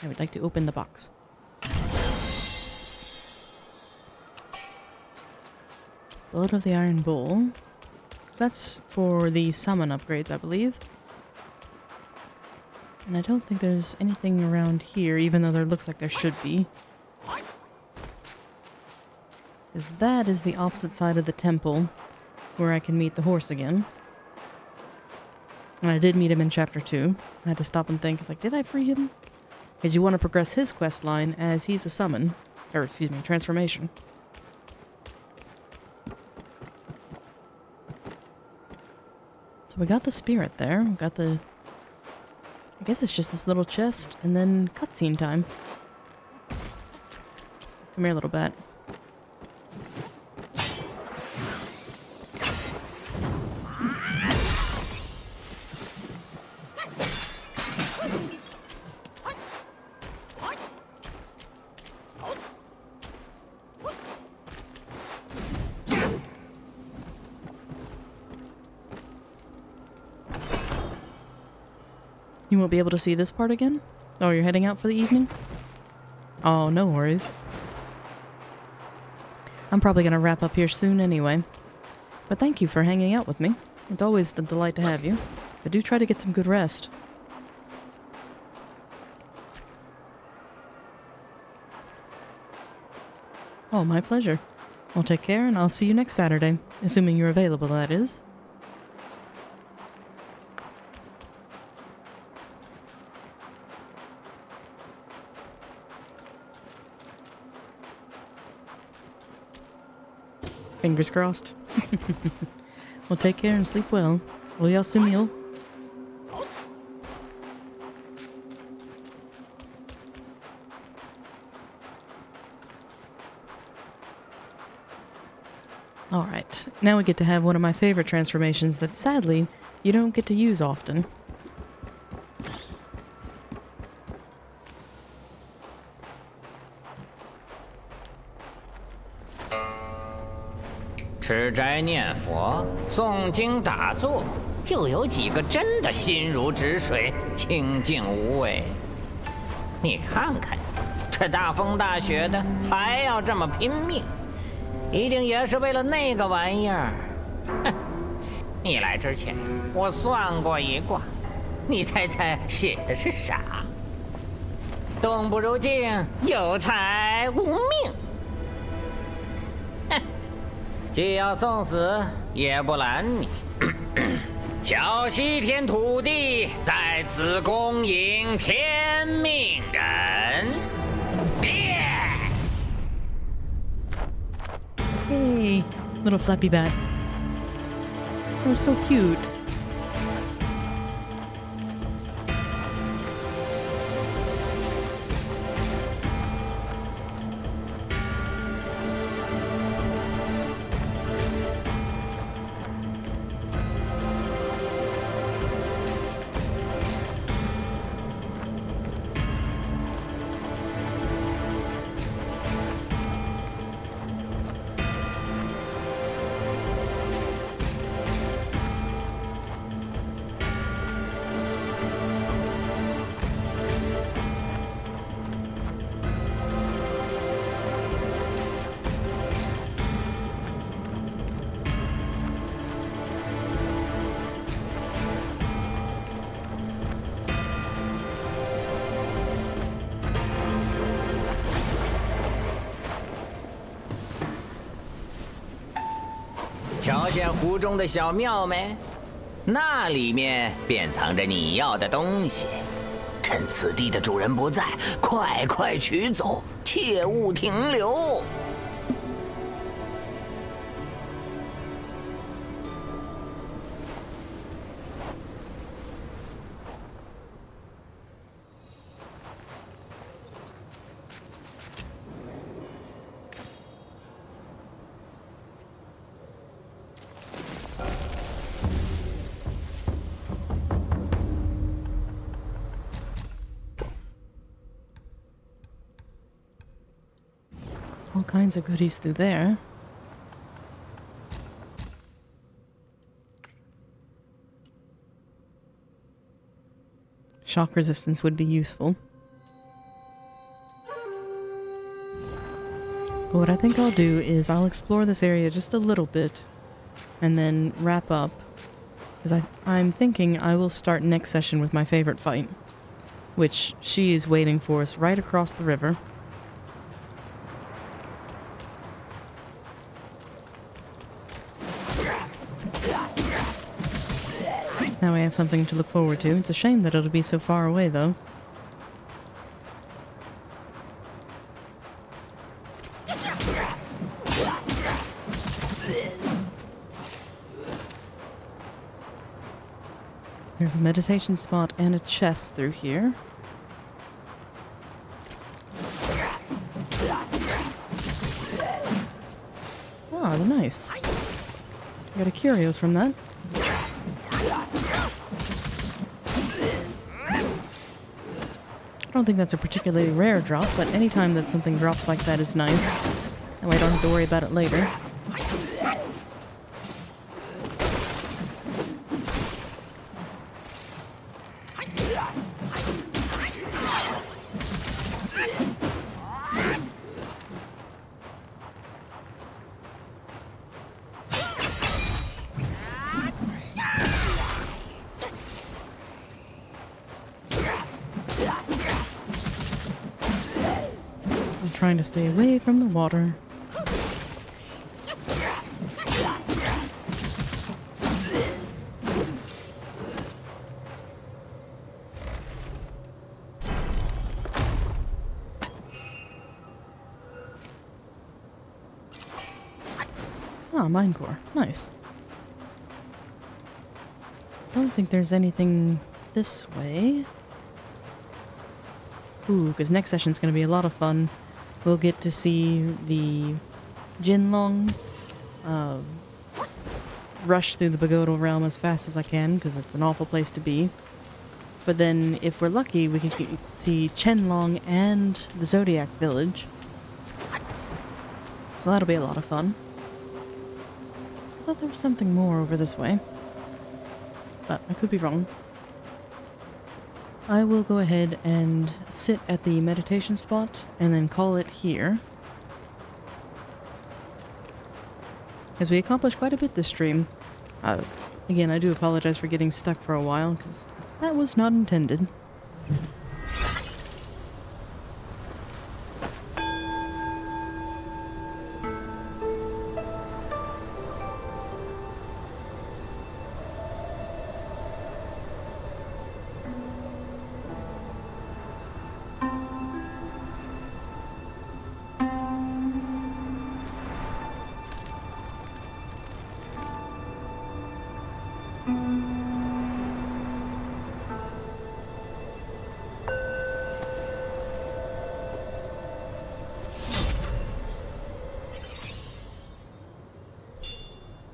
A: I would like to open the box. Blood of the Iron Bull. So that's for the summon upgrades, I believe. And I don't think there's anything around here, even though there looks like there should be. Because that is the opposite side of the temple, where I can meet the horse again. And I did meet him in Chapter 2. I had to stop and think, it's like, did I free him? Because you want to progress his quest line as he's a summon. Or, excuse me, transformation. So we got the spirit there. We got the... I guess it's just this little chest, and then cutscene time. Come here, little bat. You won't be able to see this part again? Oh, you're heading out for the evening? Oh, no worries. I'm probably going to wrap up here soon anyway. But thank you for hanging out with me. It's always a delight to have you. But do try to get some good rest. Oh, my pleasure. Well, take care, and I'll see you next Saturday. Assuming you're available, that is. Fingers crossed. Well, take care and sleep well. Oyasumio. Alright, now we get to have one of my favorite transformations that sadly you don't get to use often.
L: 吃斋念佛、诵经打坐，又有几个真的心如止水、清净无为？你看看，这大风大雪的，还要这么拼命，一定也是为了那个玩意儿。哼！你来之前，我算过一卦，你猜猜写的是啥？动不如静，有财无命。既要送死，也不拦你。小西天土地在此恭迎天命人。
A: Hey, little flappy bat. Oh, so cute.
L: 瞧见湖中的小庙没？那里面便藏着你要的东西。趁此地的主人不在，快快取走，切勿停留。
A: all kinds of goodies through there. Shock resistance would be useful. But what I think I'll do is I'll explore this area just a little bit and then wrap up. Because I'm thinking I will start next session with my favorite fight, which she is waiting for us right across the river. Now we have something to look forward to. It's a shame that it'll be so far away, though. There's a meditation spot and a chest through here. Ah, nice. Got a curios from that. I don't think that's a particularly rare drop, but anytime that something drops like that is nice. That way I don't have to worry about it later. Trying to stay away from the water. Ah, mine core. Nice. I don't think there's anything this way. Ooh, because next session's going to be a lot of fun. We'll get to see the Jinlong rush through the Pagoda realm as fast as I can, because it's an awful place to be. But then, if we're lucky, we can see Chenlong and the Zodiac Village. So that'll be a lot of fun. I thought there was something more over this way. But I could be wrong. I will go ahead and sit at the meditation spot and then call it here. As we accomplished quite a bit this stream. Again, I do apologize for getting stuck for a while, because that was not intended.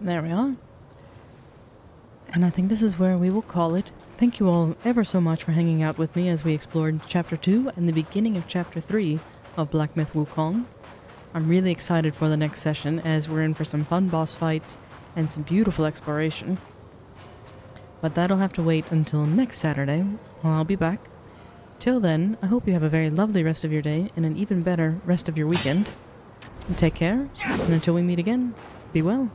A: There we are. And I think this is where we will call it. Thank you all ever so much for hanging out with me as we explored Chapter 2 and the beginning of Chapter 3 of Black Myth Wukong. I'm really excited for the next session as we're in for some fun boss fights and some beautiful exploration. But that'll have to wait until next Saturday when I'll be back. Till then, I hope you have a very lovely rest of your day and an even better rest of your weekend. And take care, and until we meet again, be well.